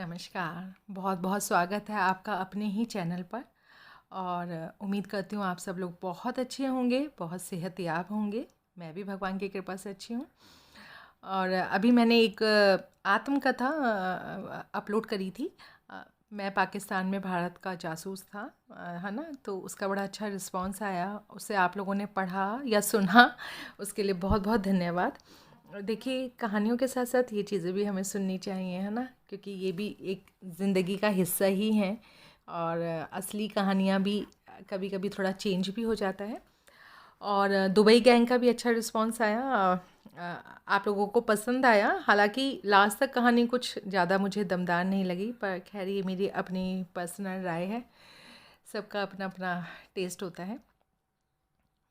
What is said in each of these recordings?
नमस्कार। बहुत बहुत स्वागत है आपका अपने ही चैनल पर। और उम्मीद करती हूँ आप सब लोग बहुत अच्छे होंगे, बहुत सेहतयाब होंगे। मैं भी भगवान की कृपा से अच्छी हूँ। और अभी मैंने एक आत्मकथा अपलोड करी थी। मैं पाकिस्तान में भारत का जासूस था, है ना। तो उसका बड़ा अच्छा रिस्पांस आया, उसे आप लोगों ने पढ़ा या सुना, उसके लिए बहुत बहुत धन्यवाद। और देखिए, कहानियों के साथ साथ ये चीज़ें भी हमें सुननी चाहिए, है ना, क्योंकि ये भी एक ज़िंदगी का हिस्सा ही है। और असली कहानियाँ भी कभी कभी थोड़ा चेंज भी हो जाता है। और दुबई गैंग का भी अच्छा रिस्पांस आया। आप लोगों को पसंद आया। हालांकि लास्ट तक कहानी कुछ ज़्यादा मुझे दमदार नहीं लगी, पर खैर ये मेरी अपनी पर्सनल राय है। सबका अपना अपना टेस्ट होता है।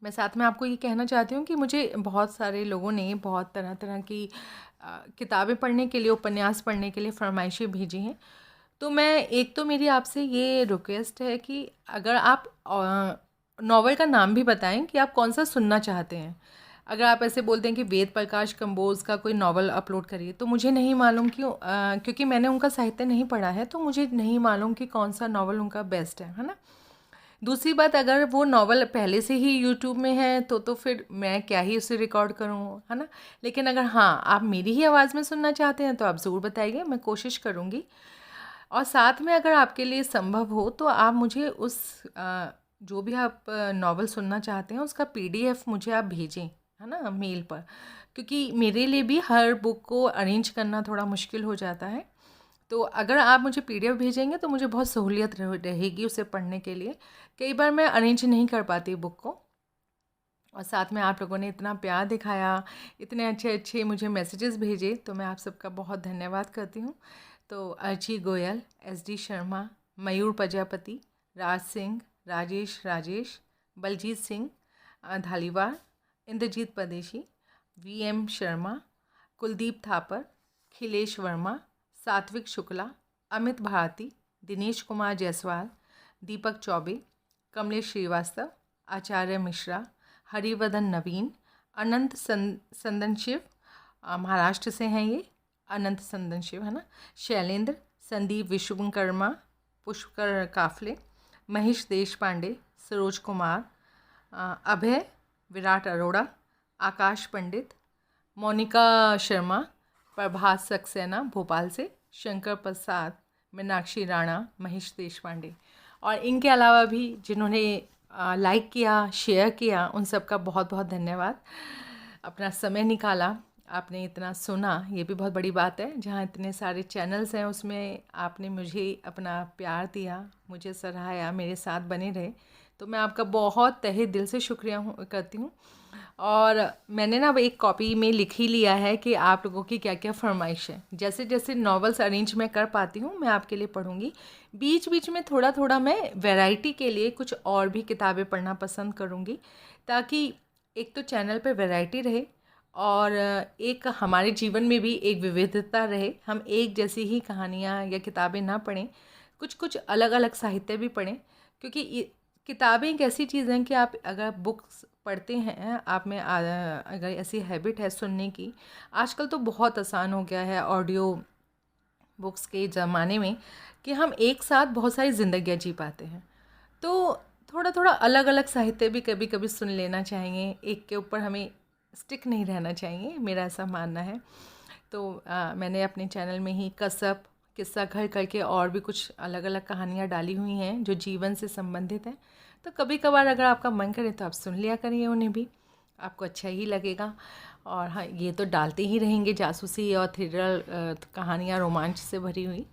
मैं साथ में आपको ये कहना चाहती हूँ कि मुझे बहुत सारे लोगों ने बहुत तरह तरह की किताबें पढ़ने के लिए, उपन्यास पढ़ने के लिए फरमाइशें भेजी हैं। तो मैं एक तो मेरी आपसे ये रिक्वेस्ट है कि अगर आप नॉवल का नाम भी बताएं कि आप कौन सा सुनना चाहते हैं। अगर आप ऐसे बोलते हैं कि वेद प्रकाश कंबोज का कोई नॉवल अपलोड करिए, तो मुझे नहीं मालूम क्यों, क्योंकि मैंने उनका साहित्य नहीं पढ़ा है, तो मुझे नहीं मालूम कि कौन सा नॉवल उनका बेस्ट है ना। दूसरी बात, अगर वो नॉवल पहले से ही यूट्यूब में है तो फिर मैं क्या ही उसे रिकॉर्ड करूँ, है ना। लेकिन अगर हाँ, आप मेरी ही आवाज़ में सुनना चाहते हैं तो आप ज़रूर बताइए, मैं कोशिश करूँगी। और साथ में अगर आपके लिए संभव हो तो आप मुझे उस जो भी आप नॉवल सुनना चाहते हैं उसका पीडीएफ मुझे आप भेजें, है ना, मेल पर। क्योंकि मेरे लिए भी हर बुक को अरेंज करना थोड़ा मुश्किल हो जाता है। तो अगर आप मुझे पीडीएफ भेजेंगे तो मुझे बहुत सहूलियत रहेगी उसे पढ़ने के लिए। कई बार मैं अरेंज नहीं कर पाती बुक को। और साथ में आप लोगों ने इतना प्यार दिखाया, इतने अच्छे अच्छे मुझे मैसेजेस भेजे, तो मैं आप सबका बहुत धन्यवाद करती हूँ। तो अर्ची गोयल, एसडी शर्मा, मयूर प्रजापति, राज सिंह, राजेश, बलजीत सिंह धालीवाल, इंद्रजीत परदेशी, वीएम शर्मा, कुलदीप थापर, खिलेश वर्मा, सात्विक शुक्ला, अमित भारती, दिनेश कुमार जायसवाल, दीपक चौबे, कमलेश श्रीवास्तव, आचार्य मिश्रा, हरिवर्धन नवीन, अनंत संदन शिव, महाराष्ट्र से हैं ये, अनंत संदन शिव, है ना। शैलेंद्र, संदीप विश्वकर्मा, पुष्कर काफले, महेश देश पांडे, सरोज कुमार, अभय, विराट अरोड़ा, आकाश पंडित, मोनिका शर्मा, प्रभात सक्सेना भोपाल से, शंकर प्रसाद, मीनाक्षी राणा, महेश देशपांडे। और इनके अलावा भी जिन्होंने लाइक किया, शेयर किया, उन सब का बहुत बहुत धन्यवाद। अपना समय निकाला, आपने इतना सुना, ये भी बहुत बड़ी बात है। जहाँ इतने सारे चैनल्स हैं उसमें आपने मुझे अपना प्यार दिया, मुझे सराहाया, मेरे साथ बने रहे, तो मैं आपका बहुत तहे दिल से शुक्रिया करती हूँ। और मैंने ना अब एक कॉपी में लिख ही लिया है कि आप लोगों की क्या क्या फरमाइश है। जैसे जैसे नॉवेल्स अरेंज मैं कर पाती हूँ मैं आपके लिए पढ़ूँगी। बीच बीच में थोड़ा थोड़ा मैं वैरायटी के लिए कुछ और भी किताबें पढ़ना पसंद करूँगी, ताकि एक तो चैनल पे वैरायटी रहे और एक हमारे जीवन में भी एक विविधता रहे। हम एक जैसी ही कहानियाँ या किताबें ना पढ़ें, कुछ कुछ अलग अलग साहित्य भी पढ़ें। क्योंकि किताबें एक ऐसी चीज़ हैं कि आप अगर बुक्स पढ़ते हैं, आप में अगर ऐसी हैबिट है सुनने की, आजकल तो बहुत आसान हो गया है ऑडियो बुक्स के ज़माने में, कि हम एक साथ बहुत सारी ज़िंदगियाँ जी पाते हैं। तो थोड़ा थोड़ा अलग अलग साहित्य भी कभी कभी सुन लेना चाहिए, एक के ऊपर हमें स्टिक नहीं रहना चाहिए, मेरा ऐसा मानना है। तो मैंने अपने चैनल में ही कसब, किस्सा घर करके और भी कुछ अलग अलग कहानियाँ डाली हुई हैं जो जीवन से संबंधित हैं। तो कभी कभार अगर आपका मन करे तो आप सुन लिया करिए उन्हें भी, आपको अच्छा ही लगेगा। और हाँ, ये तो डालते ही रहेंगे जासूसी और थ्रिलर कहानियाँ रोमांच से भरी हुई।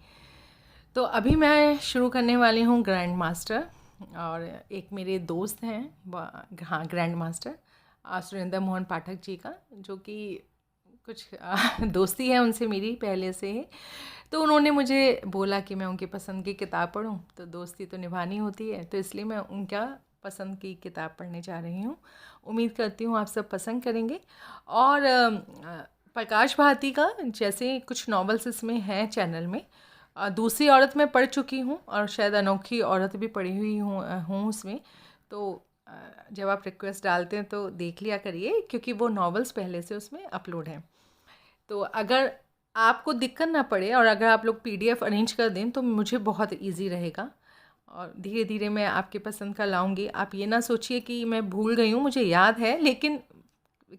तो अभी मैं शुरू करने वाली हूँ ग्रैंड मास्टर। और एक मेरे दोस्त हैं, हाँ, ग्रैंड मास्टर सुरेंद्र मोहन पाठक जी का, जो कि कुछ दोस्ती है उनसे मेरी पहले से ही। तो उन्होंने मुझे बोला कि मैं उनकी पसंद की किताब पढूं, तो दोस्ती तो निभानी होती है, तो इसलिए मैं उनका पसंद की किताब पढ़ने जा रही हूँ। उम्मीद करती हूँ आप सब पसंद करेंगे। और प्रकाश भारती का जैसे कुछ नॉवेल्स इसमें हैं चैनल में। दूसरी औरत मैं पढ़ चुकी हूँ और शायद अनोखी औरत भी पढ़ी हुई हूँ उसमें। तो जब आप रिक्वेस्ट डालते हैं तो देख लिया करिए, क्योंकि वो नॉवेल्स पहले से उसमें अपलोड हैं। तो अगर आपको दिक्कत ना पड़े और अगर आप लोग पीडीएफ अरेंज कर दें तो मुझे बहुत इजी रहेगा और धीरे धीरे मैं आपके पसंद का लाऊंगी। आप ये ना सोचिए कि मैं भूल गई हूँ, मुझे याद है लेकिन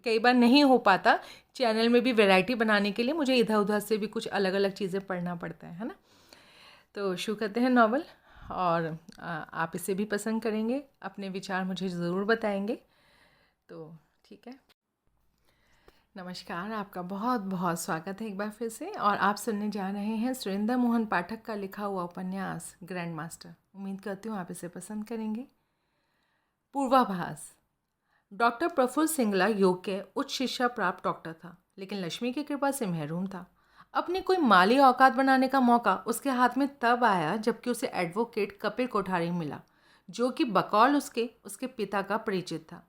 कई बार नहीं हो पाता। चैनल में भी वैरायटी बनाने के लिए मुझे इधर उधर से भी कुछ अलग अलग चीज़ें पढ़ना पड़ता है ना। तो शुरू करते हैं नॉवल। और आप इसे भी पसंद करेंगे, अपने विचार मुझे ज़रूर बताएंगे। तो ठीक है, नमस्कार, आपका बहुत बहुत स्वागत है एक बार फिर से। और आप सुनने जा रहे हैं सुरेंद्र मोहन पाठक का लिखा हुआ उपन्यास ग्रैंड मास्टर। उम्मीद करती हूँ आप इसे पसंद करेंगे। पूर्वाभास। डॉक्टर प्रफुल्ल सिंगला योग के उच्च शिक्षा प्राप्त डॉक्टर था, लेकिन लक्ष्मी की कृपा से महरूम था। अपनी कोई माली औकात बनाने का मौका उसके हाथ में तब आया जबकि उसे एडवोकेट कपिल कोठारी मिला, जो कि बकौल उसके पिता का परिचित था।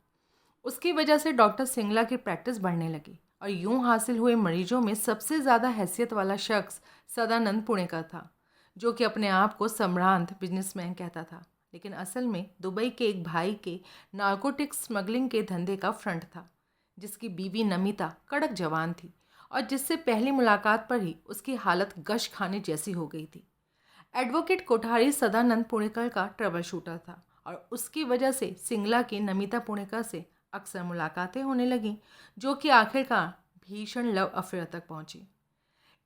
उसकी वजह से डॉक्टर सिंगला की प्रैक्टिस बढ़ने लगी और यूं हासिल हुए मरीजों में सबसे ज़्यादा हैसियत वाला शख्स सदानंद पुणेकर था, जो कि अपने आप को सम्रांत बिजनेसमैन कहता था, लेकिन असल में दुबई के एक भाई के नार्कोटिक्स स्मगलिंग के धंधे का फ्रंट था, जिसकी बीवी नमिता कड़क जवान थी और जिससे पहली मुलाकात पर ही उसकी हालत गश खाने जैसी हो गई थी। एडवोकेट कोठारी सदानंद पुणेकर का ट्रबल शूटर था और उसकी वजह से सिंगला की नमिता पुणेकर से अक्सर मुलाकातें होने लगीं, जो कि आखिरकार भीषण लव अफेयर तक पहुंची।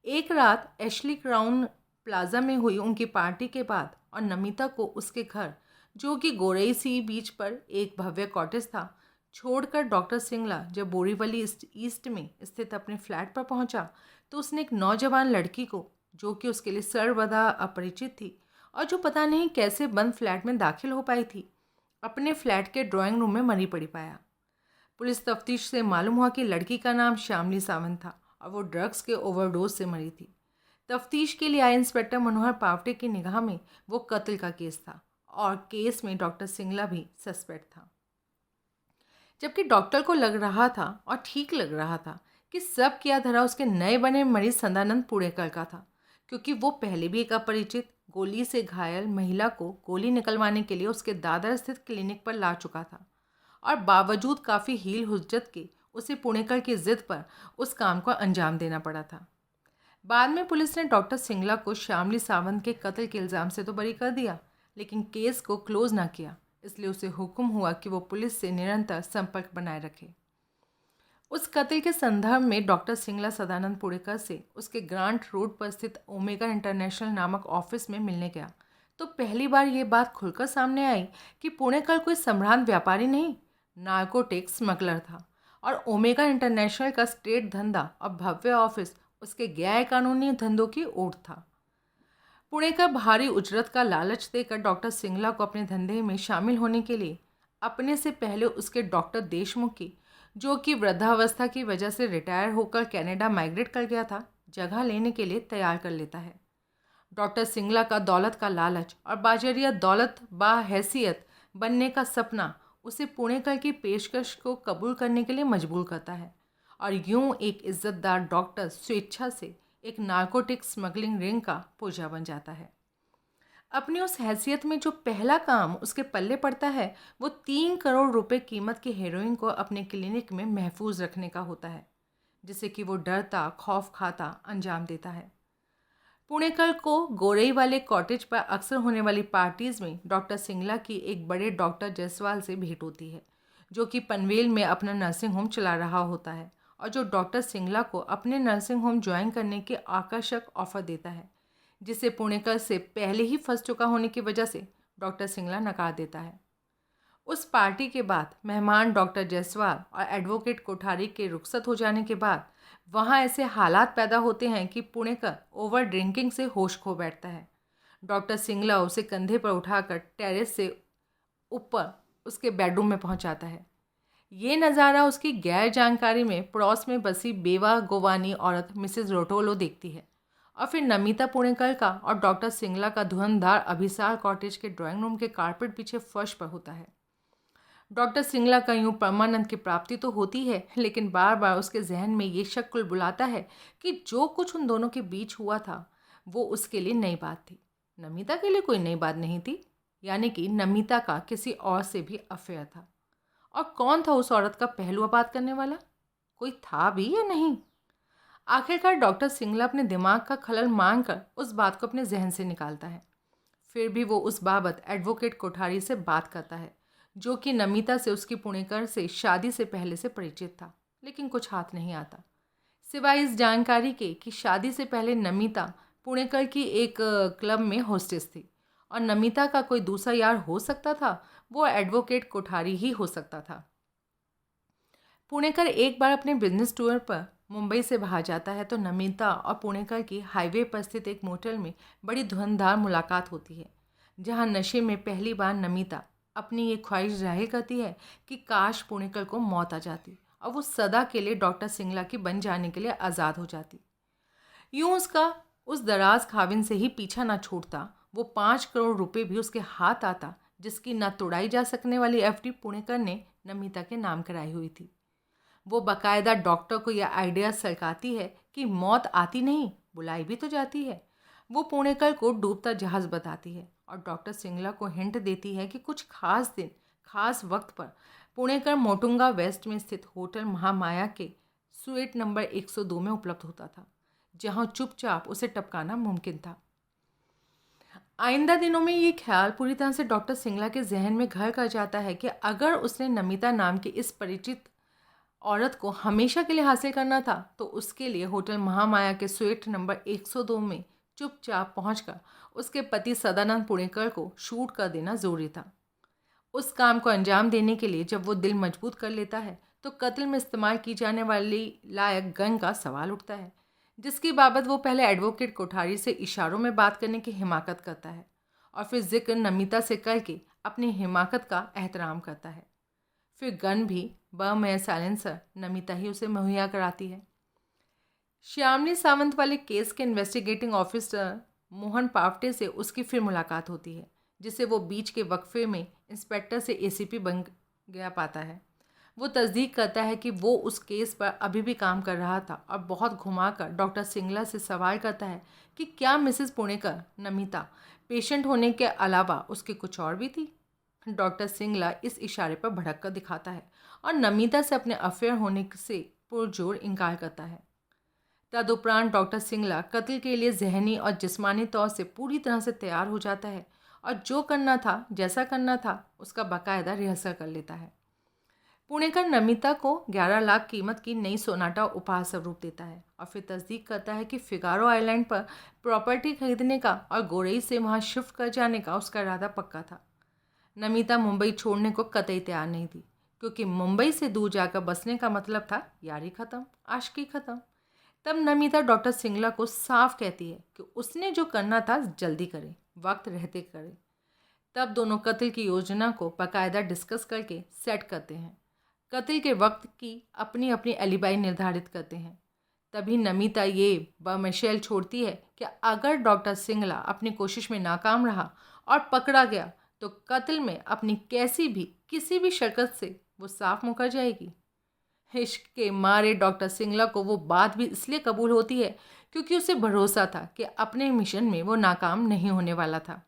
एक रात एशली क्राउन प्लाजा में हुई उनकी पार्टी के बाद और नमिता को उसके घर, जो कि गोरई सी बीच पर एक भव्य कॉटेज था, छोड़कर डॉक्टर सिंगला जब बोरीवली ईस्ट में स्थित अपने फ्लैट पर पहुंचा, तो उसने एक नौजवान लड़की को, जो कि उसके लिए सर्वदा अपरिचित थी और जो पता नहीं कैसे बंद फ्लैट में दाखिल हो पाई थी, अपने फ्लैट के ड्राइंग रूम में मरी पड़ी पाया। पुलिस तफ्तीश से मालूम हुआ कि लड़की का नाम श्यामली सावंत था और वो ड्रग्स के ओवरडोज से मरी थी। तफ्तीश के लिए आए इंस्पेक्टर मनोहर पावटे की निगाह में वो कत्ल का केस था और केस में डॉक्टर सिंगला भी सस्पेक्ट था। जबकि डॉक्टर को लग रहा था और ठीक लग रहा था कि सब किया धरा उसके नए बने मरीज सदानंद पुणेकर का था, क्योंकि वो पहले भी एक अपरिचित गोली से घायल महिला को गोली निकलवाने के लिए उसके दादर स्थित क्लिनिक पर ला चुका था और बावजूद काफ़ी हील हुज्जत के उसे पुणेकर की जिद पर उस काम को अंजाम देना पड़ा था। बाद में पुलिस ने डॉक्टर सिंगला को श्यामली सावंत के कत्ल के इल्ज़ाम से तो बरी कर दिया, लेकिन केस को क्लोज ना किया। इसलिए उसे हुक्म हुआ कि वो पुलिस से निरंतर संपर्क बनाए रखे। उस कत्ल के संदर्भ में डॉक्टर सिंगला सदानंद पुणेकर से उसके ग्रांट रोड पर स्थित ओमेगा इंटरनेशनल नामक ऑफिस में मिलने गया, तो पहली बार ये बात खुलकर सामने आई कि पुणेकर कोई सम्रांत व्यापारी नहीं, नार्कोटिक स्मगलर था और ओमेगा इंटरनेशनल का स्टेट धंधा और भव्य ऑफिस उसके गैर कानूनी धंधों की ओट था। पुणेकर भारी उजरत का लालच देकर डॉक्टर सिंगला को अपने धंधे में शामिल होने के लिए अपने से पहले उसके डॉक्टर देशमुख की, जो कि वृद्धावस्था की वजह से रिटायर होकर कनाडा माइग्रेट कर गया था, जगह लेने के लिए तैयार कर लेता है। डॉक्टर सिंगला का दौलत का लालच और बाजरिया दौलत बा हैसियत बनने का सपना उसे पुणेकर की पेशकश को कबूल करने के लिए मजबूर करता है और यूं एक इज्जतदार डॉक्टर स्वेच्छा से एक नार्कोटिक स्मगलिंग रिंग का पूजा बन जाता है। अपनी उस हैसियत में जो पहला काम उसके पल्ले पड़ता है वो 3 करोड़ रुपए कीमत की हेरोइन को अपने क्लिनिक में महफूज रखने का होता है, जिसे कि वो डरता खौफ खाता अंजाम देता है। पुणेकर को गोरई वाले कॉटेज पर अक्सर होने वाली पार्टीज में डॉक्टर सिंगला की एक बड़े डॉक्टर जायसवाल से भेंट होती है, जो कि पनवेल में अपना नर्सिंग होम चला रहा होता है और जो डॉक्टर सिंगला को अपने नर्सिंग होम ज्वाइन करने के आकर्षक ऑफर देता है, जिसे पुणेकर से पहले ही फंस चुका होने की वजह से डॉक्टर सिंगला नकार देता है। उस पार्टी के बाद मेहमान डॉक्टर जायसवाल और एडवोकेट कोठारी के रुखसत हो जाने के बाद वहाँ ऐसे हालात पैदा होते हैं कि पुणेकर ओवर ड्रिंकिंग से होश खो बैठता है। डॉक्टर सिंगला उसे कंधे पर उठाकर टेरेस से ऊपर उसके बेडरूम में पहुंचाता है। ये नज़ारा उसकी गैर जानकारी में पड़ोस में बसी बेवा गोवानी औरत मिसेस रोटोलो देखती है और फिर नमिता पुणेकर का और डॉक्टर सिंगला का धुरंधार अभिसार कॉटेज के ड्राइंग रूम के कारपेट पीछे फर्श पर होता है। डॉक्टर सिंगला का यूँ परमानंद की प्राप्ति तो होती है, लेकिन बार बार उसके जहन में ये शक बुलाता है कि जो कुछ उन दोनों के बीच हुआ था वो उसके लिए नई बात थी। नमिता के लिए कोई नई बात नहीं थी, यानी कि नमिता का किसी और से भी अफेयर था। और कौन था उस औरत का पहलू बात करने वाला? कोई था भी या नहीं? आखिरकार डॉक्टर सिंगला अपने दिमाग का खलल मांगकर उस बात को अपने जहन से निकालता है। फिर भी वो उस बाबत एडवोकेट कोठारी से बात करता है, जो कि नमिता से उसकी पुणेकर से शादी से पहले से परिचित था, लेकिन कुछ हाथ नहीं आता सिवाय इस जानकारी के कि शादी से पहले नमिता पुणेकर की एक क्लब में होस्टेस थी और नमिता का कोई दूसरा यार हो सकता था, वो एडवोकेट कोठारी ही हो सकता था। पुणेकर एक बार अपने बिजनेस टूर पर मुंबई से बाहर जाता है तो नमिता और पुणेकर की हाईवे पर स्थित एक मोटल में बड़ी धुंधधार मुलाकात होती है, जहां नशे में पहली बार नमिता अपनी ये ख्वाहिश जाहिर करती है कि काश पुणेकर को मौत आ जाती और वो सदा के लिए डॉक्टर सिंगला की बन जाने के लिए आज़ाद हो जाती। यूं उसका उस दराज खाविन से ही पीछा ना छूटता। वो 5 करोड़ रुपए भी उसके हाथ आता, जिसकी ना तोड़ाई जा सकने वाली एफडी पुणेकर ने नमिता के नाम कराई हुई थी। वो बाकायदा डॉक्टर को यह आइडिया सलकाती है कि मौत आती नहीं, बुलाई भी तो जाती है। वो पुणेकर को डूबता जहाज बताती है और डॉक्टर सिंगला को हिंट देती है कि कुछ खास दिन खास वक्त पर पुणेकर मोटुंगा वेस्ट में स्थित होटल महामाया के स्वीट नंबर 102 में उपलब्ध होता था, जहां चुपचाप उसे टपकाना मुमकिन था। आइंदा दिनों में ये ख्याल पूरी तरह से डॉक्टर सिंगला के जहन में घर कर जाता है कि अगर उसने नमिता नाम की इस परिचित औरत को हमेशा के लिए हासिल करना था तो उसके लिए होटल महामाया के स्वीट नंबर 102 में चुपचाप पहुंचकर उसके पति सदानंद पुणेकर को शूट कर देना ज़रूरी था। उस काम को अंजाम देने के लिए जब वो दिल मजबूत कर लेता है तो कत्ल में इस्तेमाल की जाने वाली लायक गन का सवाल उठता है, जिसकी बाबत वो पहले एडवोकेट कोठारी से इशारों में बात करने की हिमाकत करता है और फिर जिक्र नमिता से करके अपनी हिमाकत का एहतराम करता है। फिर गन भी बमय साइलेंसर नमिता ही उसे मुहैया कराती है। श्यामली सावंत वाले केस के इन्वेस्टिगेटिंग ऑफिसर मोहन पावटे से उसकी फिर मुलाकात होती है, जिसे वो बीच के वक्फे में इंस्पेक्टर से एसीपी बन गया पाता है। वो तस्दीक करता है कि वो उस केस पर अभी भी काम कर रहा था और बहुत घुमाकर डॉक्टर सिंगला से सवाल करता है कि क्या मिसेस पुणेकर नमिता पेशेंट होने के अलावा उसकी कुछ और भी थी। डॉक्टर सिंगला इस इशारे पर भड़क कर दिखाता है और नमिता से अपने अफेयर होने से पुरजोर इनकार करता है। तदुपरांत डॉक्टर सिंगला कत्ल के लिए जहनी और जिस्मानी तौर से पूरी तरह से तैयार हो जाता है और जो करना था, जैसा करना था, उसका बाकायदा रिहर्सल कर लेता है। पुणेकर नमिता को 11 लाख कीमत की नई सोनाटा उपहार स्वरूप देता है और फिर तस्दीक करता है कि फिगारो आइलैंड पर प्रॉपर्टी खरीदने का और गोरई से वहाँ शिफ्ट कर जाने का उसका इरादा पक्का था। नमिता मुंबई छोड़ने को कतई तैयार नहीं थी, क्योंकि मुंबई से दूर जाकर बसने का मतलब था यारी ख़त्म, आशिकी ख़त्म। तब नमिता डॉक्टर सिंगला को साफ कहती है कि उसने जो करना था जल्दी करे, वक्त रहते करे। तब दोनों कत्ल की योजना को बाकायदा डिस्कस करके सेट करते हैं। कत्ल के वक्त की अपनी अपनी एलिबाई निर्धारित करते हैं। तभी नमिता ये बमशैल छोड़ती है कि अगर डॉक्टर सिंगला अपनी कोशिश में नाकाम रहा और पकड़ा गया तो कत्ल में अपनी कैसी भी किसी भी शर्कत से वो साफ मुकर जाएगी। इश्क के मारे डॉक्टर सिंगला को वो बात भी इसलिए कबूल होती है क्योंकि उसे भरोसा था कि अपने मिशन में वो नाकाम नहीं होने वाला था।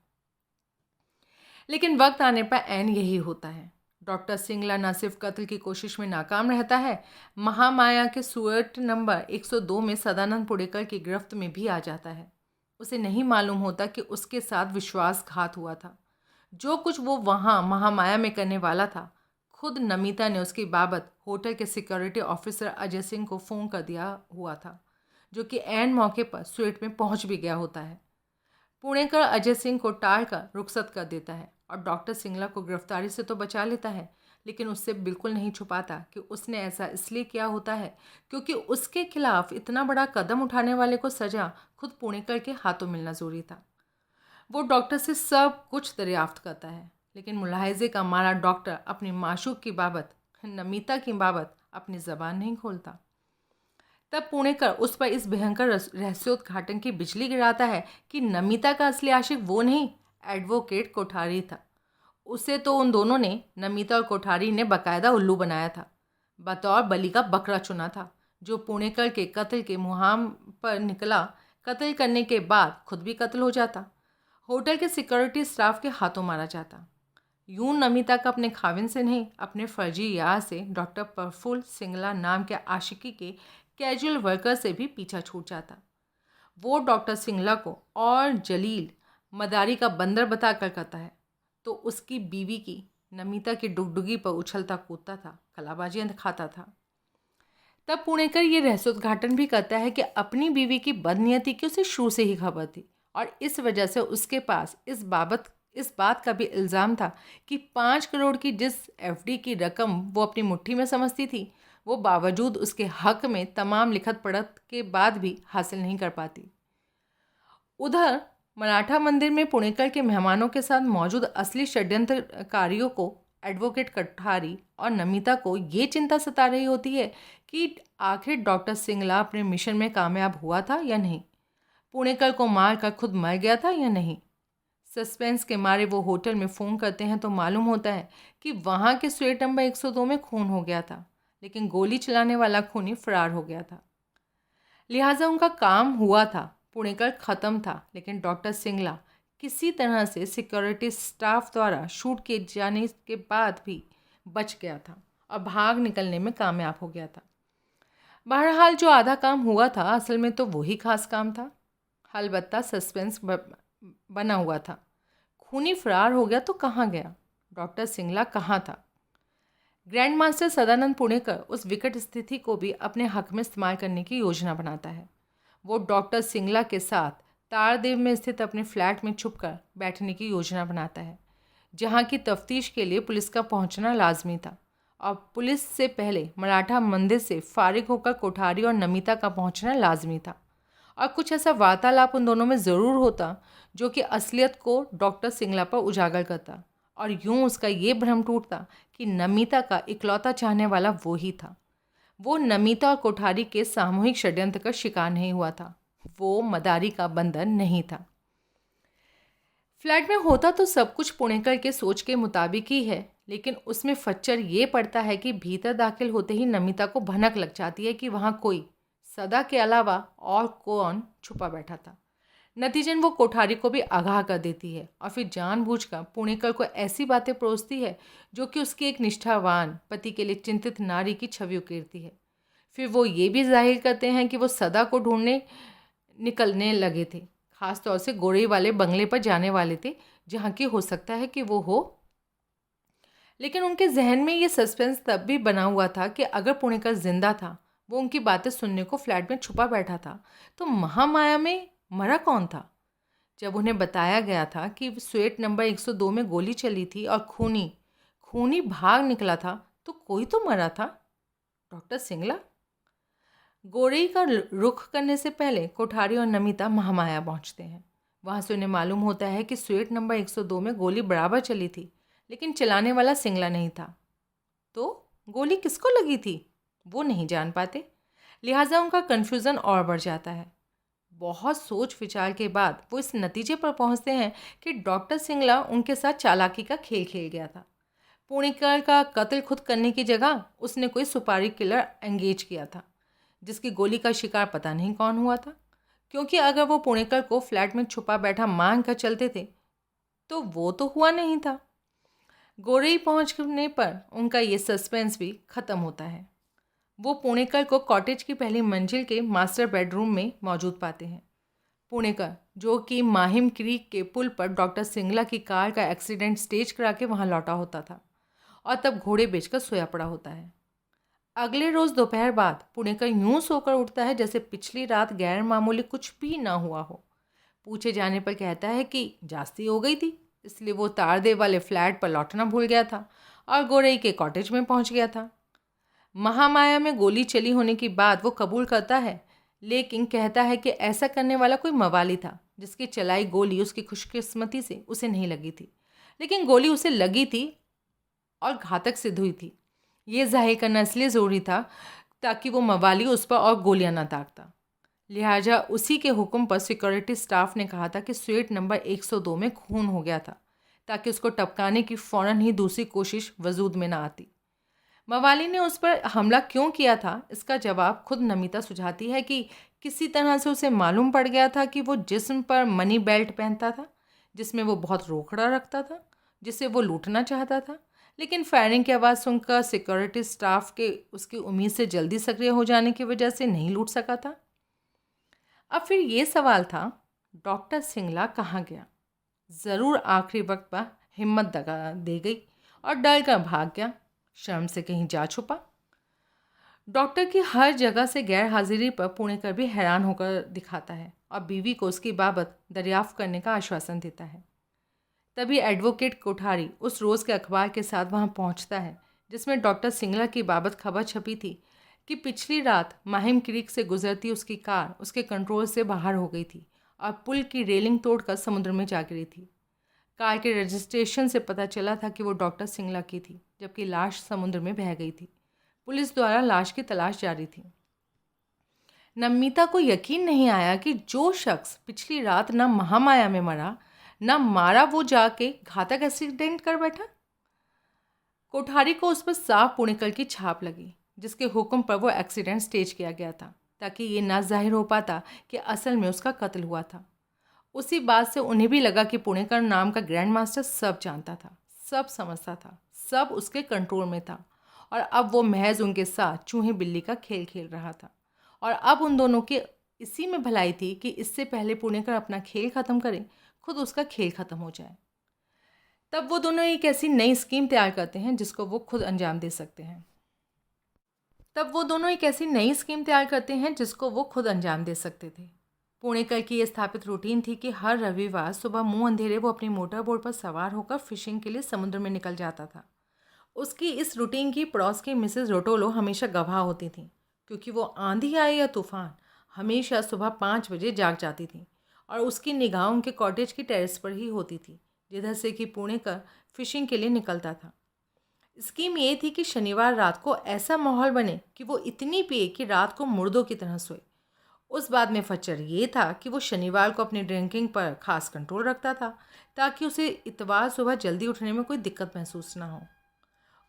लेकिन वक्त आने पर ऐन यही होता है। डॉक्टर सिंगला न सिर्फ कत्ल की कोशिश में नाकाम रहता है, महामाया के स्वीट नंबर 102 में सदानंद पुणेकर की गिरफ्त में भी आ जाता है। उसे नहीं मालूम होता कि उसके साथ विश्वासघात हुआ था। जो कुछ वो वहाँ महामाया में करने वाला था, खुद नमिता ने उसकी बाबत होटल के सिक्योरिटी ऑफिसर अजय सिंह को फ़ोन कर दिया हुआ था, जो कि ऐन मौके पर स्वीट में पहुँच भी गया होता है। पुणेकर अजय सिंह को टाल कर रुखसत कर देता है और डॉक्टर सिंगला को गिरफ्तारी से तो बचा लेता है, लेकिन उससे बिल्कुल नहीं छुपाता कि उसने ऐसा इसलिए किया होता है क्योंकि उसके खिलाफ इतना बड़ा कदम उठाने वाले को सज़ा खुद पुणेकर के हाथों मिलना ज़रूरी था। वो डॉक्टर से सब कुछ दरियाफ्त करता है, लेकिन मुलाहिजे का मारा डॉक्टर अपनी माशूक की बाबत, नमिता की बाबत अपनी ज़बान नहीं खोलता। तब पुणेकर उस पर इस भयंकर रहस्योद्घाटन की बिजली गिराता है कि नमिता का असली आशिक वो नहीं, एडवोकेट कोठारी था। उसे तो उन दोनों ने, नमिता और कोठारी ने, बाकायदा उल्लू बनाया था, बतौर बलि का बकरा चुना था, जो पुणेकर के कत्ल के मुहाम पर निकला। कत्ल करने के बाद खुद भी कत्ल हो जाता, होटल के सिक्योरिटी स्टाफ के हाथों मारा जाता। यूं नमिता का अपने खाविन से नहीं, अपने फर्जी यार से, डॉक्टर प्रफुल्ल सिंगला नाम के आशिकी के कैजुअल वर्कर से भी पीछा छूट जाता। वो डॉक्टर सिंगला को और जलील मदारी का बंदर बताकर कहता है तो उसकी बीवी की नमिता की डुगडुगी पर उछलता कूदता था, कलाबाजियां दिखाता था। तब पुणेकर ये रहस्योद्घाटन भी करता है कि अपनी बीवी की बदनीयती की उसे शुरू से ही खबर थी और इस वजह से उसके पास इस बात का भी इल्ज़ाम था कि 5 करोड़ की जिस एफडी की रकम वो अपनी मुट्ठी में समझती थी, वो बावजूद उसके हक में तमाम लिखत पढ़त के बाद भी हासिल नहीं कर पाती। उधर मराठा मंदिर में पुणेकर के मेहमानों के साथ मौजूद असली षड्यंत्रकारियों को, एडवोकेट कठारी और नमिता को ये चिंता सता रही होती है कि आखिर डॉक्टर सिंगला अपने मिशन में कामयाब हुआ था या नहीं, पुणेकर को मार कर खुद मर गया था या नहीं। सस्पेंस के मारे वो होटल में फ़ोन करते हैं तो मालूम होता है कि वहाँ के स्वीट नंबर 102 में खून हो गया था, लेकिन गोली चलाने वाला खूनी फरार हो गया था। लिहाजा उनका काम हुआ था, पुणेकर ख़त्म था, लेकिन डॉक्टर सिंगला किसी तरह से सिक्योरिटी स्टाफ द्वारा शूट किए जाने के बाद भी बच गया था और भाग निकलने में कामयाब हो गया था। बहरहाल जो आधा काम हुआ था असल में तो वही खास काम था। अलबत्ता सस्पेंस बना हुआ था। खूनी फरार हो गया तो कहाँ गया, डॉक्टर सिंगला कहाँ था। ग्रैंड मास्टर सदानंद पुणेकर उस विकट स्थिति को भी अपने हक में इस्तेमाल करने की योजना बनाता है। वो डॉक्टर सिंगला के साथ तारदेव में स्थित अपने फ्लैट में छुपकर बैठने की योजना बनाता है, जहाँ की तफ्तीश के लिए पुलिस का पहुँचना लाजमी था और पुलिस से पहले मराठा मंदिर से फारिग होकर कोठारी और नमिता का पहुँचना लाजमी था और कुछ ऐसा वार्तालाप उन दोनों में ज़रूर होता जो कि असलियत को डॉक्टर सिंगला पर उजागर करता और यूं उसका ये भ्रम टूटता कि नमिता का इकलौता चाहने वाला वो ही था। वो नमिता और कोठारी के सामूहिक षड्यंत्र का शिकार नहीं हुआ था, वो मदारी का बंदर नहीं था। फ्लैट में होता तो सब कुछ पुणेकर के सोच के मुताबिक ही है, लेकिन उसमें फच्चर ये पड़ता है कि भीतर दाखिल होते ही नमिता को भनक लग जाती है कि वहाँ कोई सदा के अलावा और कौन छुपा बैठा था। नतीजन वो कोठारी को भी आगाह कर देती है और फिर जानबूझकर पुणेकर को ऐसी बातें परोसती है जो कि उसकी एक निष्ठावान पति के लिए चिंतित नारी की छवि उकेरती है। फिर वो ये भी जाहिर करते हैं कि वो सदा को ढूंढने निकलने लगे थे, ख़ास तौर से गोरई वाले बंगले पर जाने वाले थे, जहाँ की हो सकता है कि वो हो। लेकिन उनके जहन में ये सस्पेंस तब भी बना हुआ था कि अगर पुणेकर जिंदा था, वो उनकी बातें सुनने को फ्लैट में छुपा बैठा था, तो महामाया में मरा कौन था। जब उन्हें बताया गया था कि स्वीट नंबर 102 में गोली चली थी और खूनी भाग निकला था, तो कोई तो मरा था, डॉक्टर सिंगला। गोरई का रुख करने से पहले कोठारी और नमिता महामाया पहुंचते हैं। वहां से उन्हें मालूम होता है कि स्वीट नंबर 102 में गोली बराबर चली थी, लेकिन चलाने वाला सिंगला नहीं था। तो गोली किसको लगी थी वो नहीं जान पाते, लिहाजा उनका कन्फ्यूज़न और बढ़ जाता है। बहुत सोच विचार के बाद वो इस नतीजे पर पहुंचते हैं कि डॉक्टर सिंगला उनके साथ चालाकी का खेल खेल गया था। पुणेकर का कत्ल खुद करने की जगह उसने कोई सुपारी किलर एंगेज किया था, जिसकी गोली का शिकार पता नहीं कौन हुआ था, क्योंकि अगर वो पुणेकर को फ्लैट में छुपा बैठा मांग कर चलते थे तो वो तो हुआ नहीं था। गोरई पहुंचने पर उनका ये सस्पेंस भी ख़त्म होता है। वो पुणेकर को कॉटेज की पहली मंजिल के मास्टर बेडरूम में मौजूद पाते हैं। पुणेकर, जो कि माहिम क्रीक के पुल पर डॉक्टर सिंगला की कार का एक्सीडेंट स्टेज करा के वहाँ लौटा होता था और तब घोड़े बेचकर सोया पड़ा होता है। अगले रोज़ दोपहर बाद पुणेकर यूं सोकर उठता है जैसे पिछली रात गैर मामूली कुछ भी ना हुआ हो। पूछे जाने पर कहता है कि जास्ती हो गई थी, इसलिए वो तारदेव वाले फ्लैट पर लौटना भूल गया था और गोरई के कॉटेज में पहुंच गया था। महामाया में गोली चली होने की बात वो कबूल करता है, लेकिन कहता है कि ऐसा करने वाला कोई मवाली था जिसकी चलाई गोली उसकी खुशकिस्मती से उसे नहीं लगी थी, लेकिन गोली उसे लगी थी और घातक सिद्ध हुई थी। ये जाहिर करना इसलिए ज़रूरी था ताकि वो मवाली उस पर और गोलियां ना दागता। लिहाजा उसी के हुक्म पर सिक्योरिटी स्टाफ ने कहा था कि स्वीट नंबर 102 में खून हो गया था, ताकि उसको टपकाने की फ़ौरन ही दूसरी कोशिश वजूद में ना आती। मवाली ने उस पर हमला क्यों किया था, इसका जवाब खुद नमिता सुझाती है कि किसी तरह से उसे मालूम पड़ गया था कि वो जिस्म पर मनी बेल्ट पहनता था, जिसमें वो बहुत रोकड़ा रखता था, जिसे वो लूटना चाहता था, लेकिन फायरिंग की आवाज़ सुनकर सिक्योरिटी स्टाफ के उसकी उम्मीद से जल्दी सक्रिय हो जाने की वजह से नहीं लूट सका था। अब फिर ये सवाल था, डॉक्टर सिंगला कहाँ गया? ज़रूर आखिरी वक्त पर हिम्मत दगा दे गई और डर कर भाग गया, शर्म से कहीं जा छुपा। डॉक्टर की हर जगह से गैर हाजिरी पर पुणेकर भी हैरान होकर दिखाता है और बीवी को उसकी बाबत दरियाफ्त करने का आश्वासन देता है। तभी एडवोकेट कोठारी उस रोज़ के अखबार के साथ वहां पहुंचता है जिसमें डॉक्टर सिंगला की बाबत खबर छपी थी कि पिछली रात माहिम क्रीक से गुजरती उसकी कार उसके कंट्रोल से बाहर हो गई थी और पुल की रेलिंग तोड़कर समुद्र में जा गिरी थी। कार के रजिस्ट्रेशन से पता चला था कि वो डॉक्टर सिंगला की थी, जबकि लाश समुद्र में बह गई थी। पुलिस द्वारा लाश की तलाश जारी थी। नमिता को यकीन नहीं आया कि जो शख्स पिछली रात न महामाया में मरा न मारा, वो जाके घातक एक्सीडेंट कर बैठा। कोठारी को उस पर साफ पुणेकर की छाप लगी, जिसके हुक्म पर वो एक्सीडेंट स्टेज किया गया था ताकि ये ना जाहिर हो पाता कि असल में उसका कत्ल हुआ था। उसी बात से उन्हें भी लगा कि पुणेकर नाम का ग्रैंड मास्टर सब जानता था, सब समझता था, सब उसके कंट्रोल में था और अब वो महज उनके साथ चूहे बिल्ली का खेल खेल रहा था। और अब उन दोनों की इसी में भलाई थी कि इससे पहले पुणेकर अपना खेल ख़त्म करे, खुद उसका खेल ख़त्म हो जाए। तब वो दोनों एक ऐसी नई स्कीम तैयार करते हैं जिसको वो खुद अंजाम दे सकते हैं। थे। पुणेकर की ये स्थापित रूटीन थी कि हर रविवार सुबह मुंह अंधेरे वो अपनी मोटर बोट पर सवार होकर फिशिंग के लिए समुद्र में निकल जाता था। उसकी इस रूटीन की पड़ोस की मिसेस रोटोलो हमेशा गवाह होती थी, क्योंकि वो आंधी आए या तूफान हमेशा सुबह 5 बजे जाग जाती थी और उसकी निगाह उनके कॉटेज की टेरेस पर ही होती थी, जिधर से कि पुणेकर फिशिंग के लिए निकलता था। स्कीम ये थी कि शनिवार रात को ऐसा माहौल बने कि वो इतनी पिए कि रात को मुर्दों की तरह सोए। उस बात में फच्चर ये था कि वो शनिवार को अपनी ड्रिंकिंग पर खास कंट्रोल रखता था, ताकि उसे इतवार सुबह जल्दी उठने में कोई दिक्कत महसूस ना हो।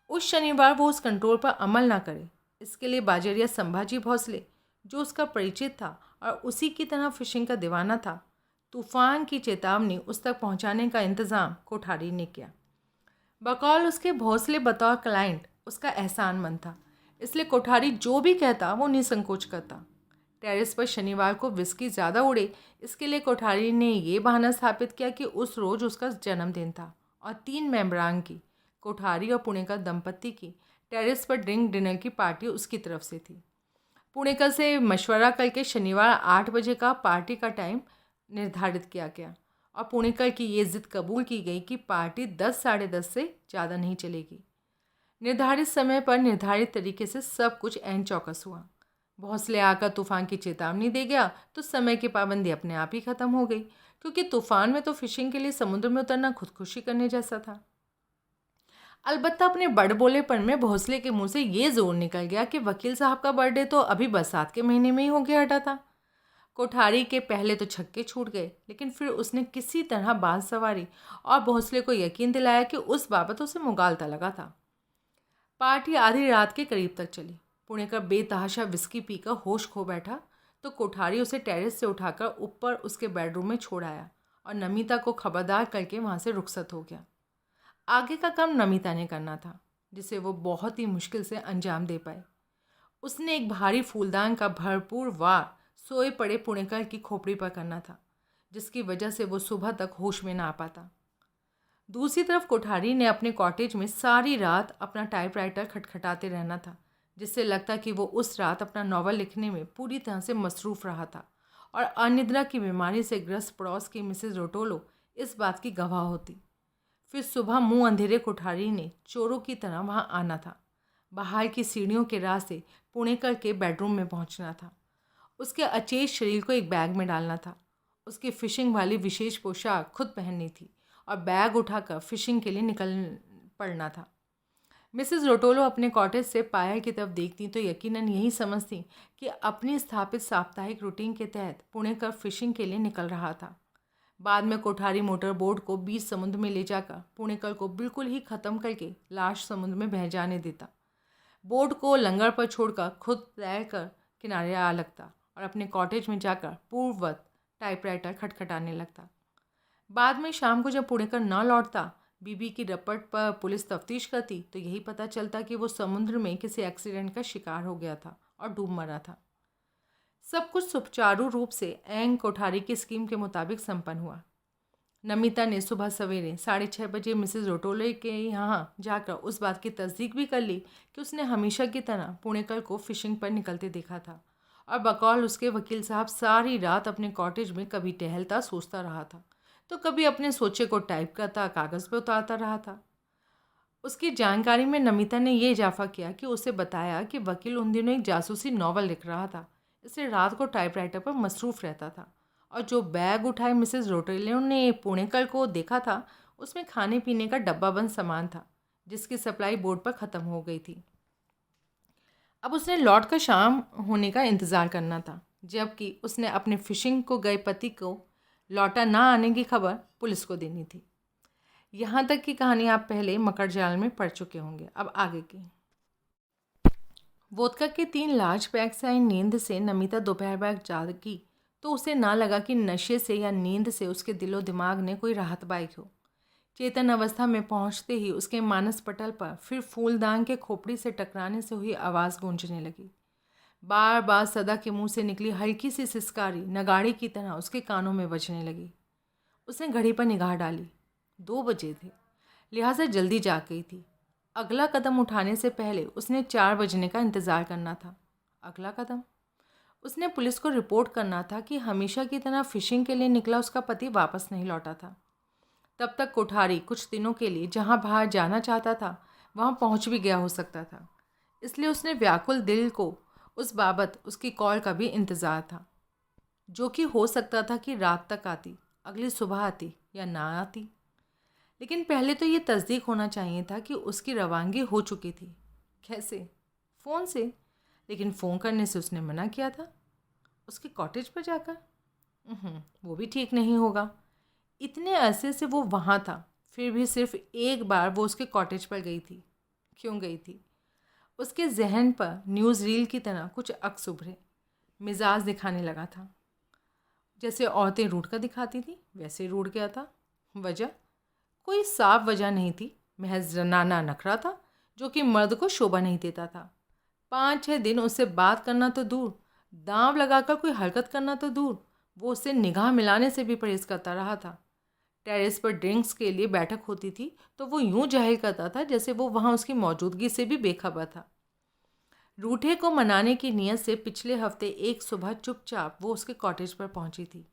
उस शनिवार वो उस कंट्रोल पर अमल ना करे, इसके लिए बाजरिया संभाजी भोसले, जो उसका परिचित था और उसी की तरह फिशिंग का दीवाना था, तूफान की चेतावनी उस तक पहुंचाने का इंतज़ाम कोठारी ने किया। बकौल उसके भोसले बतौर क्लाइंट उसका एहसानमंद था, इसलिए कोठारी जो भी कहता वो निसंकोच करता। टेरेस पर शनिवार को विस्की ज़्यादा उड़े, इसके लिए कोठारी ने ये बहाना स्थापित किया कि उस रोज़ उसका जन्मदिन था और 3 मेंबरान की, कोठारी और पुणेकर दंपत्ति की, टेरेस पर ड्रिंक डिनर की पार्टी उसकी तरफ से थी। पुणेकर से मशवरा करके शनिवार 8 बजे का पार्टी का टाइम निर्धारित किया गया और पुणेकर की ये जिद कबूल की गई कि पार्टी 10 साढ़े 10 से ज़्यादा नहीं चलेगी। निर्धारित समय पर निर्धारित तरीके से सब कुछ ऐन चौकस हुआ। भोसले आकर तूफान की चेतावनी दे गया तो समय की पाबंदी अपने आप ही ख़त्म हो गई, क्योंकि तूफान में तो फिशिंग के लिए समुद्र में उतरना खुदकुशी करने जैसा था। अलबत्ता अपने बड़बोलेपन में भोसले के मुंह से ये जोर निकल गया कि वकील साहब का बर्थडे तो अभी बरसात के महीने में ही होके हटा था। कोठारी के पहले तो छक्के छूट गए, लेकिन फिर उसने किसी तरह बात सवारी और भोसले को यकीन दिलाया कि उस बाबत उसे मुगालता लगा था। पार्टी आधी रात के करीब तक चली। पुणेकर बेतहाशा विस्की पीकर होश खो बैठा तो कोठारी उसे टेरेस से उठाकर ऊपर उसके बेडरूम में छोड़ आया और नमिता को खबरदार करके वहाँ से रुखसत हो गया। आगे का काम नमिता ने करना था, जिसे वो बहुत ही मुश्किल से अंजाम दे पाए। उसने एक भारी फूलदान का भरपूर वार सोए पड़े पुणेकर की खोपड़ी पर करना था, जिसकी वजह से वो सुबह तक होश में ना आ पाता। दूसरी तरफ कोठारी ने अपने कॉटेज में सारी रात अपना टाइपराइटर खटखटाते रहना था, जिससे लगता कि वो उस रात अपना नॉवल लिखने में पूरी तरह से मसरूफ़ रहा था और अनिद्रा की बीमारी से ग्रस्त पड़ोस की मिसेस रोटोलो इस बात की गवाह होती। फिर सुबह मुंह अंधेरे कोठारी ने चोरों की तरह वहां आना था। बाहर की सीढ़ियों के रास्ते पुणेकर के बेडरूम में पहुंचना था। उसके अचेत शरीर को एक बैग में डालना था। उसकी फ़िशिंग वाली विशेष पोशाक खुद पहननी थी और बैग उठाकर फिशिंग के लिए निकल पड़ना था। मिसेस रोटोलो अपने कॉटेज से पायल की तरफ देखती तो यकीनन यही समझती कि अपनी स्थापित साप्ताहिक रूटीन के तहत पुणेकर फिशिंग के लिए निकल रहा था। बाद में कोठारी मोटर बोट को बीच समुद्र में ले जाकर पुणेकर को बिल्कुल ही ख़त्म करके लाश समुद्र में बह जाने देता। बोट को लंगर पर छोड़कर खुद तैर कर किनारे आ लगता और अपने कॉटेज में जाकर पूर्ववत टाइपराइटर खटखटाने लगता। बाद में शाम को जब पुणेकर न लौटता बीबी की रपट पर पुलिस तफ्तीश करती तो यही पता चलता कि वो समुद्र में किसी एक्सीडेंट का शिकार हो गया था और डूब मरा था। सब कुछ सुचारू रूप से एंग कोठारी की स्कीम के मुताबिक संपन्न हुआ। नमिता ने सुबह सवेरे 6:30 बजे मिसेस रोटोले के यहाँ जाकर उस बात की तस्दीक भी कर ली कि उसने हमेशा की तरह पुणेकर को फिशिंग पर निकलते देखा था, और बकौल उसके वकील साहब सारी रात अपने कॉटेज में कभी टहलता सोचता रहा था तो कभी अपने सोचे को टाइप करता कागज़ पर उतारता रहा था। उसकी जानकारी में नमिता ने यह इजाफा किया कि उसे बताया कि वकील उन दिनों एक जासूसी नावल लिख रहा था, इसलिए रात को टाइपराइटर पर मसरूफ़ रहता था, और जो बैग उठाए मिसेस रोटेलियो ने पुणेकर को देखा था उसमें खाने पीने का डब्बा बंद सामान था जिसकी सप्लाई बोर्ड पर ख़त्म हो गई थी। अब उसने लौट कर शाम होने का इंतज़ार करना था, जबकि उसने अपने फिशिंग को गए पति को लौटा ना आने की खबर पुलिस को देनी थी। यहाँ तक की कहानी आप पहले मकड़जाल में पढ़ चुके होंगे। अब आगे की। वोदका के 3 लार्ज पैक से आई नींद से नमिता दोपहर बाद जागी तो उसे ना लगा कि नशे से या नींद से उसके दिलो दिमाग ने कोई राहत पाई हो। चेतन अवस्था में पहुंचते ही उसके मानस पटल पर फिर फूलदान के खोपड़ी से टकराने से हुई आवाज़ गूंजने लगी। बार बार सदा के मुंह से निकली हल्की सी सिसकारी नगाड़े की तरह उसके कानों में बजने लगी। उसने घड़ी पर निगाह डाली। 2 बजे थे, लिहाजा जल्दी जाग गई थी। अगला कदम उठाने से पहले उसने 4 बजने का इंतज़ार करना था। अगला कदम उसने पुलिस को रिपोर्ट करना था कि हमेशा की तरह फिशिंग के लिए निकला उसका पति वापस नहीं लौटा था। तब तक कोठारी कुछ दिनों के लिए जहाँ बाहर जाना चाहता था वहाँ पहुँच भी गया हो सकता था, इसलिए उसने व्याकुल दिल को उस बाबत उसकी कॉल का भी इंतज़ार था, जो कि हो सकता था कि रात तक आती, अगली सुबह आती या ना आती। लेकिन पहले तो ये तस्दीक होना चाहिए था कि उसकी रवानगी हो चुकी थी। कैसे? फ़ोन से। लेकिन फ़ोन करने से उसने मना किया था। उसके कॉटेज पर जाकर वो भी ठीक नहीं होगा। इतने अरसे से वो वहाँ था, फिर भी सिर्फ एक बार वो उसके कॉटेज पर गई थी। क्यों गई थी? उसके जहन पर न्यूज़ रील की तरह कुछ अक्स उभरे। मिजाज दिखाने लगा था। जैसे औरतें रूठ कर दिखाती थी वैसे रूठ गया था। वजह? कोई साफ वजह नहीं थी, महज जनाना नखरा था जो कि मर्द को शोभा नहीं देता था। 5-6 दिन उससे बात करना तो दूर, दांव लगाकर कोई हरकत करना तो दूर, वो उससे निगाह मिलाने से भी परहेज करता रहा था। टेरेस पर ड्रिंक्स के लिए बैठक होती थी तो वो यूं जाहिर करता था जैसे वो वहाँ उसकी मौजूदगी से भी बेखबर था। रूठे को मनाने की नीयत से पिछले हफ्ते एक सुबह चुपचाप वो उसके कॉटेज पर पहुंची थी।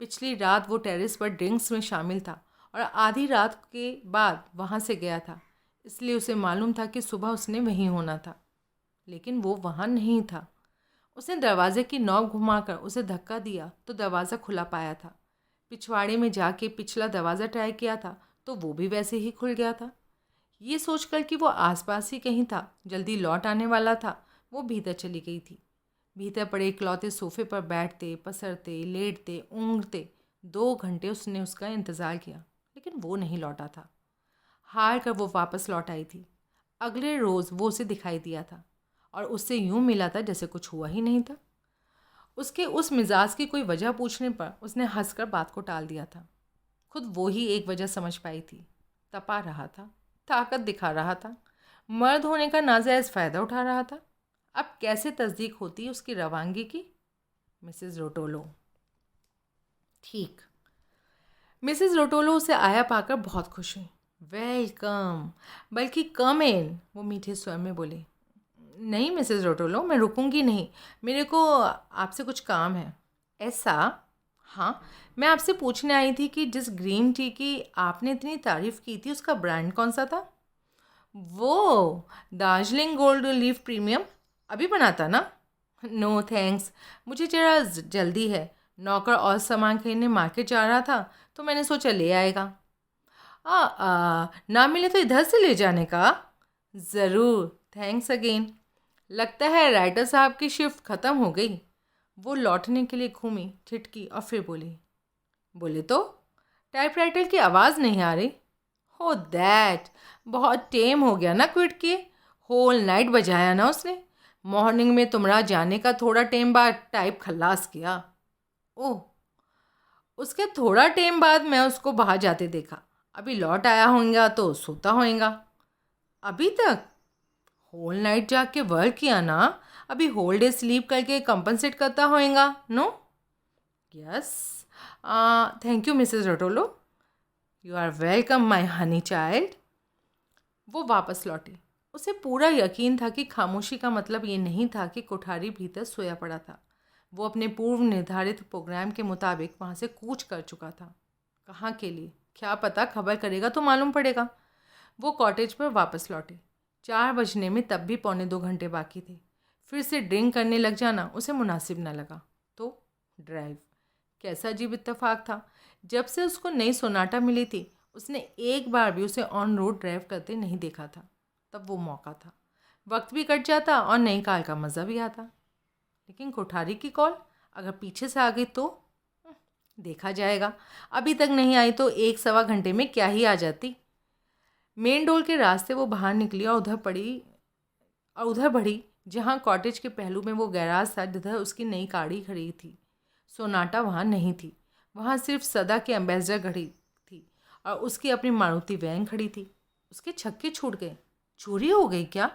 पिछली रात वो टेरेस पर ड्रिंक्स में शामिल था और आधी रात के बाद वहाँ से गया था, इसलिए उसे मालूम था कि सुबह उसने वहीं होना था। लेकिन वो वहाँ नहीं था। उसने दरवाजे की नॉब घुमाकर उसे धक्का दिया तो दरवाज़ा खुला पाया था। पिछवाड़े में जाके पिछला दरवाज़ा ट्राई किया था तो वो भी वैसे ही खुल गया था। ये सोचकर कि वो आसपास ही कहीं था, जल्दी लौट आने वाला था, वो भीतर चली गई थी। भीतर पड़े इकलौते सोफे पर बैठते, पसरते, लेटते, ऊँघते 2 घंटे उसने उसका इंतज़ार किया, लेकिन वो नहीं लौटा था। हार कर वो वापस लौट आई थी। अगले रोज़ वो उसे दिखाई दिया था और उससे यूं मिला था जैसे कुछ हुआ ही नहीं था। उसके उस मिजाज की कोई वजह पूछने पर उसने हंसकर बात को टाल दिया था। खुद वो ही एक वजह समझ पाई थी। तपा रहा था, ताकत दिखा रहा था, मर्द होने का नाजायज़ फ़ायदा उठा रहा था। अब कैसे तस्दीक होती उसकी रवानगी की? मिसेस रोटोलो। ठीक। मिसेस रोटोलो उसे आया पाकर बहुत खुश हुई। वेलकम, बल्कि कम इन, वो मीठे स्वर में बोले। नहीं मिसेस रोटोलो, मैं रुकूंगी नहीं, मेरे को आपसे कुछ काम है। ऐसा? हाँ, मैं आपसे पूछने आई थी कि जिस ग्रीन टी की आपने इतनी तारीफ़ की थी उसका ब्रांड कौन सा था? वो दार्जिलिंग गोल्ड लीफ प्रीमियम। अभी बनाता ना? नो थैंक्स, मुझे जरा जल्दी है। नौकर और सामान खरीदने मार्केट जा रहा था तो मैंने सोचा ले आएगा। ना मिले तो इधर से ले जाने का। ज़रूर, थैंक्स अगेन। लगता है राइटर साहब की शिफ्ट ख़त्म हो गई। वो लौटने के लिए घूमी, ठिठकी और फिर बोली। बोले तो टाइपराइटर की आवाज़ नहीं आ रही। हो दैट, बहुत टेम हो गया ना क्विट किए। होल नाइट बजाया ना उसने। मॉर्निंग में तुम्हारा जाने का थोड़ा टेम बाद टाइप खल्लास किया। ओह, उसके थोड़ा टेम बाद मैं उसको बाहर जाते देखा। अभी लौट आया होगा तो सोता होएगा। अभी तक होल नाइट जाग के वर्क किया ना, अभी होल डे स्लीप करके कंपनसेट करता होएगा। No? Yes. Thank you Mrs Rotolo. You are welcome my honey child. वो वापस लौटी। उसे पूरा यकीन था कि खामोशी का मतलब ये नहीं था कि कोठारी भीतर सोया पड़ा था। वो अपने पूर्व निर्धारित प्रोग्राम के मुताबिक वहाँ से कूच कर चुका था। कहाँ के लिए क्या पता, खबर करेगा तो मालूम पड़ेगा। वो कॉटेज पर वापस लौटे। 4 बजने में तब भी पौने 2 घंटे बाकी थे। फिर से ड्रिंक करने लग जाना उसे मुनासिब न लगा। तो ड्राइव, कैसा अजीब इत्तेफाक था। जब से उसको नई सोनाटा मिली थी उसने एक बार भी उसे ऑन रोड ड्राइव करते नहीं देखा था। तब वो मौका था, वक्त भी कट जाता और नई कार का मज़ा भी आता। लेकिन कोठारी की कॉल अगर पीछे से आ गई तो देखा जाएगा। अभी तक नहीं आई तो 1-1.25 घंटे में क्या ही आ जाती। मेन डोर के रास्ते वो बाहर निकली और उधर बढ़ी जहाँ कॉटेज के पहलू में वो गैराज था जिधर उसकी नई गाड़ी खड़ी थी। सोनाटा वहाँ नहीं थी। वहाँ सिर्फ सदा की एम्बेसडर खड़ी थी और उसकी अपनी मारुति वैन खड़ी थी। उसके छक्के छूट गए। चोरी हो गई क्या?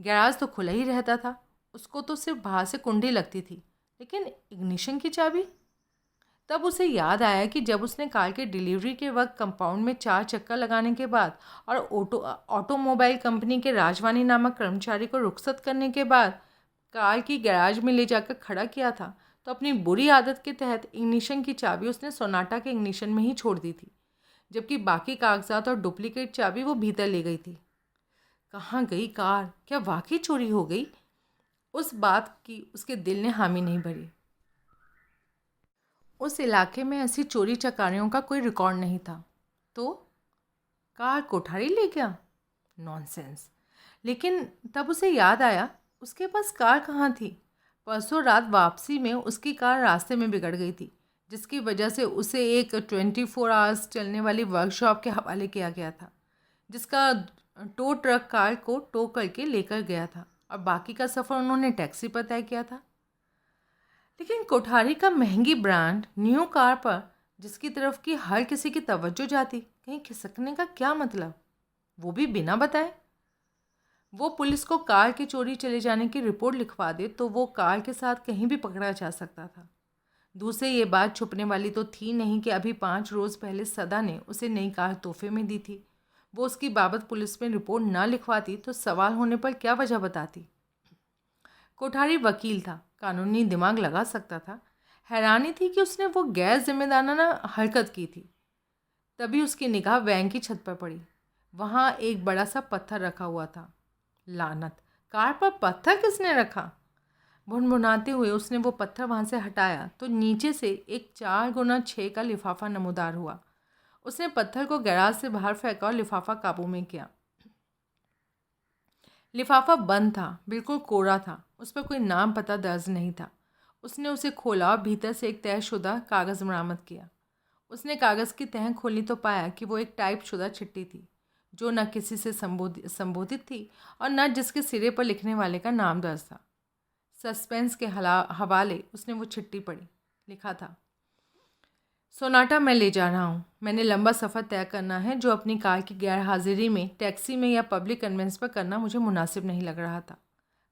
गैराज तो खुला ही रहता था। उसको तो सिर्फ बाहर से कुंडी लगती थी, लेकिन इग्निशन की चाबी। तब उसे याद आया कि जब उसने कार के डिलीवरी के वक्त कंपाउंड में 4 चक्कर लगाने के बाद और ऑटोमोबाइल कंपनी के राजवानी नामक कर्मचारी को रुखसत करने के बाद कार की गैराज में ले जाकर खड़ा किया था, तो अपनी बुरी आदत के तहत इग्निशन की चाबी उसने सोनाटा के इग्निशन में ही छोड़ दी थी, जबकि बाकी कागजात और डुप्लीकेट चाबी वो भीतर ले गई थी। कहाँ गई कार? क्या वाकई चोरी हो गई? उस बात की उसके दिल ने हामी नहीं भरी। उस इलाके में ऐसी चोरी चकारियों का कोई रिकॉर्ड नहीं था। तो कार कोठारी ले गया? नॉनसेंस। लेकिन तब उसे याद आया उसके पास कार कहाँ थी। परसों रात वापसी में उसकी कार रास्ते में बिगड़ गई थी, जिसकी वजह से उसे एक 24 आवर्स चलने वाली वर्कशॉप के हवाले किया गया था, जिसका टो ट्रक कार को टो करके लेकर गया था और बाकी का सफ़र उन्होंने टैक्सी पर तय किया था। लेकिन कोठारी का महंगी ब्रांड न्यू कार पर जिसकी तरफ की हर किसी की तवज्जो जाती, कहीं खिसकने का क्या मतलब, वो भी बिना बताए। वो पुलिस को कार की चोरी चले जाने की रिपोर्ट लिखवा दे तो वो कार के साथ कहीं भी पकड़ा जा सकता था। दूसरे ये बात छुपने वाली तो थी नहीं कि अभी 5 रोज़ पहले सदा ने उसे नई कार तोहफे में दी थी। वो उसकी बाबत पुलिस में रिपोर्ट ना लिखवाती तो सवाल होने पर क्या वजह बताती। कोठारी वकील था, कानूनी दिमाग लगा सकता था। हैरानी थी कि उसने वो गैर जिम्मेदाराना हरकत की थी। तभी उसकी निगाह वैन की छत पर पड़ी। वहाँ एक बड़ा सा पत्थर रखा हुआ था। लानत, कार पर पत्थर किसने रखा? भुनभुनाते हुए उसने वो पत्थर वहाँ से हटाया तो नीचे से एक 4x6 का लिफाफा नमूदार हुआ। उसने पत्थर को गैराज से बाहर फेंका और लिफाफा काबू में किया। लिफाफा बंद था, बिल्कुल कोरा था। उस पर कोई नाम पता दर्ज नहीं था। उसने उसे खोला और भीतर से एक तहशुदा कागज़ बरामद किया। उसने कागज़ की तह खोली तो पाया कि वो एक टाइप शुदा चिट्ठी थी, जो न किसी से संबोधित थी और न जिसके सिरे पर लिखने वाले का नाम दर्ज था। सस्पेंस के हवाले उसने वो चिट्ठी पढ़ी। लिखा था, सोनाटा मैं ले जा रहा हूँ। मैंने लंबा सफ़र तय करना है जो अपनी कार की गैर हाजिरी में टैक्सी में या पब्लिक कन्वेंस पर करना मुझे मुनासिब नहीं लग रहा था।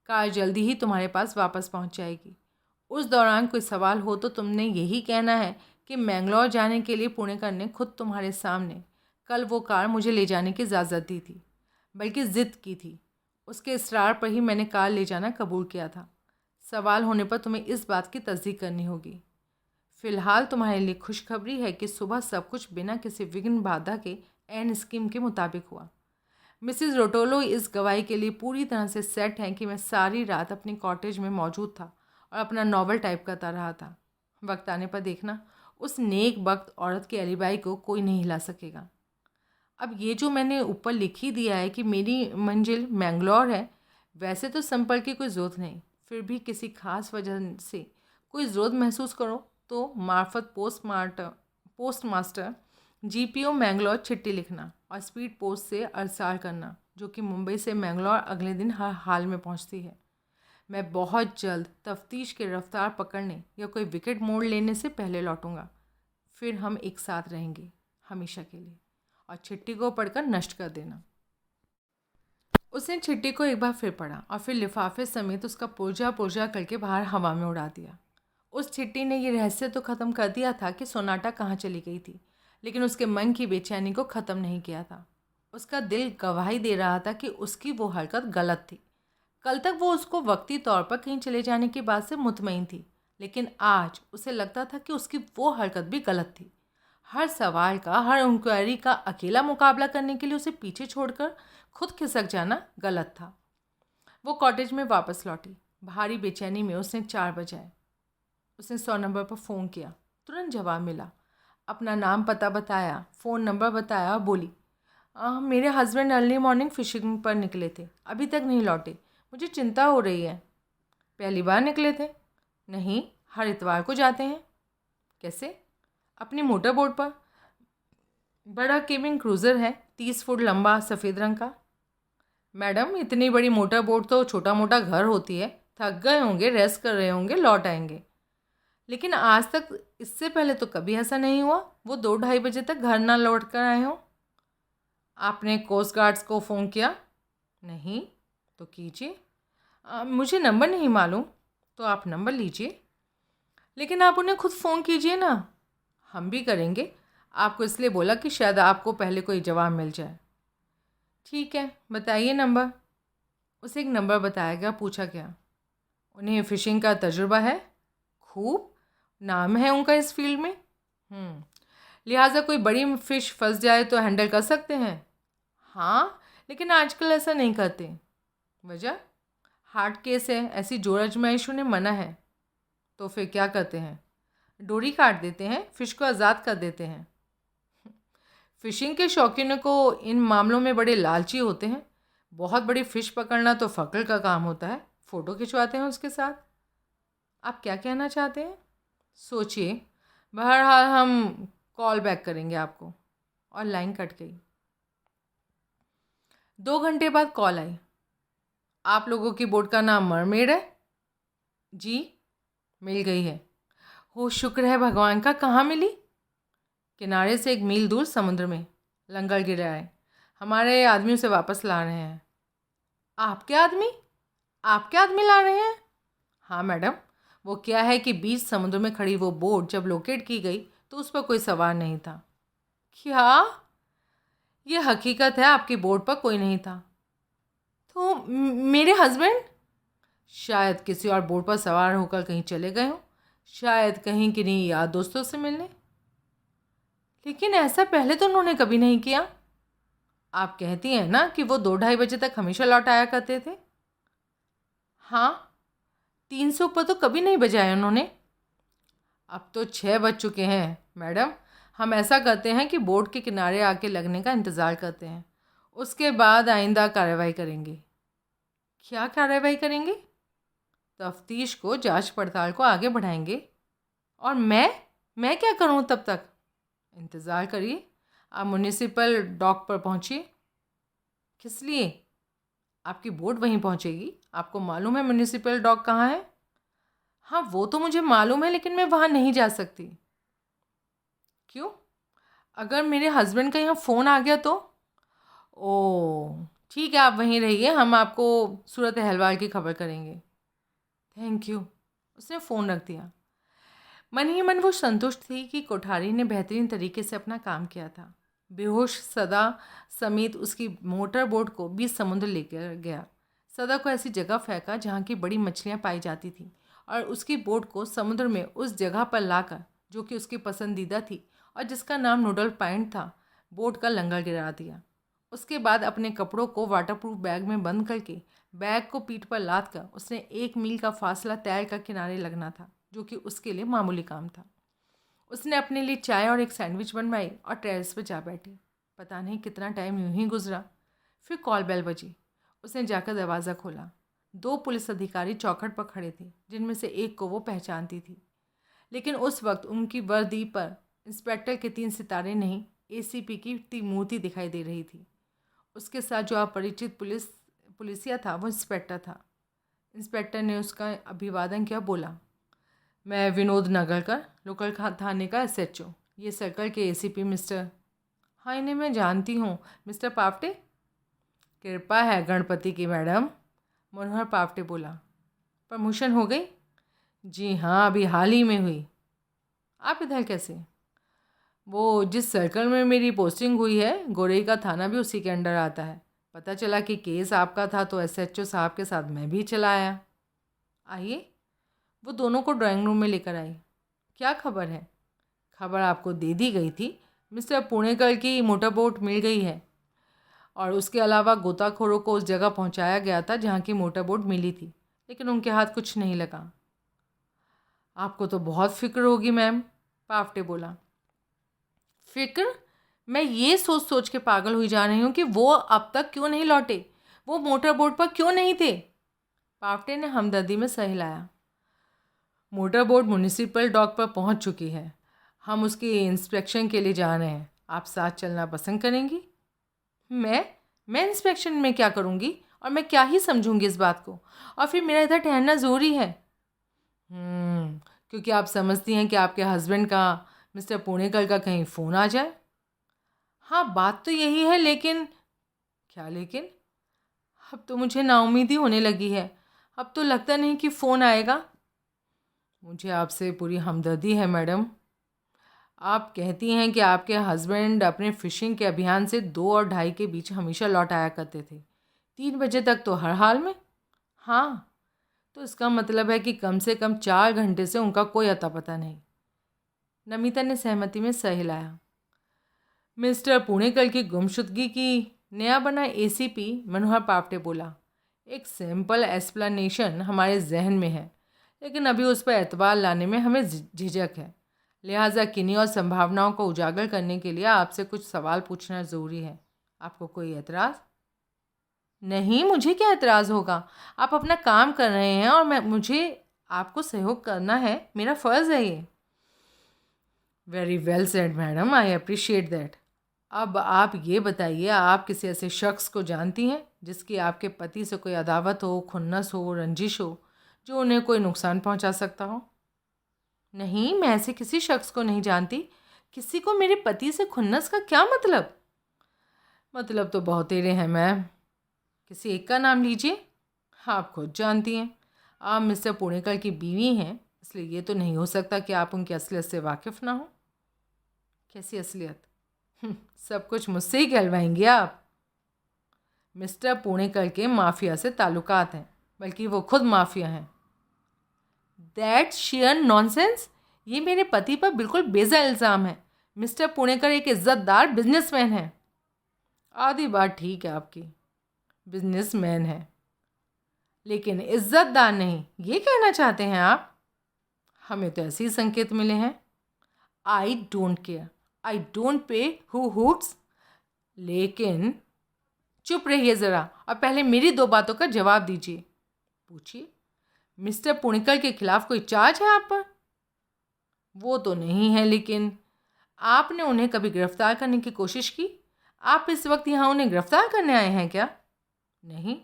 कार जल्दी ही तुम्हारे पास वापस पहुँच जाएगी। उस दौरान कोई सवाल हो तो तुमने यही कहना है कि मैंगलोर जाने के लिए पुणे करने खुद तुम्हारे सामने कल वो कार मुझे ले जाने की इजाज़त दी थी, बल्कि ज़िद की थी। उसके इसरार पर ही मैंने कार ले जाना कबूल किया था। सवाल होने पर तुम्हें इस बात की तस्दीक करनी होगी। फ़िलहाल तुम्हारे लिए खुशखबरी है कि सुबह सब कुछ बिना किसी विघ्न बाधा के एन स्कीम के मुताबिक हुआ। मिसेस रोटोलो इस गवाही के लिए पूरी तरह से सेट हैं कि मैं सारी रात अपनी कॉटेज में मौजूद था और अपना नॉवल टाइप करता रहा था। वक्त आने पर देखना, उस नेक वक्त औरत के एलिबाई को कोई नहीं हिला सकेगा। अब ये जो मैंने ऊपर लिख ही दिया है कि मेरी मंजिल मैंगलोर है, वैसे तो संपर्क की कोई ज़रूरत नहीं, फिर भी किसी खास वजह से कोई ज़रूरत महसूस करो तो मार्फत पोस्टमास्टर जीपीओ मैंगलोर चिट्ठी लिखना और स्पीड पोस्ट से अरसाल करना, जो कि मुंबई से मैंगलोर अगले दिन हर हाल में पहुंचती है। मैं बहुत जल्द तफ्तीश के रफ्तार पकड़ने या कोई विकेट मोड़ लेने से पहले लौटूंगा। फिर हम एक साथ रहेंगे हमेशा के लिए। और चिट्ठी को पढ़कर नष्ट कर देना। उसने चिट्ठी को एक बार फिर पढ़ा और फिर लिफाफे समेत उसका पुर्जा पुर्जा करके बाहर हवा में उड़ा दिया। उस चिट्ठी ने ये रहस्य तो ख़त्म कर दिया था कि सोनाटा कहाँ चली गई थी, लेकिन उसके मन की बेचैनी को ख़त्म नहीं किया था। उसका दिल गवाही दे रहा था कि उसकी वो हरकत गलत थी। कल तक वो उसको वक्ती तौर पर कहीं चले जाने की बात से मुतमईन थी, लेकिन आज उसे लगता था कि उसकी वो हरकत भी गलत थी। हर सवाल का, हर इंक्वायरी का अकेला मुकाबला करने के लिए उसे पीछे छोड़कर खुद खिसक जाना गलत था। वो कॉटेज में वापस लौटी। भारी बेचैनी में उसने 4 बजाए। उसने 100 नंबर पर फ़ोन किया। तुरंत जवाब मिला। अपना नाम पता बताया, फ़ोन नंबर बताया और बोली, मेरे हस्बैंड अर्ली मॉर्निंग फिशिंग पर निकले थे, अभी तक नहीं लौटे। मुझे चिंता हो रही है। पहली बार निकले थे? नहीं, हर इतवार को जाते हैं। कैसे? अपनी मोटर बोट पर। बड़ा केबिन क्रूज़र है, 30 फुट लंबा, सफ़ेद रंग का। मैडम, इतनी बड़ी मोटर बोट तो छोटा मोटा घर होती है। थक गए होंगे, रेस्ट कर रहे होंगे, लौट आएंगे। लेकिन आज तक इससे पहले तो कभी ऐसा नहीं हुआ वो 2-2:30 बजे तक घर ना लौट कर आए हों। आपने कोस्ट गार्ड्स को फ़ोन किया? नहीं। तो कीजिए। मुझे नंबर नहीं मालूम। तो आप नंबर लीजिए। लेकिन आप उन्हें खुद फ़ोन कीजिए ना। हम भी करेंगे। आपको इसलिए बोला कि शायद आपको पहले कोई जवाब मिल जाए। ठीक है, बताइए नंबर। उसे एक नंबर बताया गया। पूछा गया, उन्हें फ़िशिंग का तजुर्बा है? खूब। नाम है उनका इस फील्ड में। लिहाजा कोई बड़ी फ़िश फंस जाए तो हैंडल कर सकते हैं। हाँ, लेकिन आजकल ऐसा नहीं करते। वजह? हार्ड केस है, ऐसी जोर आजमाइश उन्हें मना है। तो फिर क्या करते हैं? डोरी काट देते हैं, फ़िश को आज़ाद कर देते हैं। फ़िशिंग के शौकीनों को इन मामलों में बड़े लालची होते हैं। बहुत बड़ी फ़िश पकड़ना तो फ़क्र का काम होता है। फ़ोटो खिंचवाते हैं उसके साथ। आप क्या कहना चाहते हैं? सोचिए। बहरहाल हम कॉल बैक करेंगे आपको। और लाइन कट गई। 2 घंटे बाद कॉल आई। आप लोगों की बोट का नाम मरमेड है? जी, मिल गई है। हो शुक्र है भगवान का। कहाँ मिली? किनारे से 1 मील दूर समुद्र में लंगर गिरा है। हमारे आदमी उसे वापस ला रहे हैं। आपके आदमी? आपके आदमी ला रहे हैं? हाँ मैडम। वो क्या है कि बीच समुद्र में खड़ी वो बोट जब लोकेट की गई तो उस पर कोई सवार नहीं था। क्या? ये हकीकत है, आपकी बोट पर कोई नहीं था। तो मेरे हस्बैंड? शायद किसी और बोट पर सवार होकर कहीं चले गए हों, शायद कहीं किन्हीं यार दोस्तों से मिलने। लेकिन ऐसा पहले तो उन्होंने कभी नहीं किया। आप कहती हैं ना कि वो 2-2:30 बजे तक हमेशा लौट आया करते थे। हाँ, 3 से ऊपर तो कभी नहीं बजाए उन्होंने। अब तो 6 बज चुके हैं मैडम। हम ऐसा करते हैं कि बोट के किनारे आके लगने का इंतज़ार करते हैं, उसके बाद आइंदा कार्रवाई करेंगे। क्या कार्रवाई करेंगे? तफ्तीश को, जांच पड़ताल को आगे बढ़ाएंगे। और मैं क्या करूं तब तक? इंतज़ार करिए। आप म्यूनिसिपल डॉक पर पहुंचिए। किस लिए? आपकी बोट वहीं पहुंचेगी। आपको मालूम है म्यूनिसिपल डॉक कहाँ है? हाँ, वो तो मुझे मालूम है, लेकिन मैं वहाँ नहीं जा सकती। क्यों? अगर मेरे हस्बैंड का यहाँ फ़ोन आ गया तो? ओह, ठीक है, आप वहीं रहिए, हम आपको सूरत अहवाल की खबर करेंगे। Thank you. उसने फ़ोन रख दिया। मन ही मन वो संतुष्ट थी कि कोठारी ने बेहतरीन तरीके से अपना काम किया था। बेहोश सदा समेत उसकी मोटर बोट को बीच समुद्र लेकर गया। सदा को ऐसी जगह फेंका जहाँ की बड़ी मछलियाँ पाई जाती थी और उसकी बोट को समुद्र में उस जगह पर लाकर, जो कि उसकी पसंदीदा थी और जिसका नाम नूडल पॉइंट था, बोट का लंगर गिरा दिया। उसके बाद अपने कपड़ों को वाटरप्रूफ बैग में बंद करके बैग को पीठ पर लाद कर उसने 1 मील का फासला तैर कर किनारे लगना था, जो कि उसके लिए मामूली काम था। उसने अपने लिए चाय और एक सैंडविच बनवाई और टेरेस पर जा बैठी। पता नहीं कितना टाइम यूं ही गुजरा। फिर कॉल बेल बजी। उसने जाकर दरवाज़ा खोला। 2 पुलिस अधिकारी चौखट पर खड़े थे, जिनमें से एक को वो पहचानती थी, लेकिन उस वक्त उनकी वर्दी पर इंस्पेक्टर के 3 सितारे नहीं, एसीपी की मूर्ति दिखाई दे रही थी। उसके साथ जो अपरिचित पुलिसिया था वो इंस्पेक्टर था। इंस्पेक्टर ने उसका अभिवादन किया। बोला, मैं विनोद नगरकर, लोकल थाने का एसएचओ। ये सर्कल के एसीपी मिस्टर। हाँ, इन्हें मैं जानती हूँ, मिस्टर पावटे। कृपा है गणपति की मैडम, मनोहर पावटे बोला। प्रमोशन हो गई? जी हाँ, अभी हाल ही में हुई। आप इधर कैसे? वो जिस सर्कल में मेरी पोस्टिंग हुई है, गोरई का थाना भी उसी के अंडर आता है। पता चला कि केस आपका था तो एसएचओ साहब के साथ मैं भी चला आया। आइए। वो दोनों को ड्राइंग रूम में लेकर आई। क्या खबर है? खबर आपको दे दी गई थी। मिस्टर पुणेकर की मोटर बोट मिल गई है और उसके अलावा गोताखोरों को उस जगह पहुंचाया गया था जहां की मोटर बोट मिली थी, लेकिन उनके हाथ कुछ नहीं लगा। आपको तो बहुत फिक्र होगी मैम, पावटे बोला। फिक्र? मैं ये सोच सोच के पागल हुई जा रही हूँ कि वो अब तक क्यों नहीं लौटे, वो मोटर बोट पर क्यों नहीं थे। पावटे ने हमदर्दी में सह हिलाया। मोटर बोट म्युनिसिपल डॉक पर पहुँच चुकी है। हम उसकी इंस्पेक्शन के लिए जा रहे हैं। आप साथ चलना पसंद करेंगी? मैं इंस्पेक्शन में क्या करूँगी और मैं क्या ही समझूंगी इस बात को, और फिर मेरा इधर ठहरना ज़रूरी है। क्योंकि आप समझती हैं कि आपके हस्बैंड का, मिस्टर पुणेकर का कहीं फ़ोन आ जाए। हाँ, बात तो यही है, लेकिन क्या लेकिन? अब तो मुझे नाउम्मीदी होने लगी है। अब तो लगता नहीं कि फ़ोन आएगा। मुझे आपसे पूरी हमदर्दी है मैडम। आप कहती हैं कि आपके हस्बैंड अपने फ़िशिंग के अभियान से 2 और 2:30 के बीच हमेशा लौट आया करते थे। 3 बजे तक तो हर हाल में। हाँ, तो इसका मतलब है कि कम से कम 4 घंटे से उनका कोई अता पता नहीं। नमिता ने सहमति में सह हिलाया। मिस्टर पुणेकर की गुमशुदगी की नया बना एसीपी मनोहर पावटे बोला। एक सिंपल एक्सप्लेनेशन हमारे जहन में है, लेकिन अभी उस पर एतबार लाने में हमें झिझक है। लिहाजा किन्हीं और संभावनाओं को उजागर करने के लिए आपसे कुछ सवाल पूछना ज़रूरी है। आपको कोई एतराज़? नहीं, मुझे क्या एतराज़ होगा। आप अपना काम कर रहे हैं और मुझे आपको सहयोग करना है, मेरा फ़र्ज़ है ये। Very well said madam, I appreciate that. अब आप ये बताइए, आप किसी ऐसे शख्स को जानती हैं जिसकी आपके पति से कोई अदावत हो, खुन्नस हो, रंजिश हो, जो उन्हें कोई नुकसान पहुंचा सकता हो? नहीं, मैं ऐसे किसी शख्स को नहीं जानती। किसी को मेरे पति से खुन्नस का क्या मतलब? मतलब तो बहुतेरे हैं मैम। किसी एक का नाम लीजिए। आप खुद जानती हैं, आप मिस्टर पुणेकर की बीवी हैं, इसलिए ये तो नहीं हो सकता कि आप उनकी असलियत से वाकिफ़ ना हो। कैसी असलियत? सब कुछ मुझसे ही कहलवाएंगे आप। मिस्टर पुणेकर के माफिया से ताल्लुकात हैं, बल्कि वो खुद माफिया हैं। That share nonsense. ये मेरे पति पर बिल्कुल बेजा इल्ज़ाम है। मिस्टर पुणेकर एक इज्जतदार बिजनेसमैन है। आधी बात ठीक है आपकी, बिजनेसमैन है, लेकिन इज्जतदार नहीं, ये कहना चाहते हैं आप? हमें तो ऐसे ही संकेत मिले हैं। I don't care, I don't pay who hoots. लेकिन चुप रहिए ज़रा और पहले मेरी 2 बातों का जवाब दीजिए। पूछिए। मिस्टर पुणेकर के खिलाफ कोई चार्ज है आप पर? वो तो नहीं है, लेकिन आपने उन्हें कभी गिरफ्तार करने की कोशिश की? आप इस वक्त यहाँ उन्हें गिरफ्तार करने आए हैं क्या? नहीं,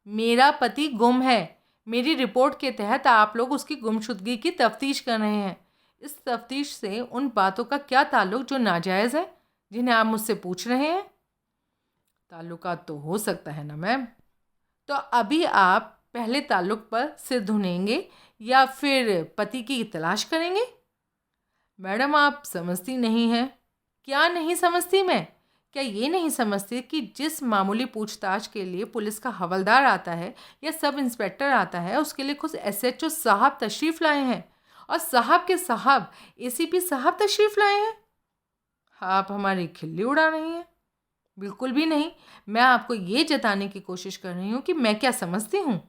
मेरा पति गुम है। मेरी रिपोर्ट के तहत आप लोग उसकी गुमशुदगी की तफ्तीश कर रहे हैं। इस तफ्तीश से उन बातों का क्या ताल्लुक जो नाजायज़ है, जिन्हें आप मुझसे पूछ रहे हैं? ताल्लुकात तो हो सकता है ना मैम। तो अभी आप पहले ताल्लुक पर सिर धुनेंगे या फिर पति की तलाश करेंगे? मैडम, आप समझती नहीं हैं। क्या नहीं समझती मैं? क्या ये नहीं समझती कि जिस मामूली पूछताछ के लिए पुलिस का हवलदार आता है या सब इंस्पेक्टर आता है, उसके लिए खुद एसएचओ साहब तशरीफ़ लाए हैं, और साहब के साहब एसीपी साहब तशरीफ़ लाए हैं। आप हमारी खिल्ली उड़ा रही हैं। बिल्कुल भी नहीं। मैं आपको ये जताने की कोशिश कर रही हूँ कि मैं क्या समझती हूँ।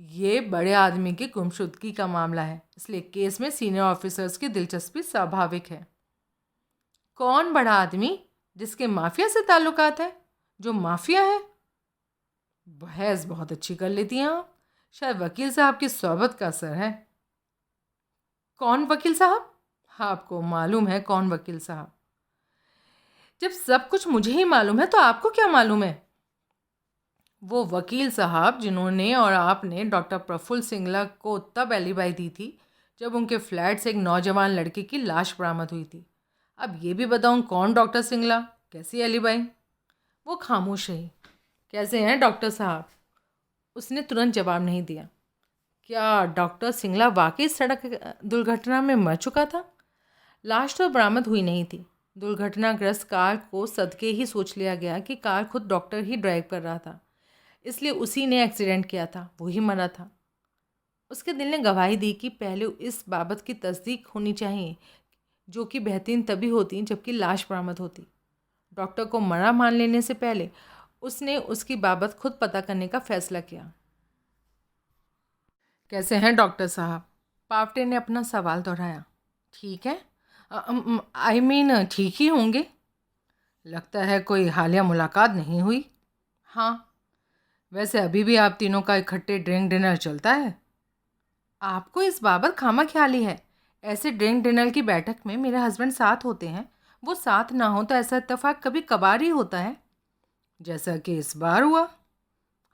ये बड़े आदमी की गुमशुदगी का मामला है, इसलिए केस में सीनियर ऑफिसर्स की दिलचस्पी स्वाभाविक है। कौन बड़ा आदमी? जिसके माफिया से ताल्लुकात है, जो माफिया है। बहस बहुत अच्छी कर लेती हैं आप। शायद वकील साहब की सोहबत का असर है। कौन वकील साहब? आपको मालूम है कौन वकील साहब? जब सब कुछ मुझे ही मालूम है तो आपको क्या मालूम है? वो वकील साहब जिन्होंने और आपने डॉक्टर प्रफुल्ल सिंगला को तब एलिबाई दी थी जब उनके फ्लैट से एक नौजवान लड़के की लाश बरामद हुई थी। अब ये भी बताऊं कौन डॉक्टर सिंगला, कैसी अलीबाई? वो खामोश रही। कैसे हैं डॉक्टर साहब? उसने तुरंत जवाब नहीं दिया। क्या डॉक्टर सिंगला वाकई सड़क दुर्घटना में मर चुका था? लाश तो बरामद हुई नहीं थी। दुर्घटनाग्रस्त कार को सदके ही सोच लिया गया कि कार खुद डॉक्टर ही ड्राइव कर रहा था, इसलिए उसी ने एक्सीडेंट किया था, वो ही मरा था। उसके दिल ने गवाही दी कि पहले इस बाबत की तस्दीक होनी चाहिए, जो कि बेहतरीन तभी होती जबकि लाश बरामद होती। डॉक्टर को मरा मान लेने से पहले उसने उसकी बाबत खुद पता करने का फैसला किया। कैसे हैं डॉक्टर साहब? पावटे ने अपना सवाल दोहराया। ठीक है, आई मीन ठीक ही होंगे। लगता है कोई हालिया मुलाकात नहीं हुई। हाँ। वैसे अभी भी आप तीनों का इकट्ठे ड्रिंक डिनर चलता है? आपको इस बाबत खामा ख्याली है। ऐसे ड्रिंक डिनर की बैठक में मेरे हस्बैंड साथ होते हैं। वो साथ ना हो तो ऐसा इत्तेफाक कभी कभार ही होता है, जैसा कि इस बार हुआ।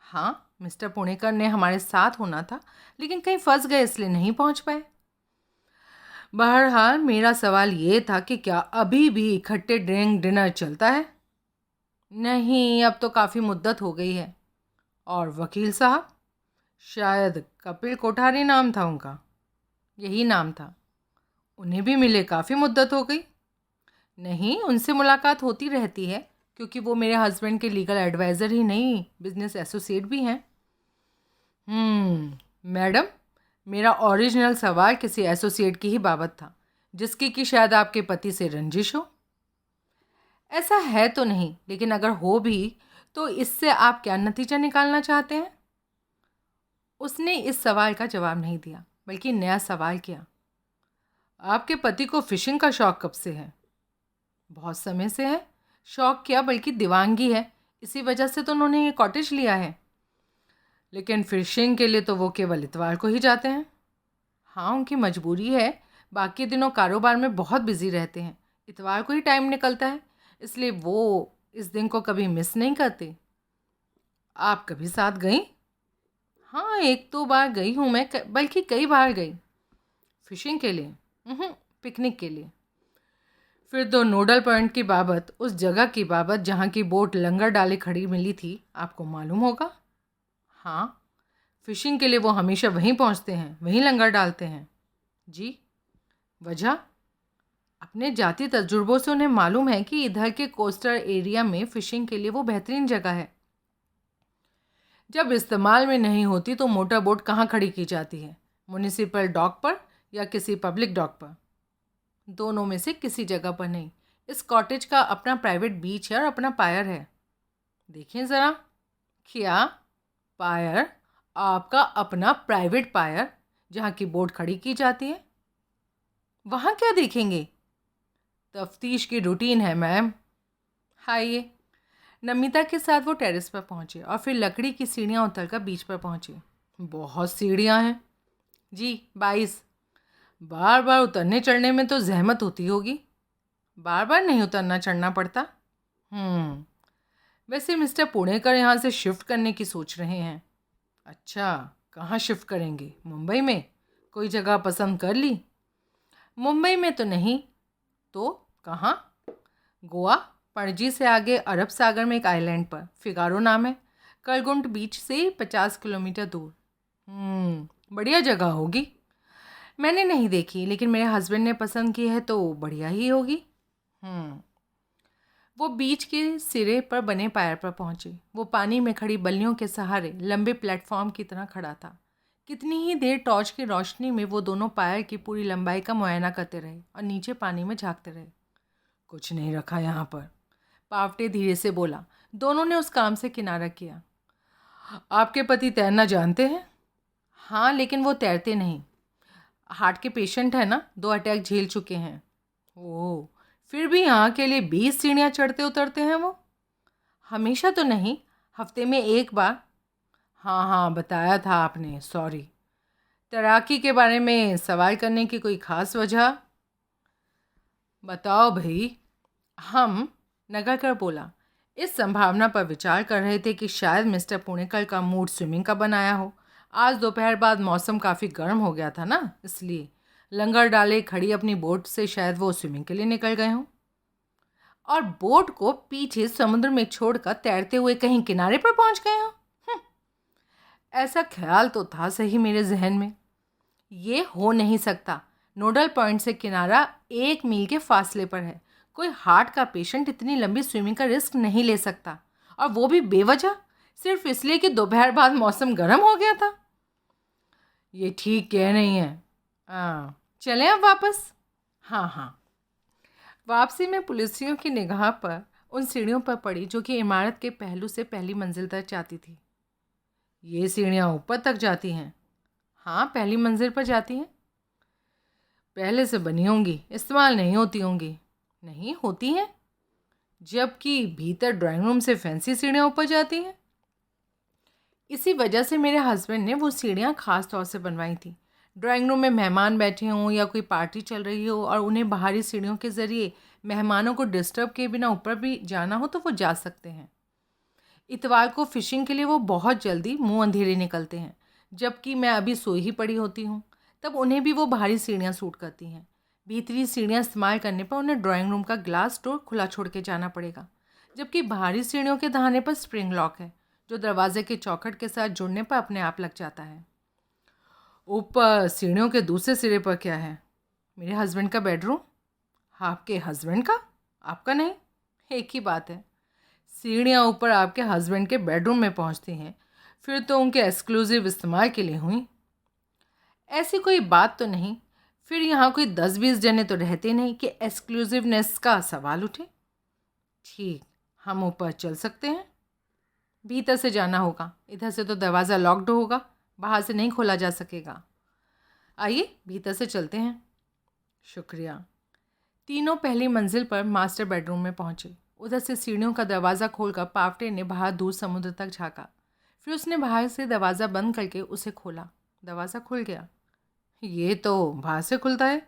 हाँ, मिस्टर पुणेकर ने हमारे साथ होना था, लेकिन कहीं फंस गए इसलिए नहीं पहुंच पाए। बहरहाल मेरा सवाल ये था कि क्या अभी भी इकट्ठे ड्रिंक डिनर चलता है? नहीं, अब तो काफ़ी मुद्दत हो गई है। और वकील साहब? शायद कपिल कोठारी नाम था उनका। यही नाम था। उन्हें भी मिले काफ़ी मुद्दत हो गई। नहीं, उनसे मुलाकात होती रहती है, क्योंकि वो मेरे हस्बैंड के लीगल एडवाइज़र ही नहीं, बिजनेस एसोसिएट भी हैं। मैडम, मेरा ओरिजिनल सवाल किसी एसोसिएट की ही बाबत था, जिसकी कि शायद आपके पति से रंजिश हो। ऐसा है तो नहीं, लेकिन अगर हो भी तो इससे आप क्या नतीजा निकालना चाहते हैं? उसने इस सवाल का जवाब नहीं दिया, बल्कि नया सवाल किया। आपके पति को फिशिंग का शौक़ कब से है? बहुत समय से है। शौक़ क्या, बल्कि दीवानगी है। इसी वजह से तो उन्होंने ये कॉटेज लिया है। लेकिन फिशिंग के लिए तो वो केवल इतवार को ही जाते हैं। हाँ, उनकी मजबूरी है। बाकी दिनों कारोबार में बहुत बिजी रहते हैं, इतवार को ही टाइम निकलता है, इसलिए वो इस दिन को कभी मिस नहीं करते। आप कभी साथ गई? हाँ, एक दो बार गई हूँ मैं, बल्कि कई बार गई। फिशिंग के लिए? पिकनिक के लिए। फिर दो नोडल पॉइंट की बाबत, उस जगह की बाबत जहाँ की बोट लंगर डाले खड़ी मिली थी, आपको मालूम होगा। हाँ, फिशिंग के लिए वो हमेशा वहीं पहुँचते हैं, वहीं लंगर डालते हैं। जी। वजह? अपने जाति तजुर्बों से उन्हें मालूम है कि इधर के कोस्टल एरिया में फ़िशिंग के लिए वो बेहतरीन जगह है। जब इस्तेमाल में नहीं होती तो मोटर बोट कहाँ खड़ी की जाती है? म्युनिसिपल डॉक पर या किसी पब्लिक डॉक पर? दोनों में से किसी जगह पर नहीं। इस कॉटेज का अपना प्राइवेट बीच है और अपना पायर है। देखिए ज़रा। क्या पायर? आपका अपना प्राइवेट पायर, जहाँ की बोट खड़ी की जाती है? वहाँ क्या देखेंगे? तफ्तीश की रूटीन है मैम। आइए। नमिता के साथ वो टेरेस पर पहुँचे और फिर लकड़ी की सीढ़ियाँ उतरकर बीच पर पहुँचे। बहुत सीढ़ियाँ हैं। जी, 22। बार बार उतरने चढ़ने में तो जहमत होती होगी। बार बार नहीं उतरना चढ़ना पड़ता। वैसे मिस्टर पुणेकर यहाँ से शिफ्ट करने की सोच रहे हैं। अच्छा, कहाँ शिफ्ट करेंगे? मुंबई में? कोई जगह पसंद कर ली? मुंबई में तो नहीं। तो कहाँ? गोवा, पणजी से आगे अरब सागर में एक आइलैंड पर, फिगारो नाम है। करगुंट बीच से 50 किलोमीटर दूर। बढ़िया जगह होगी। मैंने नहीं देखी, लेकिन मेरे हस्बैंड ने पसंद की है तो बढ़िया ही होगी। वो बीच के सिरे पर बने पायर पर पहुंचे। वो पानी में खड़ी बल्लियों के सहारे लंबे प्लेटफॉर्म की तरह खड़ा था। कितनी ही देर टॉर्च की रोशनी में वो दोनों पायर की पूरी लंबाई का मुआयना करते रहे और नीचे पानी में झांकते रहे। कुछ नहीं रखा यहाँ पर, पावटे धीरे से बोला। दोनों ने उस काम से किनारा किया। आपके पति तैरना जानते हैं? हाँ, लेकिन वो तैरते नहीं। हार्ट के पेशेंट है ना, 2 अटैक झेल चुके हैं। ओह, फिर भी यहाँ के लिए 20 सीढ़ियाँ चढ़ते उतरते हैं वो? हमेशा तो नहीं, हफ्ते में एक बार। हाँ हाँ, बताया था आपने, सॉरी। तैराकी के बारे में सवाल करने की कोई ख़ास वजह? बताओ भाई। हम, नगाकर बोला, इस संभावना पर विचार कर रहे थे कि शायद मिस्टर पुणेकर का मूड स्विमिंग का बनाया हो। आज दोपहर बाद मौसम काफ़ी गर्म हो गया था ना, इसलिए लंगर डाले खड़ी अपनी बोट से शायद वो स्विमिंग के लिए निकल गए हों। और बोट को पीछे समुद्र में छोड़कर तैरते हुए कहीं किनारे पर पहुंच गए हो। ऐसा ख्याल तो था सही मेरे जहन में। ये हो नहीं सकता। नोडल पॉइंट से किनारा 1 मील के फासले पर है। कोई हार्ट का पेशेंट इतनी लंबी स्विमिंग का रिस्क नहीं ले सकता, और वो भी बेवजह, सिर्फ इसलिए कि दोपहर बाद मौसम गर्म हो गया था। ये ठीक कह नहीं है। चलें अब वापस। हाँ। वापसी में पुलिसियों की निगाह पर उन सीढ़ियों पर पड़ी जो कि इमारत के पहलू से पहली मंजिल तक जाती थी। ये सीढ़ियाँ ऊपर तक जाती हैं? हाँ, पहली मंजिल पर जाती हैं। पहले से बनी होंगी, इस्तेमाल नहीं होती होंगी। नहीं होती हैं, जबकि भीतर ड्राइंग रूम से फैंसी सीढ़ियाँ ऊपर जाती हैं। इसी वजह से मेरे हस्बैंड ने वो सीढ़ियाँ ख़ास तौर से बनवाई थी। ड्राइंग रूम में मेहमान बैठे हों या कोई पार्टी चल रही हो और उन्हें बाहरी सीढ़ियों के ज़रिए मेहमानों को डिस्टर्ब किए बिना ऊपर भी जाना हो तो वो जा सकते हैं। इतवार को फ़िशिंग के लिए वो बहुत जल्दी मुंह अंधेरे निकलते हैं, जबकि मैं अभी सोई ही पड़ी होती हूँ। तब उन्हें भी वो बाहरी सीढ़ियाँ सूट करती हैं। भीतरी सीढ़ियाँ इस्तेमाल करने पर उन्हें ड्राइंग रूम का ग्लास डोर खुला छोड़ के जाना पड़ेगा, जबकि बाहरी सीढ़ियों के दहाने पर स्प्रिंग लॉक है जो दरवाजे के चौखट के साथ जुड़ने पर अपने आप लग जाता है। ऊपर सीढ़ियों के दूसरे सिरे पर क्या है? मेरे हस्बैंड का बेडरूम। आपके हस्बैंड का? आपका नहीं, एक ही बात है। सीढ़ियाँ ऊपर आपके हस्बैंड के बेडरूम में पहुँचती हैं, फिर तो उनके एक्सक्लूसिव इस्तेमाल के लिए हुई। ऐसी कोई बात तो नहीं। फिर यहाँ कोई 10-20 जने तो रहते नहीं कि एक्सक्लूसिवनेस का सवाल उठे। ठीक, हम ऊपर चल सकते हैं। भीतर से जाना होगा, इधर से तो दरवाज़ा लॉक्ड होगा, बाहर से नहीं खोला जा सकेगा। आइए भीतर से चलते हैं। शुक्रिया। तीनों पहली मंजिल पर मास्टर बेडरूम में पहुँचे। उधर से सीढ़ियों का दरवाज़ा खोलकर पावटे ने बाहर दूर समुद्र तक झाँका। फिर उसने बाहर से दरवाज़ा बंद करके उसे खोला। दरवाज़ा खुल गया। ये तो बाहर से खुलता है,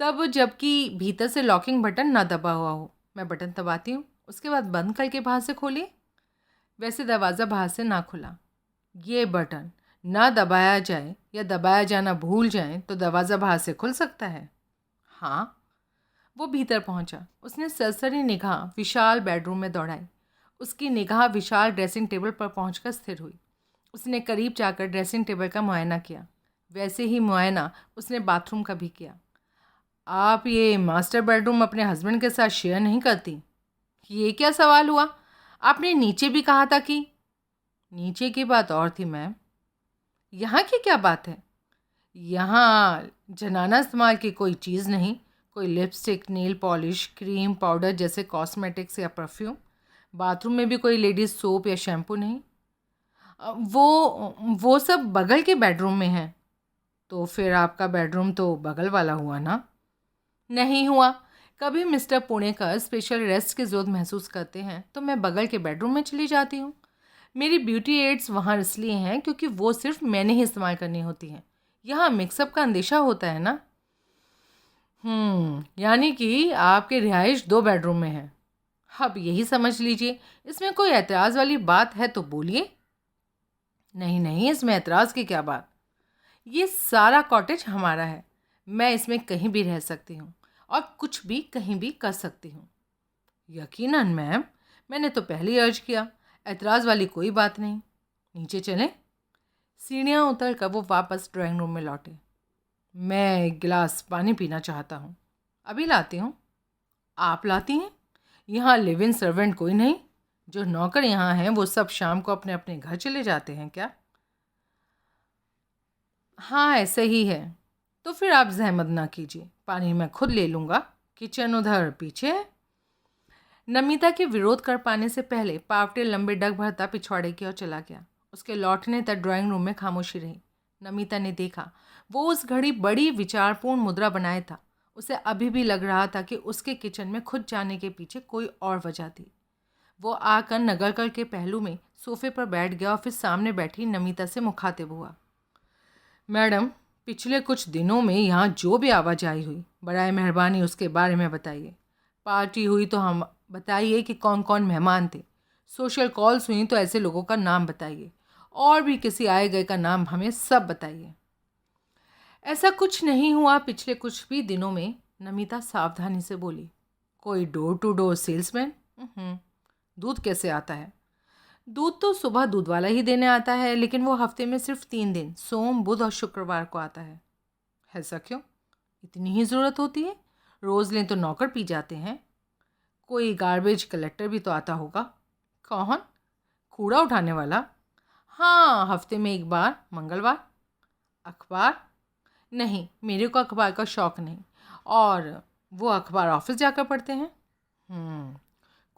तब जबकि भीतर से लॉकिंग बटन ना दबा हुआ हो। मैं बटन दबाती हूँ, उसके बाद बंद करके बाहर से खोलिए। वैसे दरवाज़ा बाहर से ना खुला। ये बटन ना दबाया जाए या दबाया जाना भूल जाए तो दरवाज़ा बाहर से खुल सकता है। हाँ। वो भीतर पहुंचा। उसने सरसरी निगाह विशाल बेडरूम में दौड़ाई। उसकी निगाह विशाल ड्रेसिंग टेबल पर पहुंचकर स्थिर हुई। उसने करीब जाकर ड्रेसिंग टेबल का मुआयना किया। वैसे ही मुआयना उसने बाथरूम का भी किया। आप ये मास्टर बेडरूम अपने हस्बैंड के साथ शेयर नहीं करती? ये क्या सवाल हुआ? आपने नीचे भी कहा था कि। नीचे की बात और थी मैम। यहाँ की क्या बात है? यहाँ जनाना इस्तेमाल की कोई चीज़ नहीं। कोई lipstick, nail polish, cream, powder जैसे कॉस्मेटिक्स या परफ्यूम। बाथरूम में भी कोई लेडीज़ सोप या शैम्पू नहीं। वो सब बगल के बेडरूम में है। तो फिर आपका बेडरूम तो बगल वाला हुआ ना? नहीं हुआ। कभी मिस्टर पुणेकर स्पेशल रेस्ट की ज़रूरत महसूस करते हैं तो मैं बगल के बेडरूम में चली जाती हूँ। मेरी ब्यूटी एड्स वहाँ इसलिए हैं क्योंकि वो सिर्फ मैंने ही इस्तेमाल करनी होती हैं। यहाँ मिक्सअप का अंदेशा होता है ना। यानी कि आपकी रिहाइश 2 बेडरूम में है। अब यही समझ लीजिए। इसमें कोई एतराज़ वाली बात है तो बोलिए। नहीं, इसमें एतराज़ की क्या बात। ये सारा कॉटेज हमारा है। मैं इसमें कहीं भी रह सकती हूँ और कुछ भी कहीं भी कर सकती हूँ। यकीनन मैम, मैंने तो पहले ही अर्ज किया। एतराज़ वाली कोई बात नहीं। नीचे चलें। सीढ़ियाँ उतर कर वो वापस ड्राइंग रूम में लौटे। मैं एक गिलास पानी पीना चाहता हूँ। अभी लाती हूँ। आप लाती हैं? यहाँ लिव इन सर्वेंट कोई नहीं? जो नौकर यहाँ हैं वो सब शाम को अपने अपने घर चले जाते हैं क्या? हाँ, ऐसे ही है। तो फिर आप जहमत ना कीजिए, पानी मैं खुद ले लूँगा। किचन उधर पीछे है। नमिता के विरोध कर पाने से पहले पावटे लंबे डग भरता पिछवाड़े की ओर चला गया। उसके लौटने तक ड्राइंग रूम में खामोशी रही। नमिता ने देखा वो उस घड़ी बड़ी विचारपूर्ण मुद्रा बनाए था। उसे अभी भी लग रहा था कि उसके किचन में खुद जाने के पीछे कोई और वजह थी। वो आकर नगरकर के पहलू में सोफे पर बैठ गया और फिर सामने बैठी नमिता से मुखातिब हुआ। मैडम, पिछले कुछ दिनों में यहाँ जो भी आवाजाही हुई, बराए मेहरबानी उसके बारे में बताइए। पार्टी हुई तो हम बताइए कि कौन कौन मेहमान थे। सोशल कॉल्स हुई तो ऐसे लोगों का नाम बताइए। और भी किसी आए गए का नाम हमें सब बताइए। ऐसा कुछ नहीं हुआ पिछले कुछ भी दिनों में, नमिता सावधानी से बोली। कोई डोर टू डोर सेल्समैन? दूध कैसे आता है? दूध तो सुबह दूध वाला ही देने आता है, लेकिन वो हफ्ते में सिर्फ 3 दिन, सोम, बुध और शुक्रवार को आता है। ऐसा क्यों? इतनी ही ज़रूरत होती है? रोज़ लें तो नौकर पी जाते हैं। कोई गार्बेज कलेक्टर भी तो आता होगा। कौन? कूड़ा उठाने वाला? हाँ, हफ्ते में एक बार, मंगलवार। अखबार? नहीं, मेरे को अखबार का शौक़ नहीं। और वो अखबार ऑफिस जाकर पढ़ते हैं।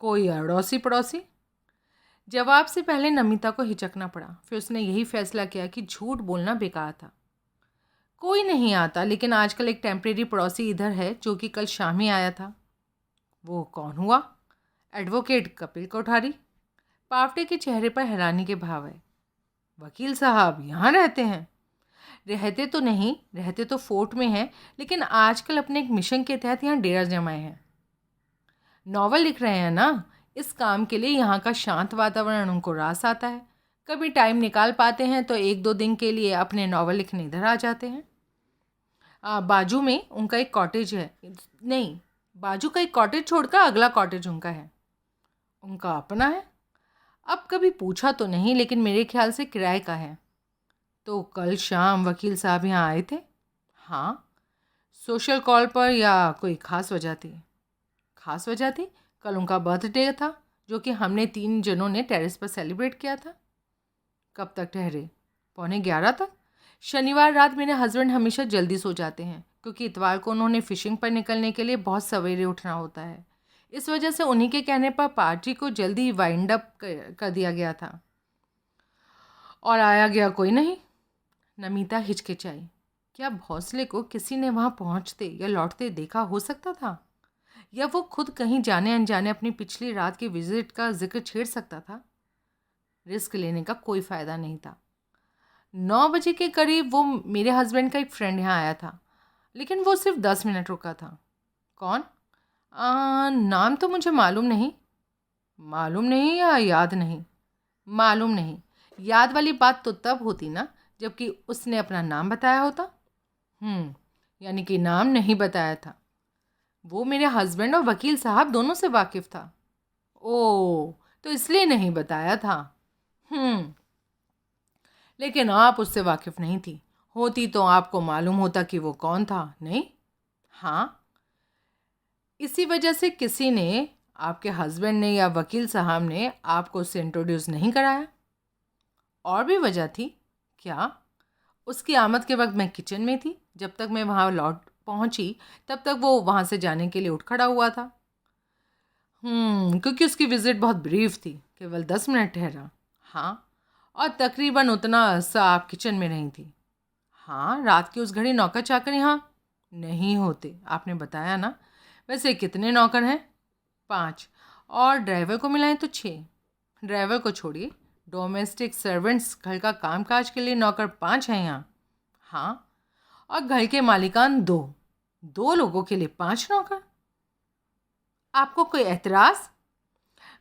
कोई अड़ोसी पड़ोसी? जवाब से पहले नमिता को हिचकना पड़ा। फिर उसने यही फैसला किया कि झूठ बोलना बेकार था। कोई नहीं आता, लेकिन आजकल एक टेम्परेरी पड़ोसी इधर है जो कि कल शाम ही आया था। वो कौन हुआ? एडवोकेट कपिल कोठारी। पावटे के चेहरे पर हैरानी के भाव है। वकील साहब यहाँ रहते हैं? रहते तो नहीं, रहते तो फोर्ट में हैं, लेकिन आजकल अपने एक मिशन के तहत यहाँ डेरा जमाए हैं। नॉवल लिख रहे हैं ना, इस काम के लिए यहाँ का शांत वातावरण उनको रास आता है। कभी टाइम निकाल पाते हैं तो 1-2 दिन के लिए अपने नॉवल लिखने इधर आ जाते हैं। बाजू में उनका एक कॉटेज है। नहीं, बाजू का एक कॉटेज छोड़कर अगला कॉटेज उनका है। उनका अपना है? अब कभी पूछा तो नहीं, लेकिन मेरे ख्याल से किराए का है। तो कल शाम वकील साहब यहाँ आए थे? हाँ। सोशल कॉल पर या कोई ख़ास वजह थी? ख़ास वजह थी, कल उनका बर्थडे था, जो कि हमने 3 जनों ने टेरेस पर सेलिब्रेट किया था। कब तक ठहरे? 11:45 तक। शनिवार रात मेरे हस्बैंड हमेशा जल्दी सो जाते हैं, क्योंकि इतवार को उन्होंने फ़िशिंग पर निकलने के लिए बहुत सवेरे उठना होता है। इस वजह से उन्हीं के कहने पर पार्टी को जल्दी वाइंड अप कर दिया गया था। और आया गया कोई नहीं? नमिता हिचकिचाई। क्या भोसले को किसी ने वहाँ पहुँचते या लौटते देखा हो सकता था? या वो खुद कहीं जाने अनजाने अपनी पिछली रात की विजिट का जिक्र छेड़ सकता था? रिस्क लेने का कोई फ़ायदा नहीं था। 9 बजे के करीब वो मेरे हस्बैंड का एक फ्रेंड यहाँ आया था, लेकिन वो सिर्फ 10 मिनट रुका था। कौन? नाम तो मुझे मालूम नहीं। मालूम नहीं या याद नहीं? मालूम नहीं। याद वाली बात तो तब होती ना जबकि उसने अपना नाम बताया होता। यानी कि नाम नहीं बताया था। वो मेरे हस्बैंड और वकील साहब दोनों से वाकिफ़ था। ओह, तो इसलिए नहीं बताया था। लेकिन आप उससे वाकिफ़ नहीं थी। होती तो आपको मालूम होता कि वो कौन था, नहीं? हाँ। इसी वजह से किसी ने, आपके हस्बैंड ने या वकील साहब ने, आपको उससे इंट्रोड्यूस नहीं कराया? और भी वजह थी क्या? उसकी आमद के वक्त मैं किचन में थी। जब तक मैं वहाँ लौट पहुँची तब तक वो वहाँ से जाने के लिए उठ खड़ा हुआ था। क्योंकि उसकी विज़िट बहुत ब्रीफ थी, केवल 10 मिनट ठहरा। हाँ, और तकरीबन उतना अरसा आप किचन में नहीं थी। हाँ, रात की उस घड़ी नौकर चाकर यहाँ नहीं होते, आपने बताया ना। वैसे कितने नौकर हैं? 5, और ड्राइवर को मिलाएं तो 6। ड्राइवर को छोड़िए, डोमेस्टिक सर्वेंट्स, घर का कामकाज के लिए नौकर 5 हैं यहाँ। हाँ, और घर के मालिकान 2 लोगों के लिए 5 नौकर। आपको कोई एतराज़?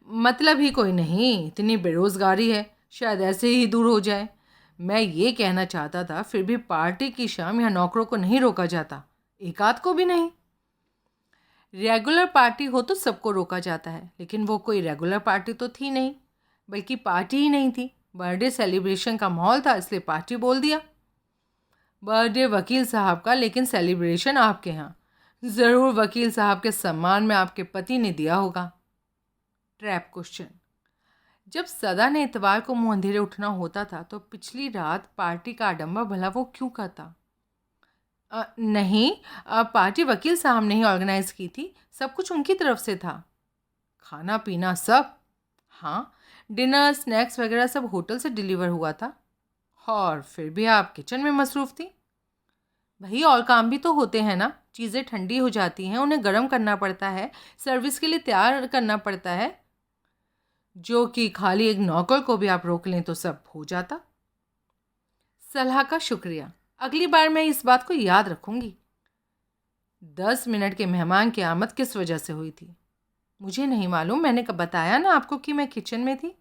मतलब ही कोई नहीं, इतनी बेरोज़गारी है, शायद ऐसे ही दूर हो जाए। मैं ये कहना चाहता था, फिर भी पार्टी की शाम यहाँ नौकरों को नहीं रोका जाता, एक आध को भी नहीं। रेगुलर पार्टी हो तो सबको रोका जाता है, लेकिन वो कोई रेगुलर पार्टी तो थी नहीं, बल्कि पार्टी ही नहीं थी। बर्थडे सेलिब्रेशन का माहौल था, इसलिए पार्टी बोल दिया। बर्थडे वकील साहब का, लेकिन सेलिब्रेशन आपके यहाँ। ज़रूर वकील साहब के सम्मान में आपके पति ने दिया होगा। Trap question. जब सदा ने इतवार को मुँह अंधेरे उठना होता था तो पिछली रात पार्टी का आडंबर भला वो क्यों करता? नहीं, पार्टी वकील साहब ने ही ऑर्गेनाइज़ की थी, सब कुछ उनकी तरफ से था। खाना पीना सब? हाँ, डिनर स्नैक्स वगैरह सब होटल से डिलीवर हुआ था। और फिर भी आप किचन में मसरूफ़ थी। भाई, और काम भी तो होते हैं ना, चीज़ें ठंडी हो जाती हैं, उन्हें गर्म करना पड़ता है, सर्विस के लिए तैयार करना पड़ता है, जो कि खाली एक नौकर को भी आप रोक लें तो सब हो जाता। सलाह का शुक्रिया, अगली बार मैं इस बात को याद रखूंगी। 10 मिनट के मेहमान की आमद किस वजह से हुई थी? मुझे नहीं मालूम, मैंने कब बताया ना आपको कि मैं किचन में थी।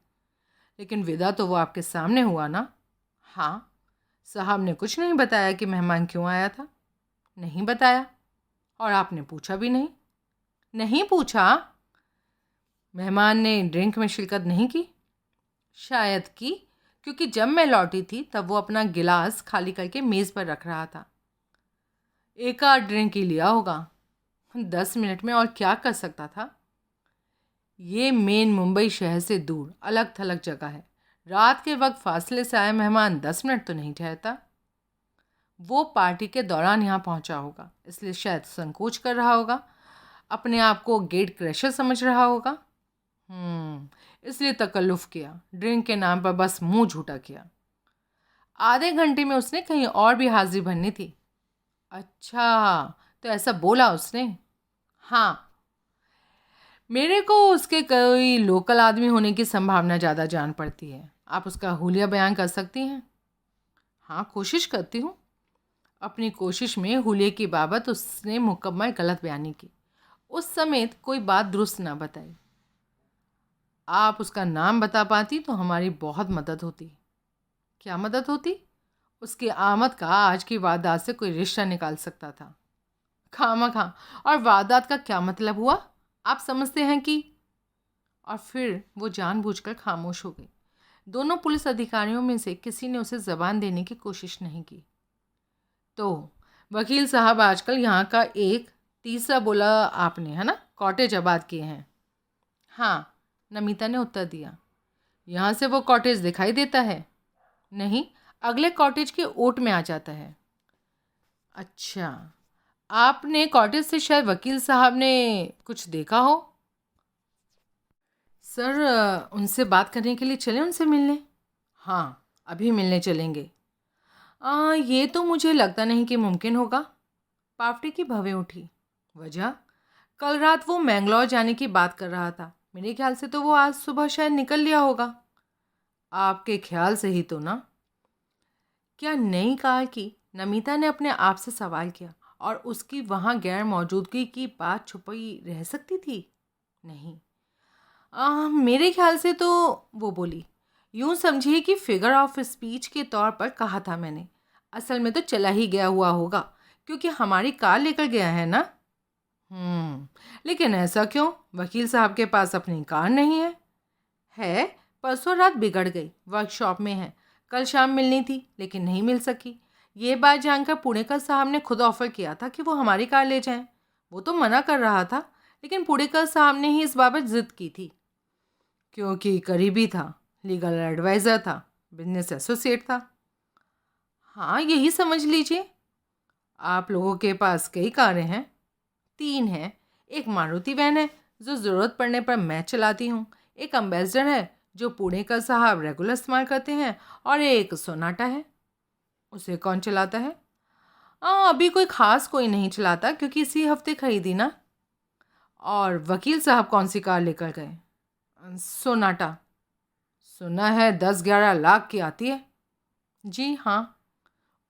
लेकिन विदा तो वो आपके सामने हुआ ना। हाँ, साहब ने कुछ नहीं बताया कि मेहमान क्यों आया था? नहीं बताया, और आपने पूछा भी नहीं। नहीं पूछा? मेहमान ने ड्रिंक में शिरकत नहीं की? शायद की, क्योंकि जब मैं लौटी थी तब वो अपना गिलास खाली करके मेज़ पर रख रहा था। एक आध ड्रिंक ही लिया होगा। 10 मिनट में और क्या कर सकता था? ये मेन मुंबई शहर से दूर अलग थलग जगह है। रात के वक्त फासले से आए मेहमान 10 मिनट तो नहीं ठहरता। वो पार्टी के दौरान यहाँ पहुँचा होगा, इसलिए शायद संकोच कर रहा होगा, अपने आप को गेट क्रैशर समझ रहा होगा। इसलिए तकल्लुफ़ किया, ड्रिंक के नाम पर बस मुंह झूठा किया। आधे घंटे में उसने कहीं और भी हाजिरी भरनी थी। अच्छा, तो ऐसा बोला उसने? हाँ, मेरे को उसके कोई लोकल आदमी होने की संभावना ज़्यादा जान पड़ती है। आप उसका हुलिया बयान कर सकती हैं? हाँ, कोशिश करती हूँ। अपनी कोशिश में हुलिये की बाबत उसने मुकम्मल गलत बयानी की, उस समेत कोई बात दुरुस्त ना बताई। आप उसका नाम बता पाती तो हमारी बहुत मदद होती। क्या मदद होती? उसकी आमद का आज की वारदात से कोई रिश्ता निकाल सकता था। खामखा। और वारदात का क्या मतलब हुआ? आप समझते हैं कि? और फिर वो जानबूझकर खामोश हो गई। दोनों पुलिस अधिकारियों में से किसी ने उसे जबान देने की कोशिश नहीं की। तो वकील साहब आजकल यहाँ का एक तीसरा बोला आपने, है ना, कॉटेज आबाद किए हैं? हाँ, नमिता ने उत्तर दिया। यहाँ से वो कॉटेज दिखाई देता है? नहीं, अगले कॉटेज के ओट में आ जाता है। अच्छा, आपने कॉटेज से शायद वकील साहब ने कुछ देखा हो? सर, उनसे बात करने के लिए चलें, उनसे मिलने? हाँ, अभी मिलने चलेंगे। ये तो मुझे लगता नहीं कि मुमकिन होगा। पावटे की भवें उठी। वजह? कल रात वो मैंगलोर जाने की बात कर रहा था। मेरे ख्याल से तो वो आज सुबह शायद निकल लिया होगा। आपके ख्याल से ही तो ना? क्या नई कार की? नमिता ने अपने आप से सवाल किया। और उसकी वहाँ गैर मौजूदगी की बात छुपी रह सकती थी? नहीं। मेरे ख्याल से तो, वो बोली, यूं समझिए कि फिगर ऑफ स्पीच के तौर पर कहा था मैंने। असल में तो चला ही गया हुआ होगा, क्योंकि हमारी कार लेकर गया है ना। लेकिन ऐसा क्यों? वकील साहब के पास अपनी कार नहीं है? है, परसों रात बिगड़ गई, वर्कशॉप में है। कल शाम मिलनी थी लेकिन नहीं मिल सकी। ये बात जानकर पुणेकर साहब ने खुद ऑफर किया था कि वो हमारी कार ले जाएं। वो तो मना कर रहा था, लेकिन पुणेकर साहब ने ही इस बाबत जिद की थी, क्योंकि करीबी था, लीगल एडवाइज़र था, बिजनेस एसोसिएट था। हाँ, यही समझ लीजिए। आप लोगों के पास कई कारें हैं? 3 हैं। एक मारुति वैन है जो ज़रूरत पड़ने पर मैं चलाती हूँ, एक अम्बेसडर है जो पुणे का साहब रेगुलर इस्तेमाल करते हैं, और एक सोनाटा है। उसे कौन चलाता है? अभी कोई ख़ास कोई नहीं चलाता, क्योंकि इसी हफ्ते खरीदी ना। और वकील साहब कौन सी कार लेकर गए? सोनाटा। सुना है 10-11 लाख की आती है। जी हाँ,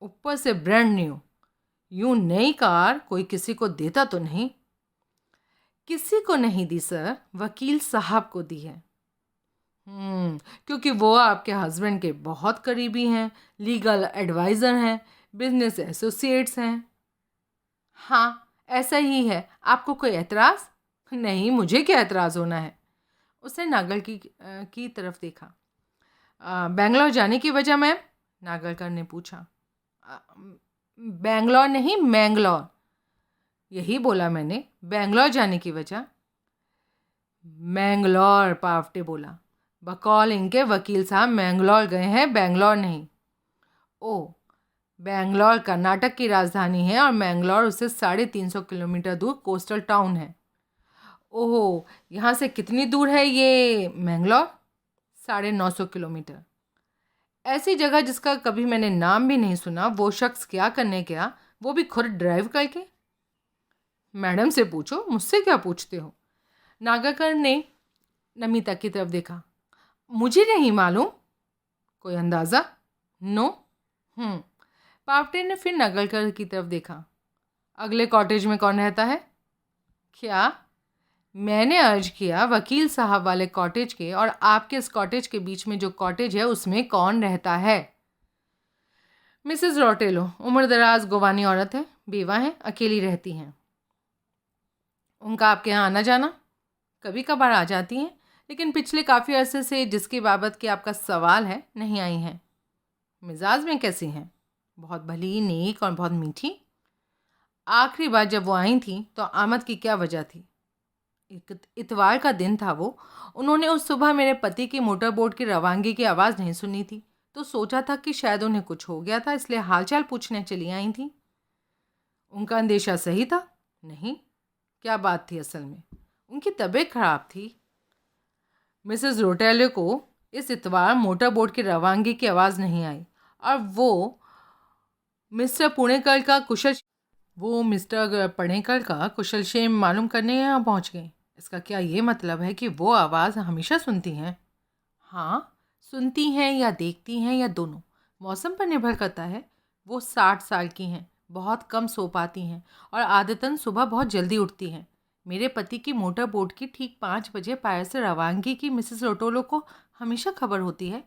ऊपर से ब्रांड न्यू। यूं नई कार कोई किसी को देता तो नहीं? किसी को नहीं दी सर, वकील साहब को दी है। क्योंकि वो आपके हस्बैंड के बहुत करीबी हैं, लीगल एडवाइज़र हैं, बिजनेस एसोसिएट्स हैं। हाँ, ऐसा ही है। आपको कोई एतराज़? नहीं, मुझे क्या एतराज़ होना है। उसने नागल की तरफ देखा। बेंगलोर जाने की वजह मैम? नागलकर ने पूछा। बेंगलोर नहीं, मैंगलोर। यही बोला मैंने, बेंगलोर जाने की वजह। मैंगलोर, पावटे बोला। बकौल इनके वकील साहब मैंगलोर गए हैं, बेंगलोर नहीं। ओह, बेंगलोर कर्नाटक की राजधानी है और मैंगलोर उससे 350 किलोमीटर दूर कोस्टल टाउन है। ओह, यहाँ से कितनी दूर है ये मैंगलोर? 950 किलोमीटर। ऐसी जगह जिसका कभी मैंने नाम भी नहीं सुना, वो शख्स क्या करने गया, वो भी खुद ड्राइव करके? मैडम से पूछो, मुझसे क्या पूछते हो? नागरकर ने नमिता की तरफ देखा। मुझे नहीं मालूम। कोई अंदाज़ा? नो। पावटे ने फिर नागरकर की तरफ देखा। अगले कॉटेज में कौन रहता है? क्या? मैंने अर्ज किया वकील साहब वाले कॉटेज के और आपके इस कॉटेज के बीच में जो कॉटेज है उसमें कौन रहता है? मिसेस रोटेलो, उम्र दराज गोवानी औरत है, बेवा है, अकेली रहती हैं। उनका आपके यहाँ आना जाना? कभी कभार आ जाती हैं, लेकिन पिछले काफ़ी अरसे से जिसकी बाबत कि आपका सवाल है नहीं आई हैं। मिजाज में कैसी हैं? बहुत भली, नेक और बहुत मीठी। आखिरी बार जब वो आई थी तो आमद की क्या वजह थी? इतवार का दिन था वो। उन्होंने उस सुबह मेरे पति की मोटर बोट की रवानगी की आवाज़ नहीं सुनी थी, तो सोचा था कि शायद उन्हें कुछ हो गया था, इसलिए हालचाल पूछने चली आई थी। उनका अंदेशा सही था? नहीं। क्या बात थी असल में? उनकी तबीयत खराब थी। मिसेस रोटेले को इस इतवार मोटर बोट की रवानगी की आवाज़ नहीं आई और मिस्टर पुणेकर का कुशल वो मिस्टर पणेकर का कुशलक्षेम मालूम करने यहाँ पहुँच गए। इसका क्या ये मतलब है कि वो आवाज़ हमेशा सुनती हैं? हाँ, सुनती हैं या देखती हैं या दोनों। मौसम पर निर्भर करता है। वो 60 साल की हैं, बहुत कम सो पाती हैं और आदतन सुबह बहुत जल्दी उठती हैं। मेरे पति की मोटर बोट की ठीक 5 बजे पायर से रवानगी की मिसेस रोटोलो को हमेशा खबर होती है।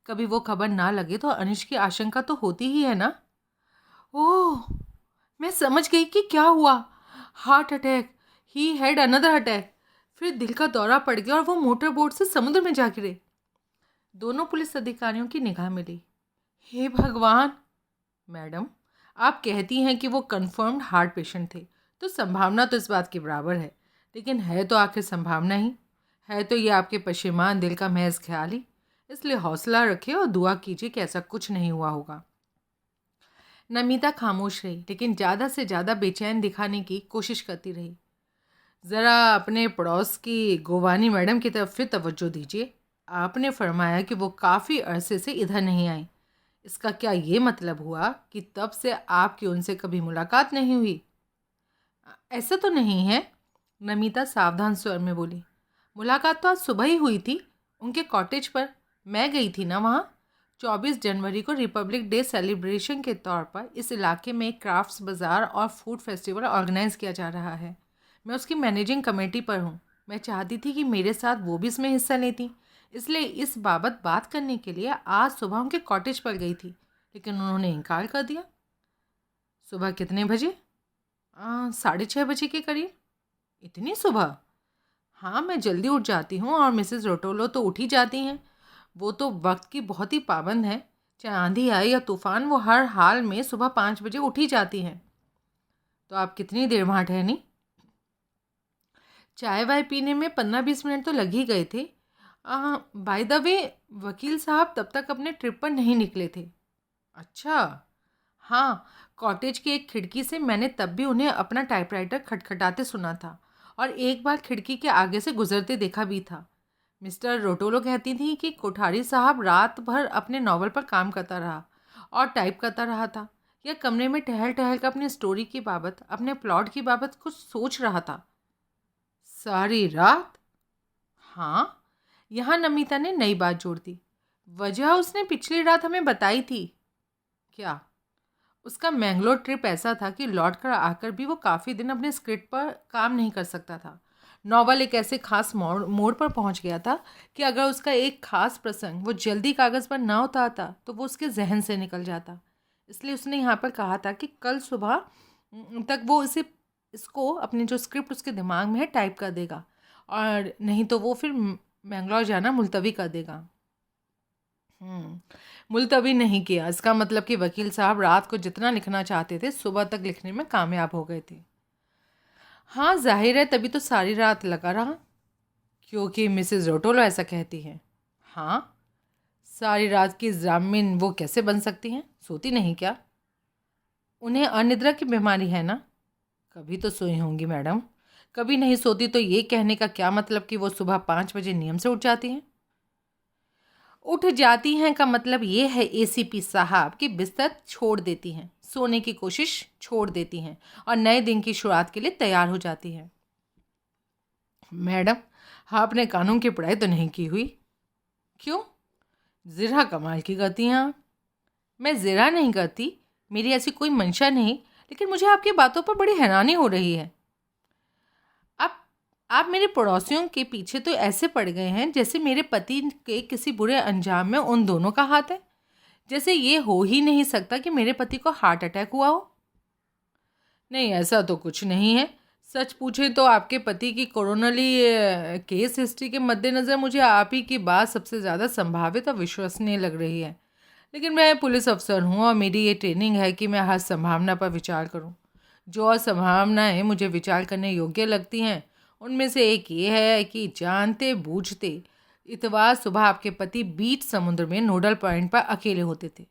कभी वो खबर ना लगे तो अनिष्ट की आशंका तो होती ही है ना। ओह, मैं समझ गई कि क्या हुआ। Heart attack. He had another attack. फिर दिल का दौरा पड़ गया और वो मोटर बोट से समुद्र में जा गिरे। दोनों पुलिस अधिकारियों की निगाह मिली। हे भगवान! मैडम, आप कहती हैं कि वो कंफर्म्ड हार्ट पेशेंट थे, तो संभावना तो इस बात की बराबर है, लेकिन है तो आखिर संभावना ही है। तो ये आपके पशेमान दिल का महज ख्याल ही। इसलिए हौसला रखें और दुआ कीजिए कि ऐसा कुछ नहीं हुआ होगा। नमिता खामोश रही, लेकिन ज़्यादा से ज़्यादा बेचैन दिखाने की कोशिश करती रही। ज़रा अपने पड़ोस की गोवानी मैडम की तरफ फिर तवज्जो दीजिए। आपने फरमाया कि वो काफ़ी अरसे से इधर नहीं आई। इसका क्या ये मतलब हुआ कि तब से आपकी उनसे कभी मुलाकात नहीं हुई? ऐसा तो नहीं है, नमिता सावधान स्वर में बोली। मुलाकात तो आज सुबह ही हुई थी, उनके कॉटेज पर। मैं गई थी ना वहाँ। 24 जनवरी को रिपब्लिक डे सेलिब्रेशन के तौर पर इस इलाके में एक क्राफ्ट्स बाज़ार और फूड फेस्टिवल ऑर्गेनाइज किया जा रहा है। मैं उसकी मैनेजिंग कमेटी पर हूँ। मैं चाहती थी कि मेरे साथ वो भी इसमें हिस्सा लेती, इसलिए इस बाबत बात करने के लिए आज सुबह उनके कॉटेज पर गई थी, लेकिन उन्होंने इनकार कर दिया। सुबह कितने बजे? 6:30 बजे के करीब। इतनी सुबह? हाँ, मैं जल्दी उठ जाती हूँ और मिसेस रोटोलो तो उठ ही जाती हैं। वो तो वक्त की बहुत ही पाबंद है। चाहे आंधी आए या तूफान, वो हर हाल में सुबह 5 बजे उठ ही जाती हैं। तो आप कितनी देर वहाँ ठहरी? चाय वाय पीने में 15-20 मिनट तो लग ही गए थे। बाय द वे, वकील साहब तब तक अपने ट्रिप पर नहीं निकले थे। अच्छा। हाँ, कॉटेज की एक खिड़की से मैंने तब भी उन्हें अपना टाइपराइटर खटखटाते सुना था और एक बार खिड़की के आगे से गुजरते देखा भी था। मिस्टर रोटोलो कहती थी कि कोठारी साहब रात भर अपने नॉवल पर काम करता रहा और टाइप करता रहा था, या कमरे में टहल टहल कर अपनी स्टोरी की बाबत, अपने प्लॉट की बाबत कुछ सोच रहा था। सारी रात? हाँ। यहाँ नमिता ने नई बात जोड़ दी। वजह उसने पिछली रात हमें बताई थी। क्या? उसका मैंगलोर ट्रिप ऐसा था कि लौट कर आकर भी वो काफ़ी दिन अपने स्क्रिप्ट पर काम नहीं कर सकता था। नॉवल एक ऐसे खास मोड़ पर पहुंच गया था कि अगर उसका एक खास प्रसंग वो जल्दी कागज़ पर ना उतारता तो वो उसके जहन से निकल जाता। इसलिए उसने यहाँ पर कहा था कि कल सुबह तक वो इसको अपनी जो स्क्रिप्ट उसके दिमाग में है टाइप कर देगा, और नहीं तो वो फिर मैंगलोर जाना मुलतवी कर देगा। मुलतवी नहीं किया, इसका मतलब कि वकील साहब रात को जितना लिखना चाहते थे सुबह तक लिखने में कामयाब हो गए थे। हाँ, जाहिर है, तभी तो सारी रात लगा रहा। क्योंकि मिसेस रोटोलो ऐसा कहती हैं। हाँ, सारी रात की जामिन वो कैसे बन सकती हैं? सोती नहीं क्या? उन्हें अनिद्रा की बीमारी है ना? कभी तो सोई होंगी मैडम। कभी नहीं सोती तो ये कहने का क्या मतलब कि वो सुबह 5 बजे नियम से उठ जाती हैं? उठ जाती हैं का मतलब ये है एसीपी साहब कि बिस्तर छोड़ देती हैं, सोने की कोशिश छोड़ देती हैं और नए दिन की शुरुआत के लिए तैयार हो जाती हैं। मैडम, आपने कानून की पढ़ाई तो नहीं की हुई? क्यों? ज़रा कमाल की करती हैं आप। मैं ज़रा नहीं करती, मेरी ऐसी कोई मंशा नहीं, लेकिन मुझे आपकी बातों पर बड़ी हैरानी हो रही है। आप मेरे पड़ोसियों के पीछे तो ऐसे पड़ गए हैं जैसे मेरे पति के किसी बुरे अंजाम में उन दोनों का हाथ है। जैसे ये हो ही नहीं सकता कि मेरे पति को हार्ट अटैक हुआ हो। नहीं, ऐसा तो कुछ नहीं है। सच पूछें तो आपके पति की कोरोनरी केस हिस्ट्री के मद्देनज़र मुझे आप ही की बात सबसे ज़्यादा संभावित और विश्वसनीय लग रही है। लेकिन मैं पुलिस अफसर हूँ और मेरी ये ट्रेनिंग है कि मैं हर संभावना पर विचार करूँ। जो और संभावनाएं मुझे विचार करने योग्य लगती हैं उनमें से एक ये है कि जानते बूझते इतवार सुबह आपके पति बीच समुद्र में नोडल पॉइंट पर अकेले होते थे।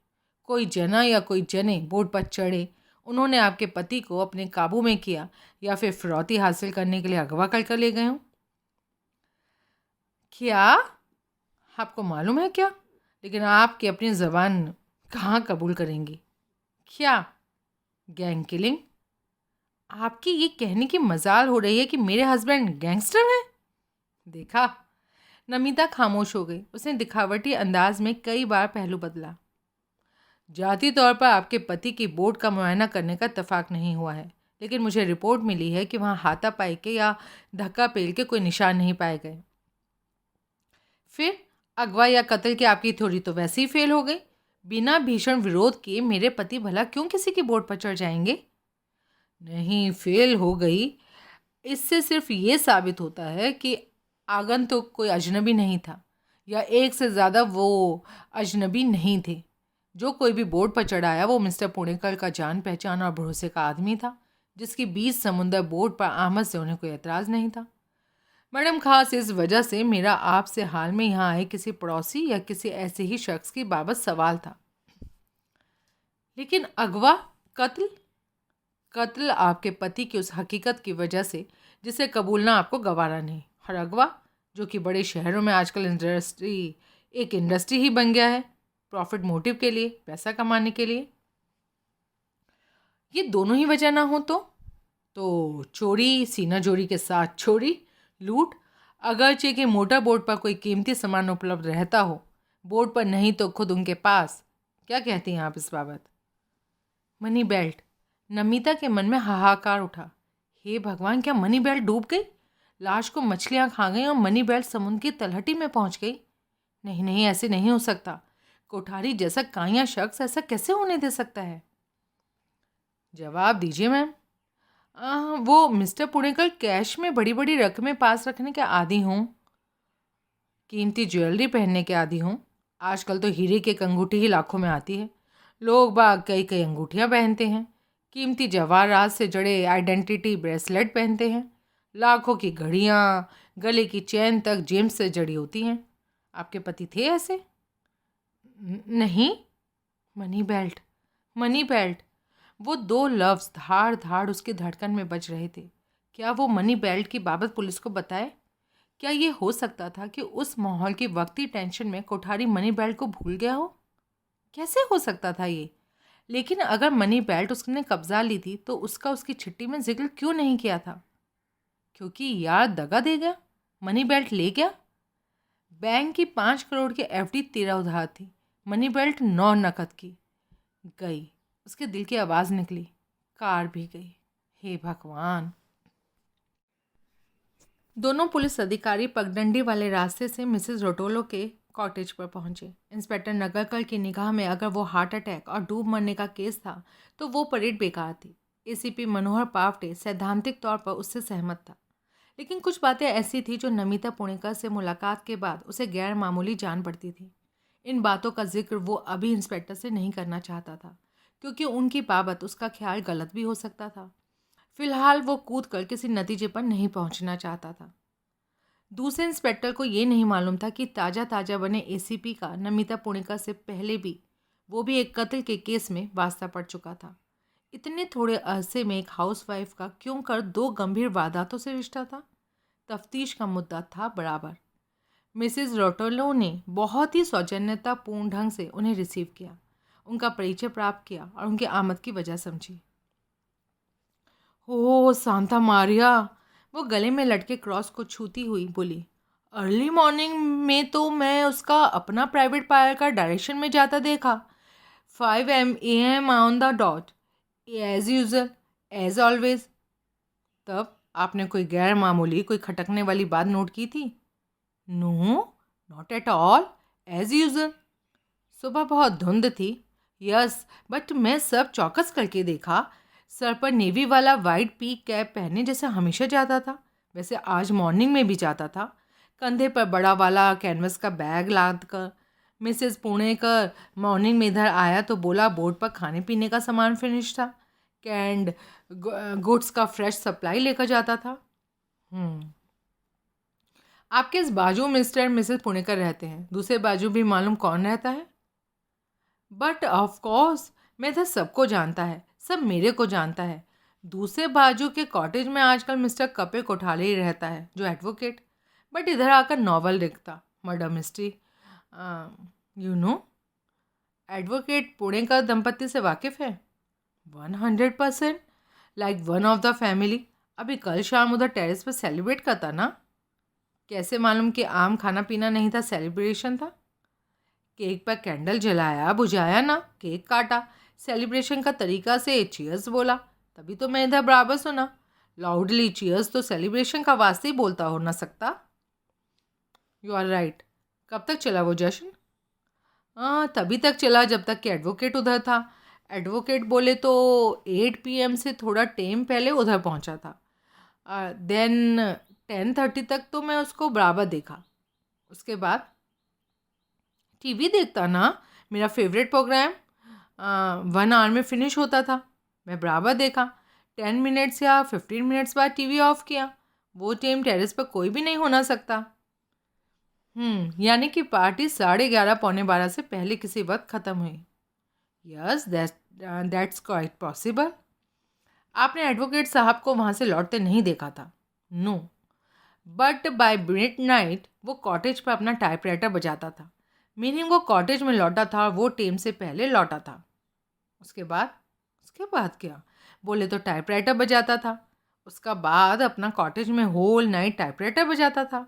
कोई जना या कोई जने बोट पर चढ़े, उन्होंने आपके पति को अपने काबू में किया या फिर फिरौती हासिल करने के लिए अगवा कर ले गए हों। क्या आपको मालूम है क्या? लेकिन आपकी अपनी ज़बान कहाँ कबूल करेंगी? क्या गैंग किलिंग? आपकी ये कहने की मजाल हो रही है कि मेरे हस्बैंड गैंगस्टर हैं? देखा, नमिता खामोश हो गई। उसने दिखावटी अंदाज में कई बार पहलू बदला। जाती तौर पर आपके पति की बोट का मुआयना करने का इत्तेफाक नहीं हुआ है, लेकिन मुझे रिपोर्ट मिली है कि वहाँ हाथापाई के या धक्का पेल के कोई निशान नहीं पाए गए। फिर अगवा या कत्ल की आपकी थ्योरी तो वैसे ही फेल हो गई। बिना भीषण विरोध किए मेरे पति भला क्यों किसी की बोट पर चढ़ जाएंगे? नहीं, फेल हो गई इससे सिर्फ ये साबित होता है कि आगंतुक कोई अजनबी नहीं था, या एक से ज़्यादा वो अजनबी नहीं थे। जो कोई भी बोट पर चढ़ाया वो मिस्टर पुणेकर का जान पहचान और भरोसे का आदमी था, जिसकी 20 समुंदर बोट पर आमद से उन्हें कोई एतराज़ नहीं था। मैडम, खास इस वजह से मेरा आपसे हाल में यहाँ आए किसी पड़ोसी या किसी ऐसे ही शख्स की बाबत सवाल था। लेकिन अगवा, कत्ल? कत्ल आपके पति की उस हकीकत की वजह से जिसे कबूलना आपको गवारा नहीं। और अगवा, जो कि बड़े शहरों में आजकल एक इंडस्ट्री ही बन गया है, प्रॉफिट मोटिव के लिए, पैसा कमाने के लिए। ये दोनों ही वजह ना हो तो चोरी, सीना जोरी के साथ चोरी, लूट। अगरचे कि मोटर बोट पर कोई कीमती सामान उपलब्ध रहता हो, बोट पर नहीं तो खुद उनके पास। क्या कहती हैं आप इस बाबत? Money belt. नमिता के मन में हाहाकार उठा। हे भगवान, क्या मनी बेल्ट डूब गई? लाश को मछलियां खा गई और मनी बेल्ट समुद्र की तलहटी में पहुंच गई? नहीं नहीं, ऐसे नहीं हो सकता। कोठारी जैसा काया शख्स ऐसा कैसे होने दे सकता है? जवाब दीजिए मैम। वो मिस्टर पुणेकर कैश में बड़ी बड़ी रकमें पास रखने के आदी हों, कीमती ज्वेलरी पहनने के आदी हों। आजकल तो हीरे की एक अंगूठी ही लाखों में आती है। लोग बाग कई कई अंगूठियाँ पहनते हैं, कीमती जवाहरात से जड़े आइडेंटिटी ब्रेसलेट पहनते हैं, लाखों की घड़ियाँ, गले की चैन तक जेम्स से जड़ी होती हैं। आपके पति थे ऐसे? नहीं। मनी बेल्ट, मनी बेल्ट, वो दो लफ्ज़ धाड़ धाड़ उसकी धड़कन में बज रहे थे। क्या वो मनी बेल्ट की बाबत पुलिस को बताए? क्या ये हो सकता था कि उस माहौल की वक्ती टेंशन में कोठारी मनी बेल्ट को भूल गया हो? कैसे हो सकता था ये? लेकिन अगर मनी बेल्ट उसने कब्जा ली थी तो उसका उसकी चिट्ठी में जिक्र क्यों नहीं किया था? क्योंकि यार दगा दे गया, मनी बेल्ट ले गया। बैंक की 5 करोड़ की एफडी 13 उधार थी, मनी बेल्ट 9 नकद की। गई, उसके दिल की आवाज़ निकली, कार भी गई। हे भगवान। दोनों पुलिस अधिकारी पगडंडी वाले रास्ते से मिसेस रोटोलो के कॉटेज पर पहुंचे। इंस्पेक्टर नगरकर की निगाह में अगर वो हार्ट अटैक और डूब मरने का केस था तो वो परेड बेकार थी। एसीपी मनोहर पावटे सैद्धांतिक तौर पर उससे सहमत था, लेकिन कुछ बातें ऐसी थी जो नमिता पुणेकर से मुलाकात के बाद उसे गैर मामूली जान पड़ती थी। इन बातों का जिक्र वो अभी इंस्पेक्टर से नहीं करना चाहता था, क्योंकि उनकी बाबत उसका ख्याल गलत भी हो सकता था। फिलहाल वो कूद कर किसी नतीजे पर नहीं पहुंचना चाहता था। दूसरे इंस्पेक्टर को ये नहीं मालूम था कि ताज़ा बने एसीपी का नमिता पुणेकर से पहले भी वो भी एक कत्ल के केस में वास्ता पड़ चुका था। इतने थोड़े अरसे में एक हाउसवाइफ का क्यों कर 2 गंभीर वारदातों से रिश्ता था? तफ्तीश का मुद्दा था बराबर। मिसेस रोटोलो ने बहुत ही सौजन्यतापूर्ण ढंग से उन्हें रिसीव किया, उनका परिचय प्राप्त किया और उनकी आमद की वजह समझी। ओह सांता मारिया, वो गले में लटके क्रॉस को छूती हुई बोली। अर्ली मॉर्निंग में तो मैं उसका अपना प्राइवेट पायर का डायरेक्शन में जाता देखा। 5 AM on the dot, as usual, as always. तब आपने कोई गैर मामूली, कोई खटकने वाली बात नोट की थी? No, not at all, as usual. सुबह बहुत धुंध थी। यस, बट मैं सब चौकस करके देखा। सर पर नेवी वाला वाइट पीक कैप पहने जैसे हमेशा जाता था, वैसे आज मॉर्निंग में भी जाता था। कंधे पर बड़ा वाला कैनवस का बैग लाद कर मिसेस पुणेकर मॉर्निंग में इधर आया तो बोला बोर्ड पर खाने पीने का सामान फिनिश था, कैंड गुड्स का फ्रेश सप्लाई लेकर जाता था। आपके इस बाजू मिस्टर एंड मिसेस पुणेकर रहते हैं, दूसरे बाजू भी मालूम कौन रहता है? बट ऑफ कोर्स, मैं इधर सबको जानता है, सब मेरे को जानता है। दूसरे बाजू के कॉटेज में आजकल मिस्टर कपे कोठाले ही रहता है, जो एडवोकेट, बट इधर आकर नॉवल लिखता, murder mystery. You know, advocate Punekar दंपति से वाकिफ़ है? 100%, like one of the family. अभी कल शाम उधर टेरेस पर सेलिब्रेट करता ना। कैसे मालूम कि आम खाना पीना नहीं था, सेलिब्रेशन था? केक पर कैंडल जलाया, बुझाया ना, केक काटा, सेलिब्रेशन का तरीका से चीयर्स बोला, तभी तो मैं इधर बराबर सुना। लाउडली चीयर्स तो सेलिब्रेशन का वास्ते ही बोलता हो ना सकता। You are right. कब तक चला वो जश्न? तभी तक चला जब तक कि एडवोकेट उधर था। एडवोकेट बोले तो 8 PM से थोड़ा टाइम पहले उधर पहुंचा था। देन 10:30 तक तो मैं उसको बराबर देखा। उसके बाद टीवी देखता ना, मेरा फेवरेट प्रोग्राम 1 आवर में फिनिश होता था, मैं बराबर देखा। 10 मिनट्स या 15 मिनट्स बाद टीवी ऑफ किया। वो टाइम टेरेस पर कोई भी नहीं होना सकता। यानी कि पार्टी 11:30 पौने 12 से पहले किसी वक्त ख़त्म हुई। Yes, that's quite possible. आपने एडवोकेट साहब को वहाँ से लौटते नहीं देखा था? नो, बट बाय मिडनाइट वो कॉटेज पर अपना टाइपराइटर बजाता था। मीनिंग वो कॉटेज में लौटा था, वो टाइम से पहले लौटा था। उसके बाद क्या? बोले तो टाइपराइटर बजाता था। उसका बाद अपना कॉटेज में होल नाइट टाइपराइटर बजाता था।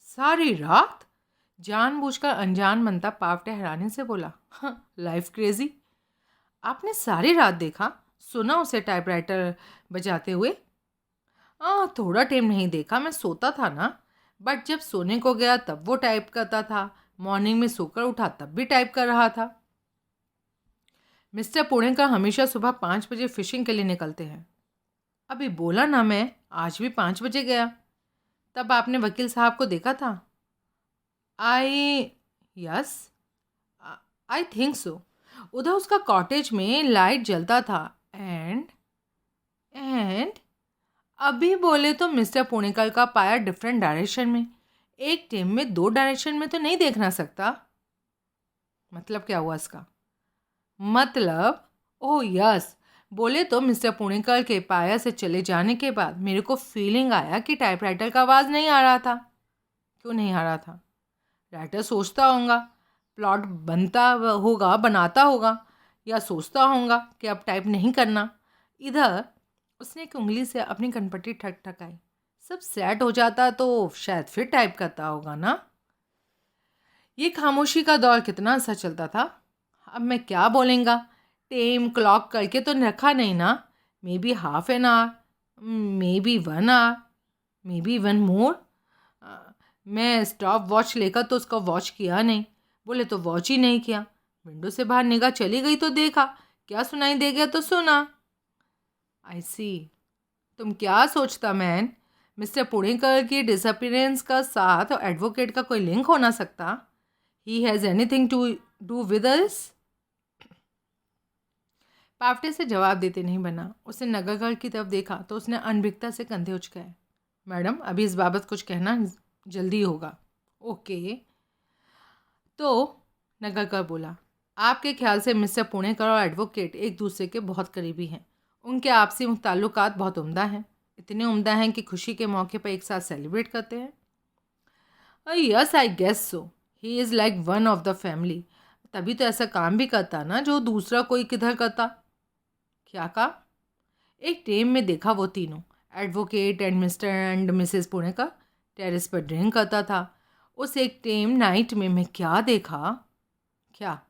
सारी रात? जानबूझकर अनजान बनता पावटे हैरानी से बोला, लाइफ क्रेजी। आपने सारी रात देखा, सुना उसे टाइपराइटर बजाते हुए? थोड़ा टाइम नहीं देखा, मैं सोता था ना। बट जब सोने को गया तब वो टाइप करता था, मॉर्निंग में सोकर उठा तब भी टाइप कर रहा था। मिस्टर पुणेकर हमेशा सुबह 5 बजे फिशिंग के लिए निकलते हैं। अभी बोला ना, मैं आज भी 5 बजे गया। तब आपने वकील साहब को देखा था? Yes, I think so. उधर उसका कॉटेज में लाइट जलता था। एंड अभी बोले तो मिस्टर पुणेकर का पाया डिफरेंट डायरेक्शन में। एक टाइम में 2 डायरेक्शन में तो नहीं देखना सकता। मतलब क्या हुआ इसका? मतलब, ओह यस, बोले तो मिस्टर पुणेकर के पाया से चले जाने के बाद मेरे को फीलिंग आया कि टाइपराइटर का आवाज़ नहीं आ रहा था। क्यों नहीं आ रहा था? राइटर सोचता होगा, प्लॉट बनाता होगा, या सोचता होगा कि अब टाइप नहीं करना। इधर उसने एक उंगली से अपनी कनपट्टी ठकठकाई। सब सेट हो जाता तो शायद फिर टाइप करता होगा ना। ये खामोशी का दौर कितना अच्छा चलता था। अब मैं क्या बोलेंगा, टाइम क्लॉक करके तो रखा नहीं ना। Maybe half an hour, maybe 1 hour, maybe 1 more. मैं स्टॉप वॉच लेकर तो उसका वॉच किया नहीं। बोले तो वॉच ही नहीं किया। विंडो से बाहर निगाह चली गई तो देखा, क्या सुनाई दे गया तो सुना। आई सी। तुम क्या सोचता मैन, मिस्टर पुणेकर की डिसअपीयरेंस का साथ और एडवोकेट का कोई लिंक हो ना सकता? He has anything to do with us? Pawte से जवाब देते नहीं बना। उसने नगरगढ़ की तरफ देखा तो उसने अनभिज्ञता से कंधे उचकाए। मैडम, अभी इस बाबत कुछ कहना जल्दी होगा। ओके। तो नगरकर बोला, आपके ख्याल से मिस्टर पुणेकर और एडवोकेट एक दूसरे के बहुत करीबी हैं। उनके आपसी ताल्लुकात बहुत उम्दा हैं, इतने उम्दा हैं कि खुशी के मौके पर एक साथ सेलिब्रेट करते हैं। Yes, I guess so. He is like one of the family. तभी तो ऐसा काम भी करता ना जो दूसरा कोई किधर करता। क्या कहा? एक टाइम में देखा वो तीनों, advocate and mister and Mrs Punekar, terrace पर ड्रिंक करता था। उस एक टाइम नाइट में मैं क्या देखा? क्या?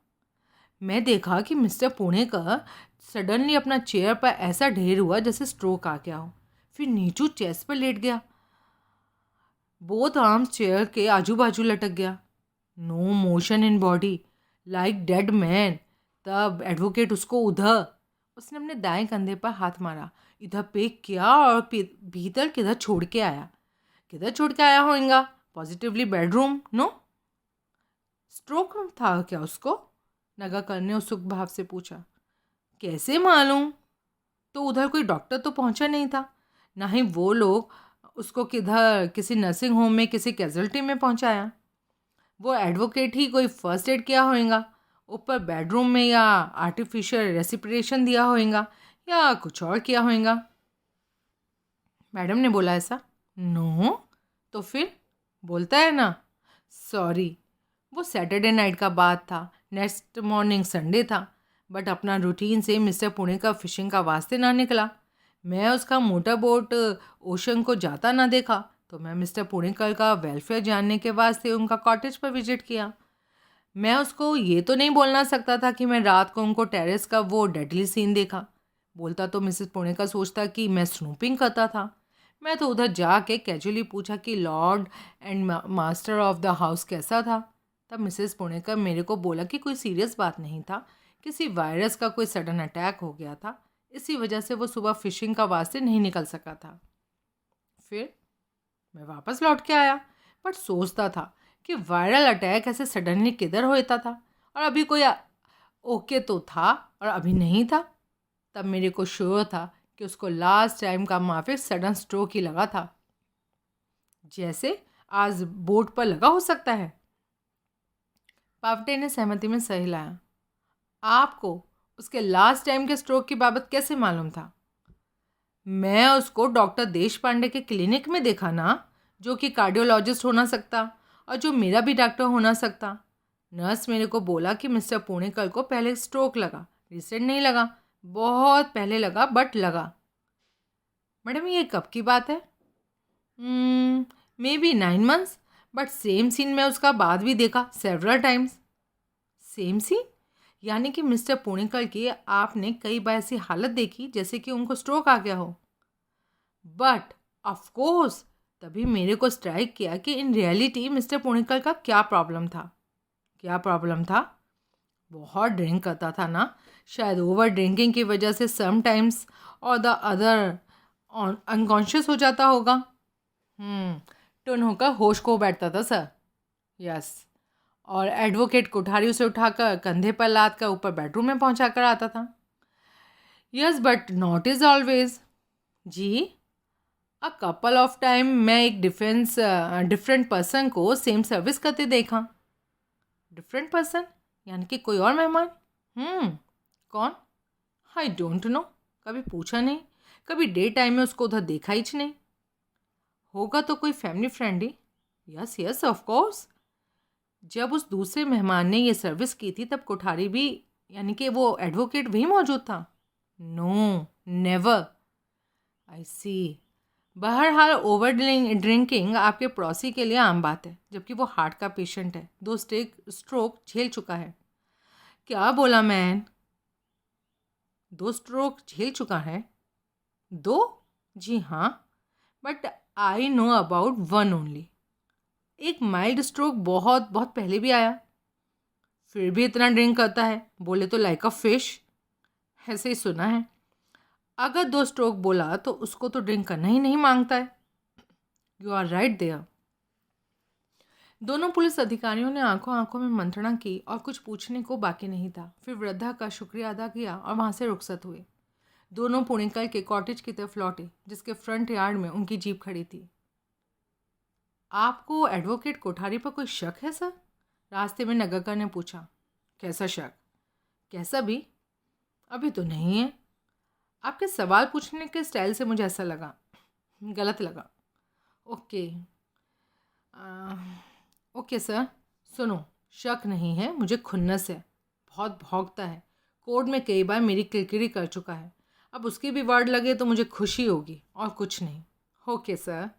मैं देखा कि मिस्टर पुणेकर सडनली अपना चेयर पर ऐसा ढेर हुआ जैसे स्ट्रोक आ गया हो, फिर नीचू चेस्ट पर लेट गया, बोथ आर्म्स चेयर के आजू बाजू लटक गया, no motion in body, like dead man. तब एडवोकेट उसको उधर उसने अपने दाएं कंधे पर हाथ मारा। इधर पेक किया और भीतर किधर छोड़ के आया? किधर छोड़ के आया होगा? Positively bedroom. नो। स्ट्रोक था क्या उसको? नगाकर ने उत्सुक भाव से पूछा। कैसे मालूम? तो उधर कोई डॉक्टर तो पहुंचा नहीं था, ना ही वो लोग उसको किधर किसी नर्सिंग होम में किसी कैजुअल्टी में पहुंचाया। वो एडवोकेट ही कोई फर्स्ट एड किया होगा, ऊपर बेडरूम में, या आर्टिफिशियल रेस्पिरेशन दिया होगा, या कुछ और किया होगा। मैडम ने बोला ऐसा? नो। तो फिर? बोलता है ना। सॉरी, वो सैटरडे नाइट का बात था, नेक्स्ट मॉर्निंग संडे था, बट अपना रूटीन से मिस्टर पुणे का फिशिंग का वास्ते ना निकला। मैं उसका मोटर बोट ओशन को जाता ना देखा, तो मैं मिस्टर पुणेकर का वेलफेयर जानने के वास्ते उनका कॉटेज पर विजिट किया। मैं उसको ये तो नहीं बोलना सकता था कि मैं रात को उनको टेरेस का वो डेडली सीन देखा। बोलता तो मिसेस पुणेकर सोचता कि मैं स्नूपिंग करता था। मैं तो उधर जाके कैजुअली पूछा कि Lord and master of the house कैसा था। तब मिसेस पुणेकर मेरे को बोला कि कोई सीरियस बात नहीं था, किसी वायरस का कोई सडन अटैक हो गया था, इसी वजह से वो सुबह फिशिंग का वास्ते नहीं निकल सका था। फिर मैं वापस लौट के आया, बट सोचता था कि वायरल अटैक ऐसे सडनली किधर होता था, और अभी कोई ओके तो था और अभी नहीं था। तब मेरे को श्योर था कि उसको लास्ट टाइम का माफिक सडन स्ट्रोक ही लगा था, जैसे आज बोर्ड पर लगा हो सकता है। पावटे ने सहमति में सही लाया। आपको उसके लास्ट टाइम के स्ट्रोक की बाबत कैसे मालूम था? मैं उसको डॉक्टर देश पांडे के क्लिनिक में देखा ना, जो कि कार्डियोलॉजिस्ट होना सकता और जो मेरा भी डॉक्टर होना सकता। नर्स मेरे को बोला कि मिस्टर पुणेकर को पहले स्ट्रोक लगा, रिसेंट नहीं लगा, बहुत पहले लगा, बट लगा। मैडम ये कब की बात है? Maybe 9 months, but same scene मैं उसका बाद भी देखा सेवरल टाइम्स। Same scene? यानी कि मिस्टर पुणेकर की आपने कई बार ऐसी हालत देखी जैसे कि उनको स्ट्रोक आ गया हो। बट ऑफ कोर्स, तभी मेरे को स्ट्राइक किया कि इन रियलिटी मिस्टर पुणेकर का क्या प्रॉब्लम था। क्या प्रॉब्लम था? बहुत ड्रिंक करता था ना, शायद ओवर ड्रिंकिंग की वजह से समटाइम्स और द अदर अनकॉन्शियस हो जाता होगा। टुन होकर होश खो बैठता था सर। यस। और एडवोकेट कोठारी उसे उठाकर कंधे पर लाद कर ऊपर बेडरूम में पहुंचा कर आता था। Yes, but not is always. जी, अ कपल ऑफ टाइम मैं एक डिफरेंट पर्सन को सेम सर्विस करते देखा। Different person? यानी कि कोई और मेहमान? कौन? आई डोंट नो, कभी पूछा नहीं, कभी डे टाइम में उसको उधर देखा ही नहीं। होगा तो कोई family friend he. Yes yes, of course. जब उस दूसरे मेहमान ने ये सर्विस की थी तब कोठारी भी, यानी कि वो एडवोकेट भी मौजूद था? No, never. I see. बहरहाल ओवर ड्रिंकिंग आपके पड़ोसी के लिए आम बात है, जबकि वो हार्ट का पेशेंट है, 2 स्ट्रोक झेल चुका है। क्या बोला मैन? 2 स्ट्रोक झेल चुका है? 2? जी हाँ, but I know about 1 only. एक माइल्ड स्ट्रोक बहुत बहुत पहले भी आया, फिर भी इतना ड्रिंक करता है, बोले तो लाइक अ फिश। ऐसे ही सुना है। अगर 2 स्ट्रोक बोला तो उसको तो ड्रिंक करना ही नहीं मांगता है। You are right there. दोनों पुलिस अधिकारियों ने आंखों आंखों में मंत्रणा की और कुछ पूछने को बाकी नहीं था। फिर वृद्धा का शुक्रिया अदा किया और वहाँ से रुखसत हुए। दोनों पुणेकर के कॉटेज की तरफ लौटे, जिसके फ्रंट यार्ड में उनकी जीप खड़ी थी। आपको एडवोकेट कोठारी पर कोई शक है सर? रास्ते में नगरकर ने पूछा। कैसा शक? कैसा भी? अभी तो नहीं है। आपके सवाल पूछने के स्टाइल से मुझे ऐसा लगा, गलत लगा। ओके ओके सर, सुनो, शक नहीं है, मुझे खुन्नस है, बहुत भौंकता है, कोर्ट में कई बार मेरी किरकिरी कर चुका है। अब उसकी भी वर्ड लगे तो मुझे खुशी होगी और कुछ नहीं। Okay sir.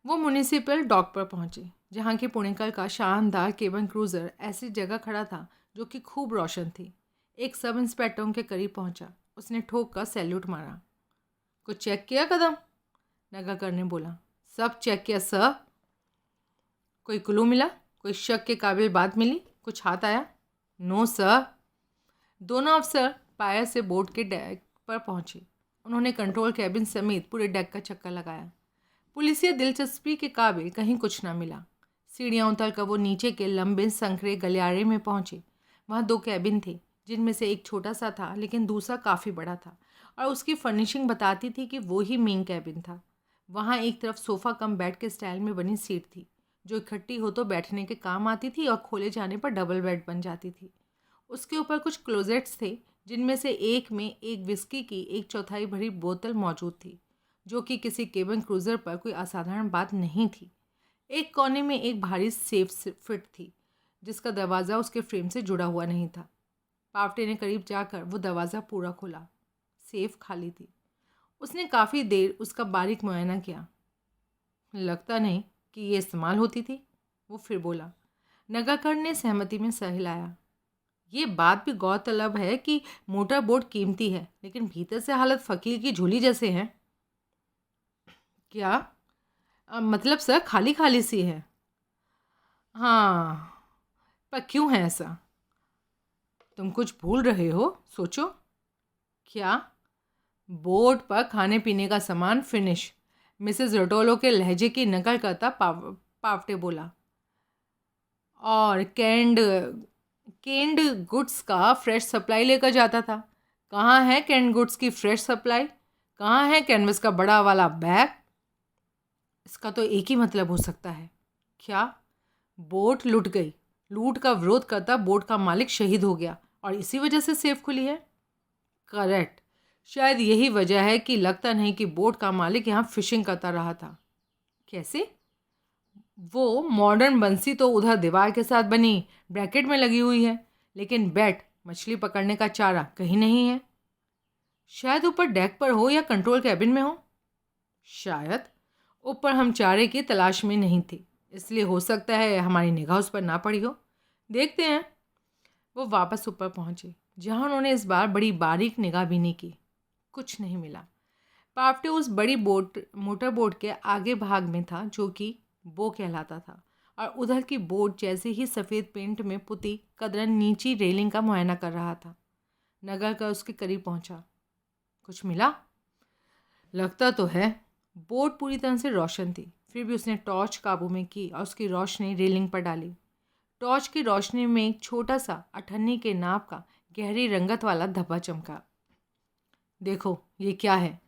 वो म्यूनिसिपल डॉक पर पहुंचे, जहाँ की पुणेकर का शानदार केबन क्रूज़र ऐसी जगह खड़ा था जो कि खूब रोशन थी। एक सब इंस्पेक्टर के करीब पहुंचा। उसने ठोक कर सैल्यूट मारा। कुछ चेक किया कदम? नगाकर ने बोला। सब चेक किया सर। कोई क्लू मिला? कोई शक के काबिल बात मिली? कुछ हाथ आया? No sir. दोनों अफसर पायर से बोट के डेक पर पहुंचे। उन्होंने कंट्रोल कैबिन समेत पूरे डेक का चक्कर लगाया। पुलिसिया दिलचस्पी के काबिल कहीं कुछ ना मिला। सीढ़ियाँ उतरकर वो नीचे के लंबे संकरे गलियारे में पहुंचे। वहाँ 2 कैबिन थे, जिनमें से एक छोटा सा था लेकिन दूसरा काफ़ी बड़ा था, और उसकी फर्निशिंग बताती थी कि वो ही मेन कैबिन था। वहाँ एक तरफ सोफ़ा कम बेड के स्टाइल में बनी सीट थी, जो इकट्ठी हो तो बैठने के काम आती थी और खोले जाने पर डबल बेड बन जाती थी। उसके ऊपर कुछ क्लोजेट्स थे, जिनमें से एक में एक विस्की की 1/4 भरी बोतल मौजूद थी, जो कि किसी केबिन क्रूज़र पर कोई असाधारण बात नहीं थी। एक कोने में एक भारी सेफ फिट थी, जिसका दरवाज़ा उसके फ्रेम से जुड़ा हुआ नहीं था। पावटे ने करीब जाकर वो दरवाज़ा पूरा खोला। सेफ खाली थी। उसने काफ़ी देर उसका बारीक मुआयना किया। लगता नहीं कि ये इस्तेमाल होती थी, वो फिर बोला। नगाकर ने सहमति में सर हिलाया। ये बात भी गौरतलब है कि मोटर बोट कीमती है, लेकिन भीतर से हालत फ़कीर की झोली जैसे है। क्या? मतलब सर, खाली खाली सी है। हाँ, पर क्यों है ऐसा? तुम कुछ भूल रहे हो, सोचो। क्या? बोर्ड पर खाने पीने का सामान फिनिश। मिसेस रटोलो के लहजे की नकल करता पावटे बोला। और कैंड गुड्स का फ्रेश सप्लाई लेकर जाता था। कहाँ है कैंड गुड्स की फ्रेश सप्लाई? कहाँ है कैनवस का बड़ा वाला बैग? इसका तो एक ही मतलब हो सकता है। क्या? बोट लुट गई। लूट का विरोध करता बोट का मालिक शहीद हो गया और इसी वजह से सेफ खुली है। करेक्ट। शायद यही वजह है कि लगता नहीं कि बोट का मालिक यहाँ फिशिंग करता रहा था। कैसे? वो मॉडर्न बंसी तो उधर दीवार के साथ बनी ब्रैकेट में लगी हुई है, लेकिन बैट, मछली पकड़ने का चारा, कहीं नहीं है। शायद ऊपर डेक पर हो या कंट्रोल कैबिन में हो। शायद। ऊपर हम चारे की तलाश में नहीं थे, इसलिए हो सकता है हमारी निगाह उस पर ना पड़ी हो। देखते हैं। वो वापस ऊपर पहुंचे, जहां उन्होंने इस बार बड़ी बारीक निगाहबीनी की। कुछ नहीं मिला। पावटे उस बड़ी मोटर बोट के आगे भाग में था, जो कि बो कहलाता था, और उधर की बोट जैसे ही सफ़ेद पेंट में पुती कदरन नीची रेलिंग का मुआयना कर रहा था। नगर का उसके करीब पहुंचा। कुछ मिला? लगता तो है। बोट पूरी तरह से रोशन थी, फिर भी उसने टॉर्च काबू में की और उसकी रोशनी रेलिंग पर डाली। टॉर्च की रोशनी में एक छोटा सा अठन्नी के नाप का गहरी रंगत वाला धब्बा चमका। देखो, ये क्या है?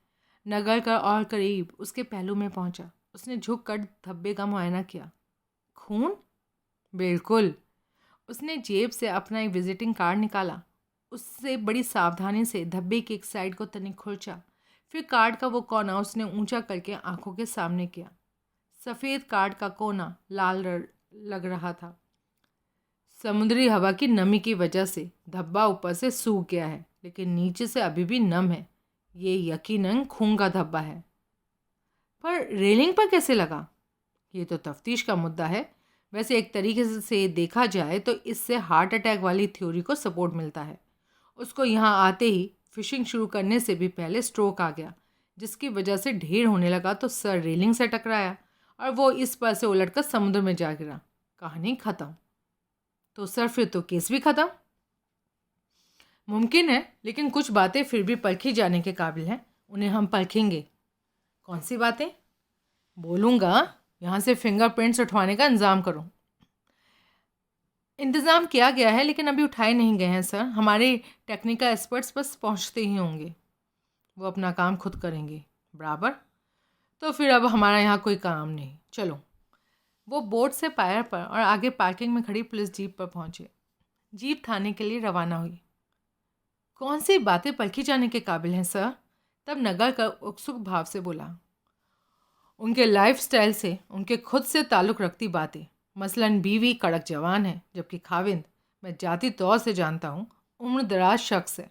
नगर का और करीब उसके पहलू में पहुंचा। उसने झुक कर धब्बे का मुआयना किया। खून? बिल्कुल। उसने जेब से अपना एक विजिटिंग कार्ड निकाला। उससे बड़ी सावधानी से धब्बे की एक साइड को तनिक खुरचा। फिर कार्ड का वो कोना उसने ऊंचा करके आंखों के सामने किया। सफ़ेद कार्ड का कोना लाल लग रहा था। समुद्री हवा की नमी की वजह से धब्बा ऊपर से सूख गया है, लेकिन नीचे से अभी भी नम है। ये यकीनन खून का धब्बा है। पर रेलिंग पर कैसे लगा? ये तो तफ्तीश का मुद्दा है। वैसे एक तरीके से देखा जाए तो इससे हार्ट अटैक वाली थ्योरी को सपोर्ट मिलता है। उसको यहाँ आते ही फिशिंग शुरू करने से भी पहले स्ट्रोक आ गया, जिसकी वजह से ढेर होने लगा तो सर रेलिंग से टकराया और वो इस पर से उलटकर समुद्र में जा गिरा। कहानी ख़त्म। तो सर फिर तो केस भी ख़त्म। मुमकिन है, लेकिन कुछ बातें फिर भी परखी जाने के काबिल हैं। उन्हें हम परखेंगे। कौन सी बातें? बोलूँगा। यहाँ से फिंगरप्रिंट्स उठवाने का इंतज़ाम करो। इंतज़ाम किया गया है, लेकिन अभी उठाए नहीं गए हैं सर। हमारे टेक्निकल एक्सपर्ट्स बस पहुँचते ही होंगे। वो अपना काम खुद करेंगे। बराबर। तो फिर अब हमारा यहाँ कोई काम नहीं। चलो। वो बोट से पायर पर और आगे पार्किंग में खड़ी पुलिस जीप पर पहुँचे। जीप थाने के लिए रवाना हुई। कौन सी बातें परखी जाने के काबिल हैं सर? तब नगर का उत्सुक भाव से बोला। उनके लाइफस्टाइल से उनके खुद से ताल्लुक़ रखती बातें। मसलन बीवी कड़क जवान है, जबकि खाविंद, मैं जाती तौर से जानता हूँ, उम्र दराज शख्स है।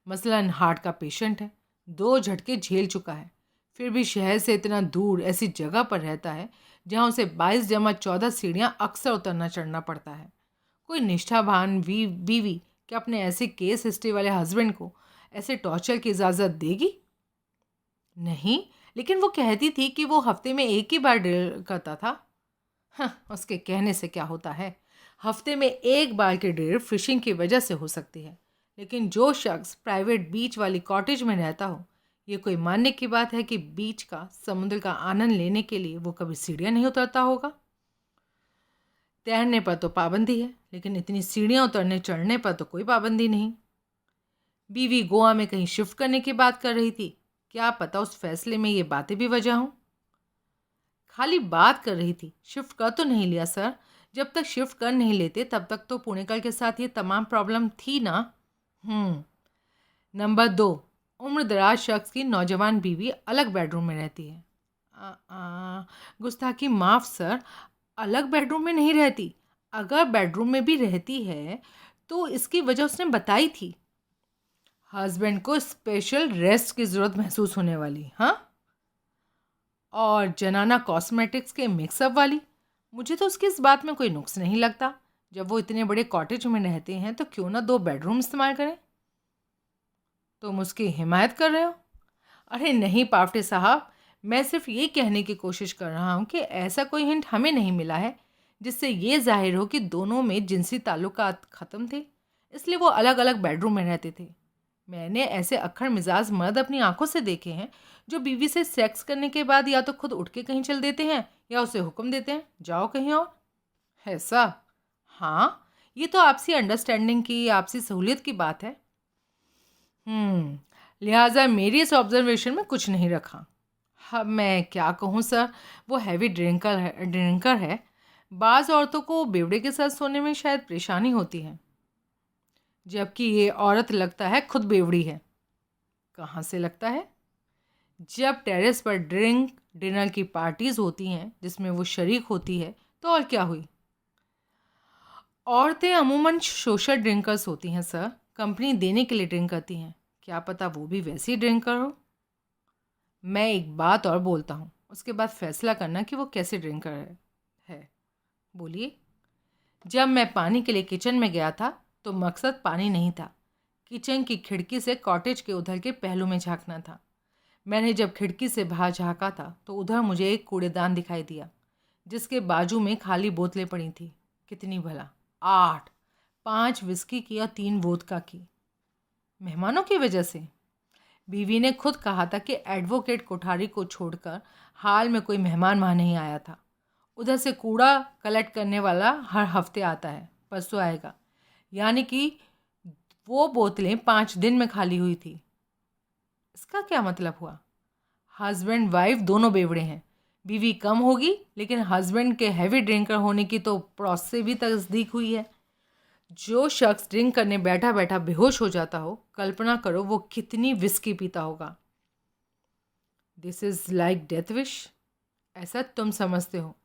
मसलन हार्ट का पेशेंट है, 2 झटके झेल चुका है, फिर भी शहर से इतना दूर ऐसी जगह पर रहता है जहाँ उसे 22-14 सीढ़ियाँ अक्सर उतरना चढ़ना पड़ता है। कोई निष्ठावान बीवी क्या अपने ऐसे केस हिस्ट्री वाले हस्बैंड को ऐसे टॉर्चर की इजाज़त देगी? नहीं, लेकिन वो कहती थी कि वो हफ्ते में एक ही बार ड्रिल करता था। हाँ, उसके कहने से क्या होता है। हफ्ते में एक बार की ड्रिल फिशिंग की वजह से हो सकती है, लेकिन जो शख्स प्राइवेट बीच वाली कॉटेज में रहता हो, ये कोई मानने की बात है कि बीच का समुद्र का आनंद लेने के लिए वो कभी सीढ़ियाँ नहीं उतरता होगा। तैरने पर तो पाबंदी है, लेकिन इतनी सीढ़ियाँ उतरने चढ़ने पर तो कोई पाबंदी नहीं। बीवी गोवा में कहीं शिफ्ट करने की बात कर रही थी, क्या पता उस फैसले में ये बातें भी वजह हों। खाली बात कर रही थी, शिफ्ट कर तो नहीं लिया सर। जब तक शिफ्ट कर नहीं लेते तब तक तो पुणेकर के साथ ये तमाम प्रॉब्लम थी ना। नंबर 2, उम्रदराज शख्स की नौजवान बीवी अलग बेडरूम में रहती है। गुस्ताखी माफ़ सर, अलग बेडरूम में नहीं रहती। अगर बेडरूम में भी रहती है तो इसकी वजह उसने बताई थी। हस्बैंड को स्पेशल रेस्ट की ज़रूरत महसूस होने वाली। हाँ, और जनाना कॉस्मेटिक्स के मिक्सअप वाली। मुझे तो उसकी इस बात में कोई नुक्स नहीं लगता। जब वो इतने बड़े कॉटेज में रहते हैं तो क्यों ना 2 बेडरूम इस्तेमाल करें। तुम उसकी हिमायत कर रहे हो? अरे नहीं पावटे साहब, मैं सिर्फ ये कहने की कोशिश कर रहा हूँ कि ऐसा कोई हिंट हमें नहीं मिला है जिससे ये जाहिर हो कि दोनों में जिनसी ताल्लुकात ख़त्म थे, इसलिए वो अलग अलग बेडरूम में रहते थे। मैंने ऐसे अक्खड़ मिजाज मर्द अपनी आंखों से देखे हैं जो बीवी से सेक्स करने के बाद या तो खुद उठ के कहीं चल देते हैं या उसे हुक्म देते हैं, जाओ कहीं और। ऐसा? हाँ, ये तो आपसी अंडरस्टैंडिंग की, आपसी सहूलियत की बात है। लिहाजा मेरी इस ऑब्जर्वेशन में कुछ नहीं रखा। हाँ, मैं क्या कहूँ सर, वो हैवी ड्रिंकर है। बाज़ औरतों को बेवड़े के साथ सोने में शायद परेशानी होती है, जबकि ये औरत लगता है खुद बेवड़ी है। कहाँ से लगता है? जब टेरेस पर डिनर की पार्टीज होती हैं जिसमें वो शरीक होती है, तो और क्या हुई। औरतें अमूमन सोशल ड्रिंकर्स होती हैं सर, कंपनी देने के लिए ड्रिंक करती हैं। क्या पता वो भी वैसी ड्रिंकर हो। मैं एक बात और बोलता हूँ, उसके बाद फैसला करना कि वो कैसे ड्रिंकर है। बोलिए। जब मैं पानी के लिए किचन में गया था तो मकसद पानी नहीं था, किचन की खिड़की से कॉटेज के उधर के पहलू में झांकना था। मैंने जब खिड़की से बाहर झांका था तो उधर मुझे एक कूड़ेदान दिखाई दिया जिसके बाजू में खाली बोतलें पड़ी थी। कितनी भला? 8, 5 विस्की की और 3 वोदका की। मेहमानों की वजह से। बीवी ने खुद कहा था कि एडवोकेट कोठारी को छोड़कर हाल में कोई मेहमान वहाँ नहीं आया था। उधर से कूड़ा कलेक्ट करने वाला हर हफ्ते आता है, परसों आएगा। यानी कि वो बोतलें 5 दिन में खाली हुई थी। इसका क्या मतलब हुआ? हस्बैंड वाइफ दोनों बेवड़े हैं। बीवी कम होगी, लेकिन हस्बैंड के हैवी ड्रिंकर होने की तो पड़ोस से भी तस्दीक हुई है। जो शख्स ड्रिंक करने बैठा बैठा बेहोश हो जाता हो, कल्पना करो वो कितनी विस्की पीता होगा। This is like death wish, ऐसा तुम समझते हो।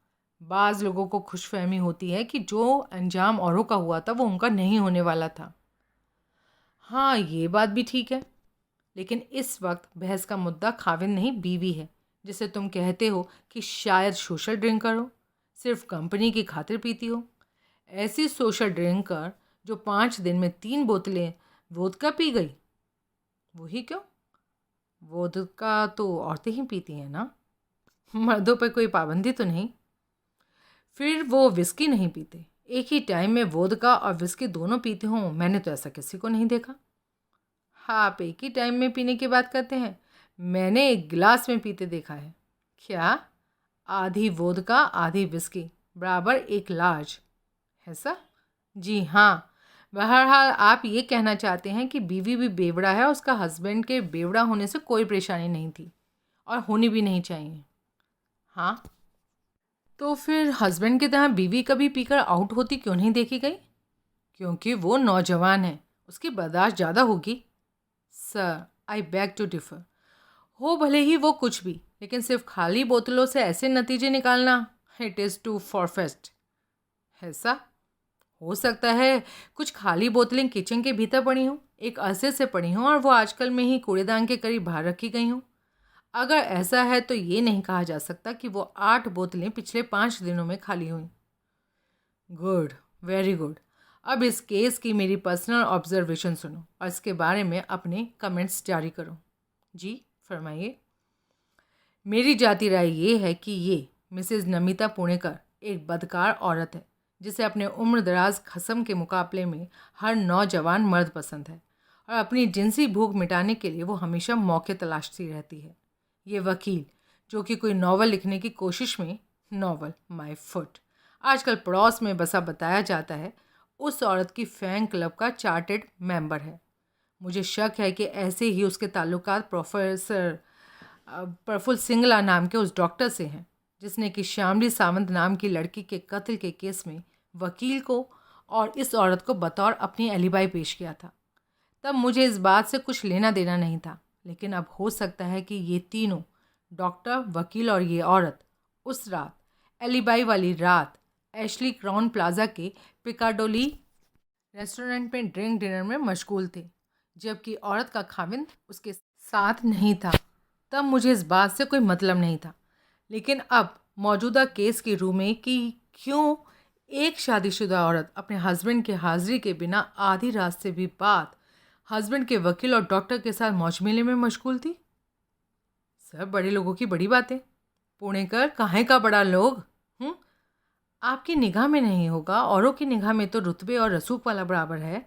बाज़ लोगों को खुशफहमी होती है कि जो अंजाम औरों का हुआ था वो उनका नहीं होने वाला था। हाँ, ये बात भी ठीक है, लेकिन इस वक्त बहस का मुद्दा खाविंद नहीं, बीवी है, जिसे तुम कहते हो कि शायद सोशल ड्रिंकर हो, सिर्फ कंपनी की खातिर पीती हो। ऐसी सोशल ड्रिंकर जो 5 दिन में 3 बोतलें वोदका पी गई। वही क्यों? वोदका तो औरतें ही पीती हैं ना, मर्दों पर कोई पाबंदी तो नहीं। फिर वो विस्की नहीं पीते। एक ही टाइम में वोदका और विस्की दोनों पीते हों, मैंने तो ऐसा किसी को नहीं देखा। हाँ, आप एक ही टाइम में पीने की बात करते हैं, मैंने एक गिलास में पीते देखा है। क्या? आधी वोदका आधी विस्की बराबर एक लार्ज। ऐसा? जी हाँ। बहरहाल आप ये कहना चाहते हैं कि बीवी भी बेवड़ा है, उसका हस्बैंड के बेवड़ा होने से कोई परेशानी नहीं थी और होनी भी नहीं चाहिए। हाँ, तो फिर हस्बैंड की तरह बीवी कभी पीकर आउट होती क्यों नहीं देखी गई? क्योंकि वो नौजवान है, उसकी बर्दाश्त ज़्यादा होगी। Sir, I beg to differ. हो भले ही वो कुछ भी, लेकिन सिर्फ खाली बोतलों से ऐसे नतीजे निकालना, इट इज़ टू फॉरफेस्ट। ऐसा? हो सकता है कुछ खाली बोतलें किचन के भीतर पड़ी हों, एक अरसे से पड़ी हों और वो आजकल में ही कूड़ेदान के करीब बाहर रखी गई हों। अगर ऐसा है तो ये नहीं कहा जा सकता कि वो 8 बोतलें पिछले 5 दिनों में खाली हुई। Good, very good. अब इस केस की मेरी पर्सनल ऑब्जर्वेशन सुनो और इसके बारे में अपने कमेंट्स जारी करो। जी फरमाइए। मेरी जाती राय ये है कि ये मिसेज़ नमिता पुणेकर एक बदकार औरत है जिसे अपने उम्र दराज खसम के मुकाबले में हर नौजवान मर्द पसंद है और अपनी जिनसी भूख मिटाने के लिए वो हमेशा मौके तलाशती रहती है। ये वकील जो कि कोई नावल लिखने की कोशिश में, नावल माय फुट, आजकल पड़ोस में बसा बताया जाता है, उस औरत की फैन क्लब का चार्टेड मेंबर है। मुझे शक है कि ऐसे ही उसके ताल्लुकात प्रोफेसर प्रफुल्ल सिंगला नाम के उस डॉक्टर से हैं जिसने कि श्यामली सावंत नाम की लड़की के कत्ल के केस में वकील को और इस औरत को बतौर अपनी एलिबाई पेश किया था। तब मुझे इस बात से कुछ लेना देना नहीं था, लेकिन अब हो सकता है कि ये तीनों, डॉक्टर, वकील और ये औरत, उस रात, एलिबाई वाली रात, एशली क्राउन प्लाजा के पिकाडोली रेस्टोरेंट में ड्रिंक डिनर में मशगूल थे, जबकि औरत का खाविंद उसके साथ नहीं था। तब मुझे इस बात से कोई मतलब नहीं था, लेकिन अब मौजूदा केस की रूह में कि क्यों एक शादीशुदा औरत अपने हस्बैंड की हाजिरी के बिना आधी रात से भी बाद हस्बैंड के वकील और डॉक्टर के साथ मौज मेले में मशगूल थी। सब बड़े लोगों की बड़ी बातें, पुणेकर काहे का बड़ा लोग। आपकी निगाह में नहीं होगा, औरों की निगाह में तो रुतबे और रसूख वाला बराबर है।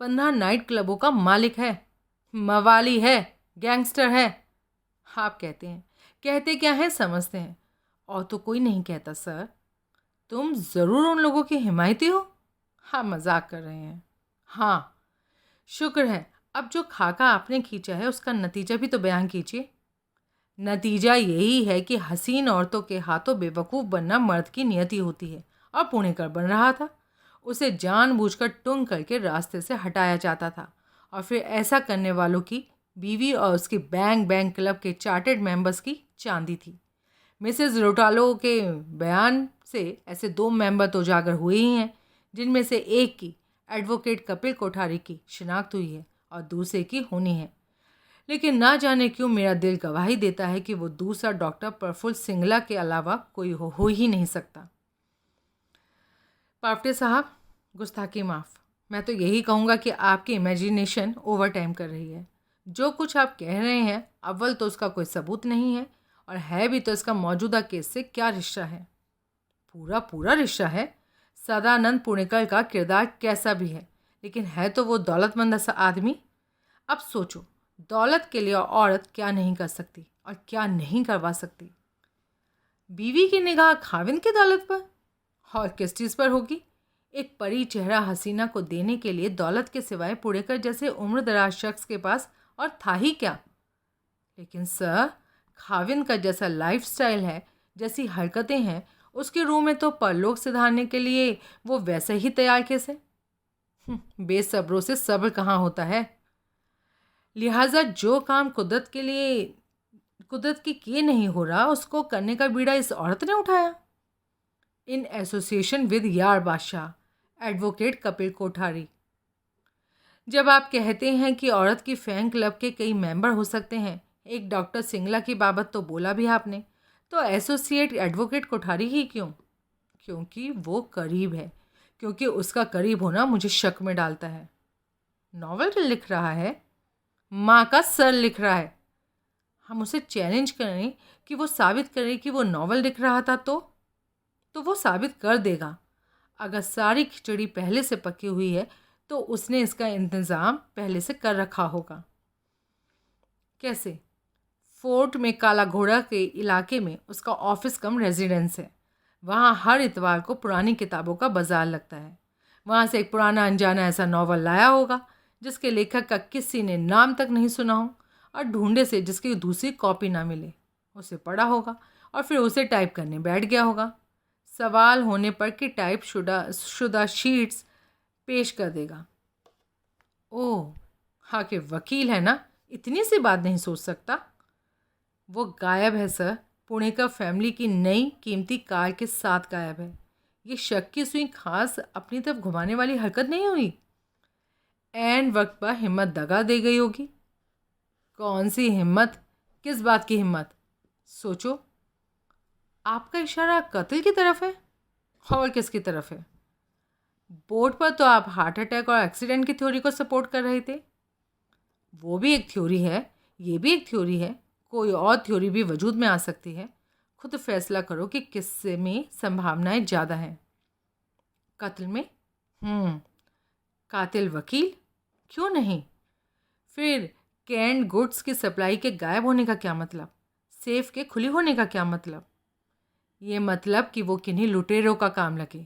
15 नाइट क्लबों का मालिक है, मवाली है, गैंगस्टर है। आप कहते हैं, कहते क्या है समझते हैं, और तो कोई नहीं कहता सर। तुम ज़रूर उन लोगों की हिमायती हो। हाँ, मजाक कर रहे हैं। हाँ, शुक्र है। अब जो खाका आपने खींचा है उसका नतीजा भी तो बयान कीजिए। नतीजा यही है कि हसीन औरतों के हाथों बेवकूफ़ बनना मर्द की नियति होती है, और पुणेकर बन रहा था। उसे जानबूझकर टुंग करके रास्ते से हटाया जाता था, और फिर ऐसा करने वालों की बीवी और उसके बैंग बैंग क्लब के चार्टेड मेंबर्स की चांदी थी। मिसेस रोटालो के बयान से ऐसे 2 मेंबर तो उजागर हुए ही हैं, जिनमें से एक की, एडवोकेट कपिल कोठारी की, शिनाख्त हुई है और दूसरे की होनी है। लेकिन ना जाने क्यों मेरा दिल गवाही देता है कि वो दूसरा डॉक्टर प्रफुल्ल सिंगला के अलावा कोई हो ही नहीं सकता। पावटे साहब, गुस्ताखी माफ़। मैं तो यही कहूँगा कि आपकी इमेजिनेशन ओवर टाइम कर रही है। जो कुछ आप कह रहे हैं, अव्वल तो उसका कोई सबूत नहीं है, और है भी तो इसका मौजूदा केस से क्या रिश्ता है? पूरा पूरा रिश्ता है। सदानंद पुणेकर का किरदार कैसा भी है, लेकिन है तो वो दौलतमंद सा आदमी। अब सोचो, दौलत के लिए औरत क्या नहीं कर सकती और क्या नहीं करवा सकती। बीवी की निगाह खाविंद की दौलत पर, और किस चीज़ पर होगी? एक परी चेहरा हसीना को देने के लिए दौलत के सिवाय पुणेकर जैसे उम्रदराज शख्स के पास और था ही क्या? लेकिन सर, खाविंद का जैसा लाइफस्टाइल है, जैसी हरकतें हैं, उसके रूह में तो परलोक सिधारने के लिए वो वैसे ही तैयार कैसे? बेसब्रों से सब्र कहाँ होता है। लिहाजा जो काम कुदरत की किए नहीं हो रहा, उसको करने का बीड़ा इस औरत ने उठाया, इन एसोसिएशन विद यार बादशाह, एडवोकेट कपिल कोठारी। जब आप कहते हैं कि औरत की फैन क्लब के कई मेंबर हो सकते हैं, एक डॉक्टर सिंगला की बाबत तो बोला भी आपने, तो एसोसिएट एडवोकेट कोठारी ही क्यों? क्योंकि वो करीब है, क्योंकि उसका करीब होना मुझे शक में डालता है। नॉवल लिख रहा है, माँ का सर लिख रहा है। हम उसे चैलेंज करें कि वो साबित करे कि वो नॉवल लिख रहा था, तो वो साबित कर देगा। अगर सारी खिचड़ी पहले से पकी हुई है तो उसने इसका इंतज़ाम पहले से कर रखा होगा। कैसे? फोर्ट में काला घोड़ा के इलाके में उसका ऑफिस कम रेजिडेंस है। वहाँ हर इतवार को पुरानी किताबों का बाजार लगता है। वहाँ से एक पुराना अनजाना ऐसा नॉवल लाया होगा जिसके लेखक का किसी ने नाम तक नहीं सुना हो, और ढूंढे से जिसकी दूसरी कॉपी ना मिले। उसे पढ़ा होगा और फिर उसे टाइप करने बैठ गया होगा। सवाल होने पर कि टाइप शुदा शीट्स पेश कर देगा। ओह हाँ, कि वकील है ना, इतनी सी बात नहीं सोच सकता। वो गायब है सर, पुणे का फैमिली की नई कीमती कार के साथ गायब है। ये शक की सुई खास अपनी तरफ घुमाने वाली हरकत नहीं हुई। एन वक्त पर हिम्मत दगा दे गई होगी। कौन सी हिम्मत? किस बात की हिम्मत? सोचो, आपका इशारा कत्ल की तरफ है, और किसकी तरफ है? बोर्ड पर तो आप हार्ट अटैक और एक्सीडेंट की थ्योरी को सपोर्ट कर रहे थे। वो भी एक थ्योरी है, ये भी एक थ्योरी है, कोई और थ्योरी भी वजूद में आ सकती है। खुद फैसला करो कि किससे में संभावनाएं ज़्यादा हैं। कत्ल में? कातिल वकील? क्यों नहीं? फिर कैंड गुड्स की सप्लाई के गायब होने का क्या मतलब? सेफ के खुली होने का क्या मतलब? ये मतलब कि वो किन्हीं लुटेरों का काम लगे।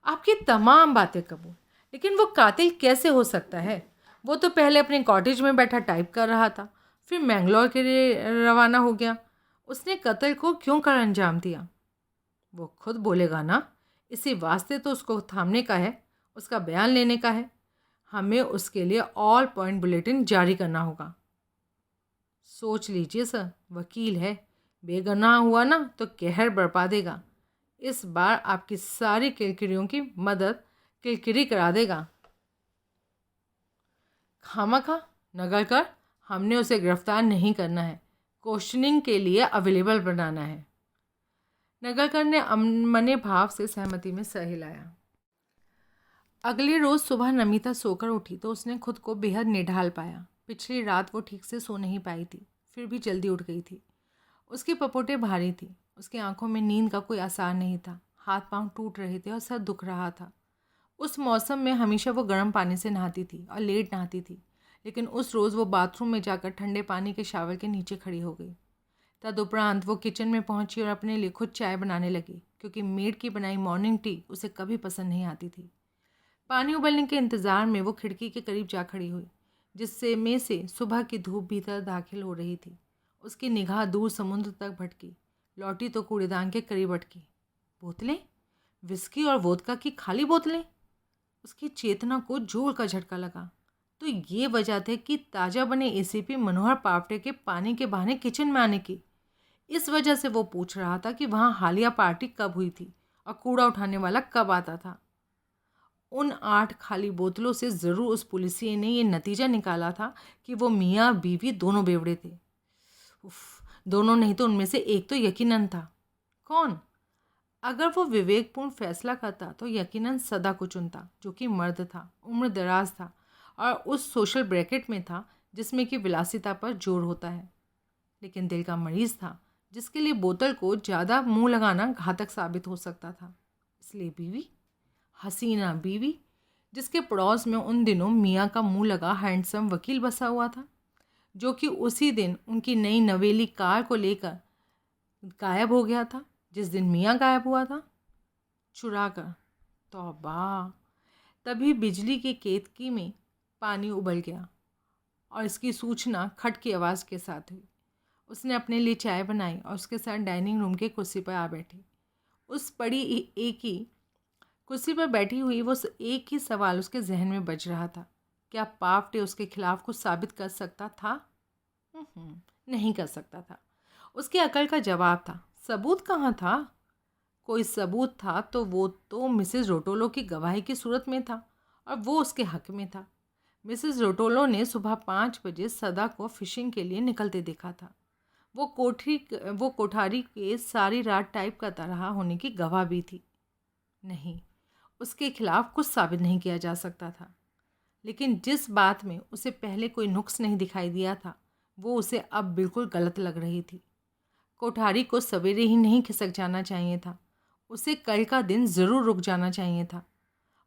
आपकी तमाम बातें कबूल, लेकिन वो कातिल कैसे हो सकता है? वो तो पहले अपने कॉटेज में बैठा टाइप कर रहा था, फिर मैंगलोर के लिए रवाना हो गया। उसने कत्ल को क्यों कर अंजाम दिया? वो खुद बोलेगा ना। इसी वास्ते तो उसको थामने का है, उसका बयान लेने का है। हमें उसके लिए ऑल पॉइंट बुलेटिन जारी करना होगा। सोच लीजिए सर, वकील है, बेगुनाह हुआ ना तो कहर बरपा देगा। इस बार आपकी सारी किरकिरियों की मदद किरकिरी करा देगा। खामखा नगरकर, हमने उसे गिरफ्तार नहीं करना है, क्वेश्चनिंग के लिए अवेलेबल बनाना है। नगरकर ने अनमने भाव से सहमति में सर हिलाया। अगली रोज़ सुबह नमिता सोकर उठी तो उसने खुद को बेहद निढाल पाया। पिछली रात वो ठीक से सो नहीं पाई थी, फिर भी जल्दी उठ गई थी। उसकी पपोटे भारी थी, उसकी आंखों में नींद का कोई आसार नहीं था, हाथ पांव टूट रहे थे और सर दुख रहा था। उस मौसम में हमेशा वो गर्म पानी से नहाती थी और लेट नहाती थी, लेकिन उस रोज़ वो बाथरूम में जाकर ठंडे पानी के शावर के नीचे खड़ी हो गई। तदुपरांत वो किचन में पहुंची और अपने लिए खुद चाय बनाने लगी, क्योंकि मेड की बनाई मॉर्निंग टी उसे कभी पसंद नहीं आती थी। पानी उबलने के इंतज़ार में वो खिड़की के करीब जा खड़ी हुई, जिससे में से सुबह की धूप भीतर दाखिल हो रही थी। उसकी निगाह दूर समुद्र तक भटकी, लौटी तो कूड़ेदान के करीब अटकी। बोतलें, विस्की और वोदका की खाली बोतलें। उसकी चेतना को जोर का झटका लगा। तो ये वजह थी कि ताज़ा बने एसीपी मनोहर पावटे के पानी के बहाने किचन में आने की। इस वजह से वो पूछ रहा था कि वहाँ हालिया पार्टी कब हुई थी और कूड़ा उठाने वाला कब आता था। उन 8 खाली बोतलों से ज़रूर उस पुलिसिए ने ये नतीजा निकाला था कि वो मियाँ बीवी दोनों बेवड़े थे। उफ, दोनों नहीं तो उनमें से एक तो यकीनन था। कौन? अगर वो विवेकपूर्ण फैसला करता तो यकीनन सदा को चुनता, जो कि मर्द था, उम्र दराज था और उस सोशल ब्रैकेट में था जिसमें कि विलासिता पर जोर होता है। लेकिन दिल का मरीज़ था, जिसके लिए बोतल को ज़्यादा मुंह लगाना घातक साबित हो सकता था। इसलिए बीवी, हसीना बीवी, जिसके पड़ोस में उन दिनों मियाँ का मुंह लगा हैंडसम वकील बसा हुआ था, जो कि उसी दिन उनकी नई नवेली कार को लेकर गायब हो गया था जिस दिन मियाँ गायब हुआ था, चुरा कर। तौबा! तभी बिजली की केतकी में पानी उबल गया और इसकी सूचना खट की आवाज़ के साथ हुई। उसने अपने लिए चाय बनाई और उसके साथ डाइनिंग रूम के कुर्सी पर आ बैठी। उस पड़ी एक ही कुर्सी पर बैठी हुई वो एक ही सवाल उसके जहन में बज रहा था। क्या पावटे उसके खिलाफ कुछ साबित कर सकता था? नहीं कर सकता था। उसकी अकल का जवाब था। सबूत कहाँ था? कोई सबूत था तो वो तो मिसेस रोटोलो की गवाही की सूरत में था और वो उसके हक में था। मिसेस रोटोलो ने सुबह 5 बजे सदा को फिशिंग के लिए निकलते देखा था। वो कोठारी के सारी रात टाइप करता रहा होने की गवाह भी थी। नहीं, उसके खिलाफ कुछ साबित नहीं किया जा सकता था। लेकिन जिस बात में उसे पहले कोई नुक्स नहीं दिखाई दिया था, वो उसे अब बिल्कुल गलत लग रही थी। कोठारी को सवेरे ही नहीं खिसक जाना चाहिए था। उसे कल का दिन ज़रूर रुक जाना चाहिए था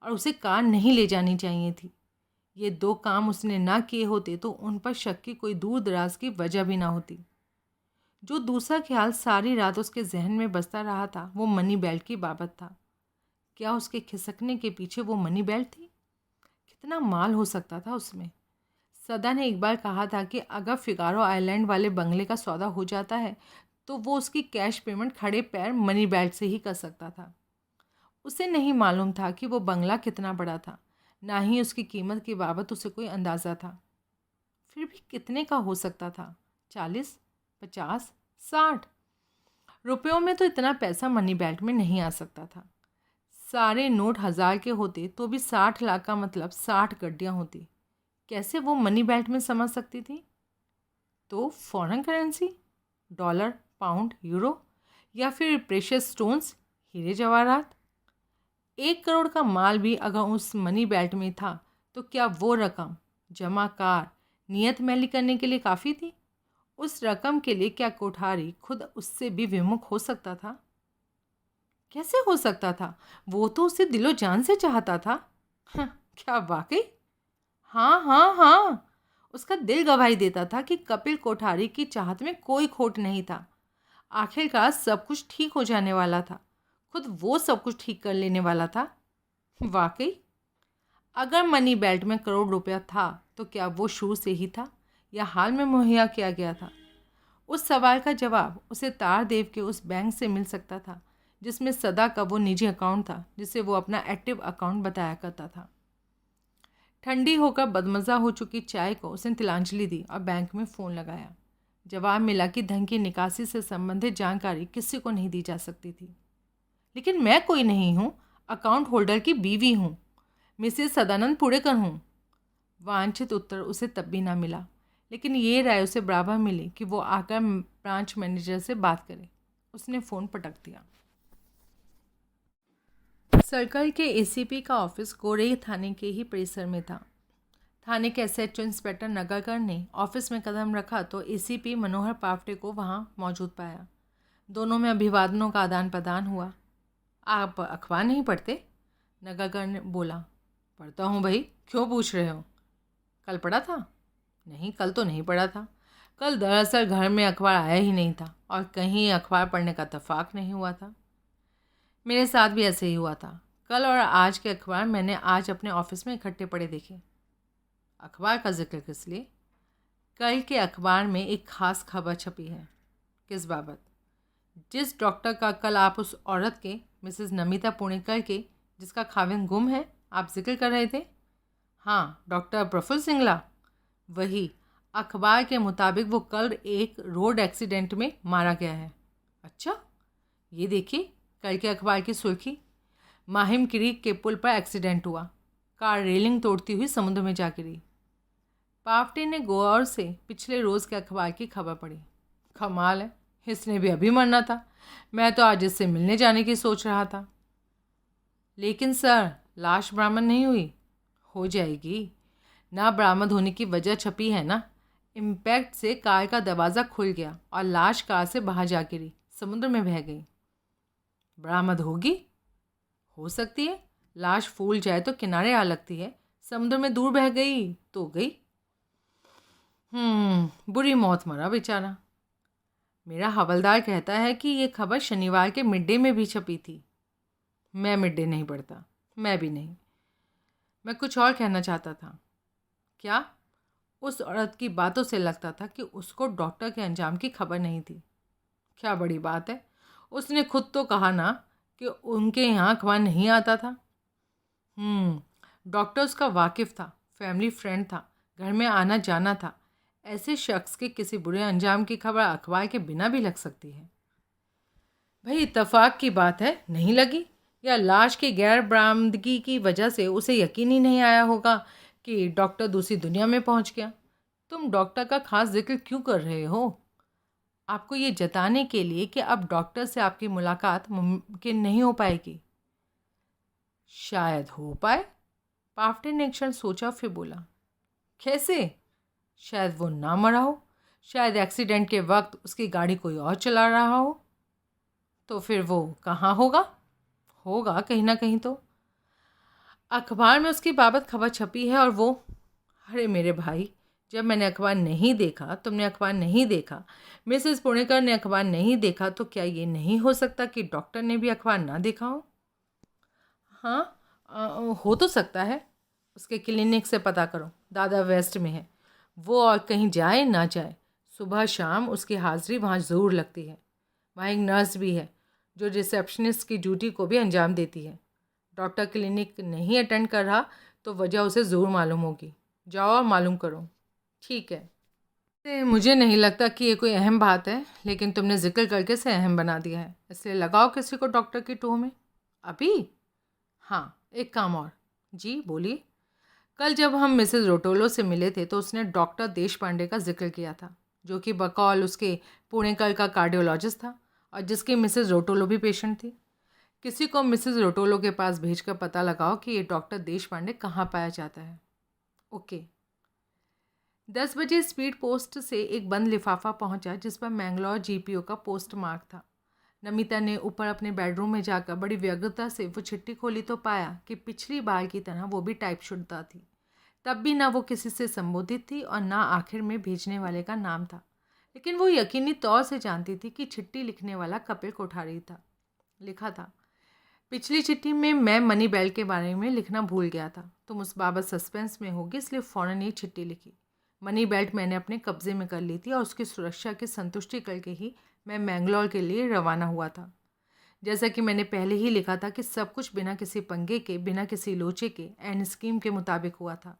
और उसे कार नहीं ले जानी चाहिए थी। ये 2 काम उसने ना किए होते तो उन पर शक की कोई दूर दराज की वजह भी ना होती। जो दूसरा ख्याल सारी रात उसके जहन में बसता रहा था वो मनी बेल्ट की बाबत था। क्या उसके खिसकने के पीछे वो मनी बेल्ट थी? कितना माल हो सकता था उसमें? सदा ने एक बार कहा था कि अगर फिगारो आइलैंड वाले बंगले का सौदा हो जाता है तो वो उसकी कैश पेमेंट खड़े पैर मनी बेल्ट से ही कर सकता था। उसे नहीं मालूम था कि वो बंगला कितना बड़ा था, ना ही उसकी कीमत की बाबत उसे कोई अंदाज़ा था। फिर भी कितने का हो सकता था? 40, 50, 60 रुपयों में तो इतना पैसा मनी बेल्ट में नहीं आ सकता था। सारे नोट 1000 के होते तो भी 60 लाख का मतलब 60 गड्डियाँ होती। कैसे वो मनी बेल्ट में समझ सकती थी? तो foreign currency, dollar, pound, euro या फिर प्रेशियस स्टोन्स, हीरे जवाहरात। 1 करोड़ का माल भी अगर उस मनी बेल्ट में था तो क्या वो रकम जमा कार नियत मैली करने के लिए काफ़ी थी? उस रकम के लिए क्या कोठारी खुद उससे भी विमुख हो सकता था? कैसे हो सकता था? वो तो उसे दिलो जान से चाहता था। क्या वाकई? हाँ हाँ हाँ, उसका दिल गवाही देता था कि कपिल कोठारी की चाहत में कोई खोट नहीं था। आखिरकार सब कुछ ठीक हो जाने वाला था। खुद वो सब कुछ ठीक कर लेने वाला था। वाकई अगर मनी बेल्ट में करोड़ रुपया था तो क्या वो शुरू से ही था या हाल में मुहैया किया गया था? उस सवाल का जवाब उसे तारदेव के उस बैंक से मिल सकता था जिसमें सदा का वो निजी अकाउंट था, जिसे वो अपना एक्टिव अकाउंट बताया करता था। ठंडी होकर बदमज़ा हो चुकी चाय को उसने तिलांजलि दी और बैंक में फ़ोन लगाया। जवाब मिला कि धन की निकासी से संबंधित जानकारी किसी को नहीं दी जा सकती थी। लेकिन मैं कोई नहीं हूँ, अकाउंट होल्डर की बीवी हूँ, मिसेस सदानंद पुड़ेकर हूँ। वांछित उत्तर उसे तब भी ना मिला, लेकिन ये राय उसे बराबर मिली कि वो आकर ब्रांच मैनेजर से बात करे। उसने फ़ोन पटक दिया। सर्कल के एसीपी का ऑफिस गोरेई थाने के ही परिसर में था। थाने के एसएचओ इंस्पेक्टर नगरकर ने ऑफिस में कदम रखा तो एसीपी मनोहर पावटे को वहां मौजूद पाया। दोनों में अभिवादनों का आदान प्रदान हुआ। आप अखबार नहीं पढ़ते? नगरकर ने बोला। पढ़ता हूँ भाई, क्यों पूछ रहे हो? कल पढ़ा था? नहीं, कल तो नहीं पढ़ा था। कल दरअसल घर में अखबार आया ही नहीं था और कहीं अखबार पढ़ने का इत्तेफाक नहीं हुआ था। मेरे साथ भी ऐसे ही हुआ था। कल और आज के अखबार मैंने आज अपने ऑफिस में इकट्ठे पढ़े देखे। अखबार का जिक्र किस लिए? कल के अखबार में एक ख़ास खबर छपी है। किस बाबत? जिस डॉक्टर का कल आप उस औरत के, मिसेस नमिता पुणेकर के, जिसका खाविंद गुम है, आप जिक्र कर रहे थे। हाँ, डॉक्टर प्रफुल्ल सिंगला। वही। अखबार के मुताबिक वो कल एक रोड एक्सीडेंट में मारा गया है। अच्छा, ये देखिए कल के अखबार की सुर्खी। माहिम क्रीक के पुल पर एक्सीडेंट हुआ, कार रेलिंग तोड़ती हुई समुद्र में जा गिरी। पावटे ने गौर से पिछले रोज़ के अखबार की खबर पढ़ी। कमाल है, इसने भी अभी मरना था। मैं तो आज इससे मिलने जाने की सोच रहा था। लेकिन सर, लाश बरामद नहीं हुई। हो जाएगी ना, बरामद होने की वजह छपी है ना। इम्पैक्ट से कार का दरवाज़ा खुल गया और लाश कार से बाहर जा गिरी, समुद्र में बह गई। बरामद होगी? हो सकती है। लाश फूल जाए तो किनारे आ लगती है, समुद्र में दूर बह गई तो गई। बुरी मौत मरा बेचारा। मेरा हवलदार कहता है कि ये खबर शनिवार के मिड डे में भी छपी थी। मैं मिड डे नहीं पढ़ता। मैं भी नहीं। मैं कुछ और कहना चाहता था। क्या? उस औरत की बातों से लगता था कि उसको डॉक्टर के अंजाम की खबर नहीं थी। क्या बड़ी बात है, उसने खुद तो कहा ना कि उनके यहाँ अखबार नहीं आता था। डॉक्टर उसका वाकिफ़ था, फैमिली फ्रेंड था, घर में आना जाना था। ऐसे शख्स के किसी बुरे अंजाम की खबर अखबार के बिना भी लग सकती है। भाई इत्तेफाक की बात है, नहीं लगी, या लाश की गैर बरामदगी की वजह से उसे यकीन ही नहीं आया होगा कि डॉक्टर दूसरी दुनिया में पहुंच गया। तुम डॉक्टर का खास जिक्र क्यों कर रहे हो? आपको ये जताने के लिए कि अब डॉक्टर से आपकी मुलाकात मुमकिन नहीं हो पाएगी। शायद हो पाए। पावटे ने एक क्षण सोचा, फिर बोला। कैसे? शायद वो ना मरा हो, शायद एक्सीडेंट के वक्त उसकी गाड़ी कोई और चला रहा हो। तो फिर वो कहाँ होगा? होगा कहीं ना कहीं तो। अखबार में उसकी बाबत खबर छपी है और वो। अरे मेरे भाई, जब मैंने अखबार नहीं देखा, तुमने अखबार नहीं देखा, मिसेस पुणेकर ने अखबार नहीं देखा, तो क्या ये नहीं हो सकता कि डॉक्टर ने भी अखबार ना देखा हो? हाँ, हो तो सकता है। उसके क्लिनिक से पता करो, दादा वेस्ट में है वो, और कहीं जाए ना जाए सुबह शाम उसकी हाज़िरी वहाँ ज़रूर लगती है। वहाँ एक नर्स भी है जो रिसेप्शनिस्ट की ड्यूटी को भी अंजाम देती है। डॉक्टर क्लिनिक नहीं अटेंड कर रहा तो वजह उसे ज़रूर मालूम होगी। जाओ और मालूम करो। ठीक है। मुझे नहीं लगता कि ये कोई अहम बात है, लेकिन तुमने जिक्र करके इसे अहम बना दिया है, इसलिए लगाओ किसी को डॉक्टर की टोह में। अभी? हाँ, एक काम और। जी बोलिए। कल जब हम मिसेस रोटोलो से मिले थे तो उसने डॉक्टर देश पांडे का जिक्र किया था, जो कि बकौल उसके पुणेकर का कार्डियोलॉजिस्ट था और जिसकी मिसेस रोटोलो भी पेशेंट थी। किसी को मिसेस रोटोलो के पास भेजकर पता लगाओ कि ये डॉक्टर देश पांडे कहाँ पाया जाता है। ओके। 10 बजे स्पीड पोस्ट से एक बंद लिफाफा पहुंचा जिस पर मैंगलोर जीपीओ का पोस्ट मार्क था। नमिता ने ऊपर अपने बेडरूम में जाकर बड़ी व्यग्रता से वो चिट्ठी खोली तो पाया कि पिछली बार की तरह वो भी टाइपशुदा थी। तब भी ना वो किसी से संबोधित थी और ना आखिर में भेजने वाले का नाम था, लेकिन वो यकीनी तौर से जानती थी कि चिट्ठी लिखने वाला कपिल कोठारी था। लिखा था, पिछली चिट्ठी में मैं मनी बेल्ट के बारे में लिखना भूल गया था। तुम उस बाबत सस्पेंस में होगी, इसलिए फ़ौरन ये चिट्ठी लिखी। मनी बेल्ट मैंने अपने कब्जे में कर ली थी और उसकी सुरक्षा की संतुष्टि करके ही मैं मैंगलोर के लिए रवाना हुआ था। जैसा कि मैंने पहले ही लिखा था कि सब कुछ बिना किसी पंगे के, बिना किसी लोचे के एंड स्कीम के मुताबिक हुआ था,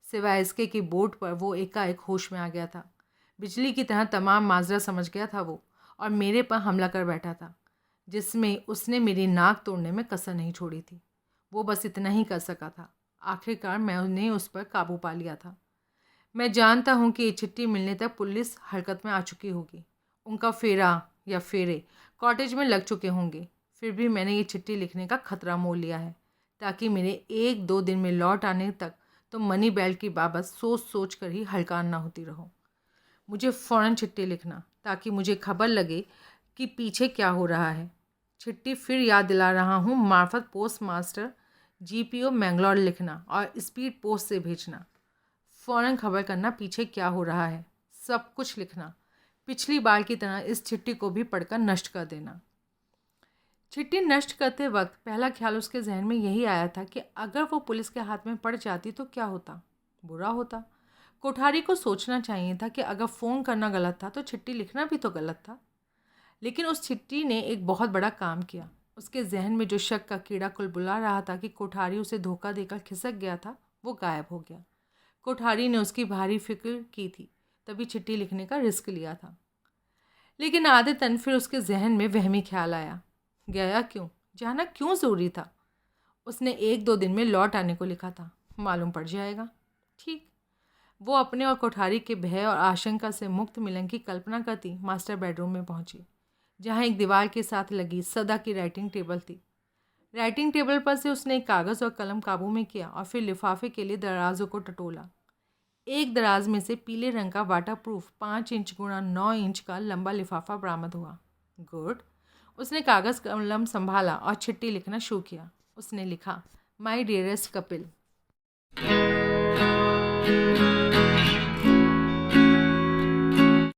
सिवाय इसके कि बोर्ड पर वो एकाएक होश में आ गया था। बिजली की तरह तमाम माजरा समझ गया था वो, और मेरे पर हमला कर बैठा था, जिसमें उसने मेरी नाक तोड़ने में कसर नहीं छोड़ी थी। वो बस इतना ही कर सका था। आखिरकार मैंने उस पर काबू पा लिया था। मैं जानता हूँ कि ये चिट्ठी मिलने तक पुलिस हरकत में आ चुकी होगी, उनका फेरा या फेरे कॉटेज में लग चुके होंगे। फिर भी मैंने ये चिट्ठी लिखने का खतरा मोल लिया है, ताकि मेरे 1-2 दिन में लौट आने तक तो मनी बेल्ट की बाबत सोच सोच कर ही हलकान ना होती रहो। मुझे फ़ौरन चिट्ठी लिखना, ताकि मुझे खबर लगे कि पीछे क्या हो रहा है। चिट्ठी फिर याद दिला रहा हूँ, मार्फत पोस्ट मास्टर GPO मैंगलोर लिखना और स्पीड पोस्ट से भेजना। फ़ौरन खबर करना पीछे क्या हो रहा है, सब कुछ लिखना। पिछली बार की तरह इस चिट्ठी को भी पढ़कर नष्ट कर देना। चिट्ठी नष्ट करते वक्त पहला ख्याल उसके जहन में यही आया था कि अगर वो पुलिस के हाथ में पड़ जाती तो क्या होता। बुरा होता। कोठारी को सोचना चाहिए था कि अगर फ़ोन करना गलत था तो चिट्ठी लिखना भी तो गलत था। लेकिन उस चिट्ठी ने एक बहुत बड़ा काम किया। उसके जहन में जो शक का कीड़ा कुलबुला रहा था कि कोठारी उसे धोखा देकर खिसक गया था, वो गायब हो गया। कोठारी ने उसकी भारी फिक्र की थी, तभी चिट्ठी लिखने का रिस्क लिया था। लेकिन आदतन फिर उसके जहन में वहमी ख्याल आया, गया क्यों, जाना क्यों ज़रूरी था। उसने 1-2 दिन में लौट आने को लिखा था, मालूम पड़ जाएगा। ठीक। वो अपने और कोठारी के भय और आशंका से मुक्त मिलन की कल्पना करती मास्टर बेडरूम में पहुंची, जहां एक दीवार के साथ लगी सदा की राइटिंग टेबल थी। राइटिंग टेबल पर से उसने एक कागज़ और कलम काबू में किया और फिर लिफाफे के लिए दराजों को टटोला। एक दराज में से पीले रंग का वाटरप्रूफ 5 इंच गुणा 9 इंच का लंबा लिफाफा बरामद हुआ। गुड। उसने कागज़ कलम संभाला और चिट्ठी लिखना शुरू किया। उसने लिखा, माई डियरेस्ट कपिल।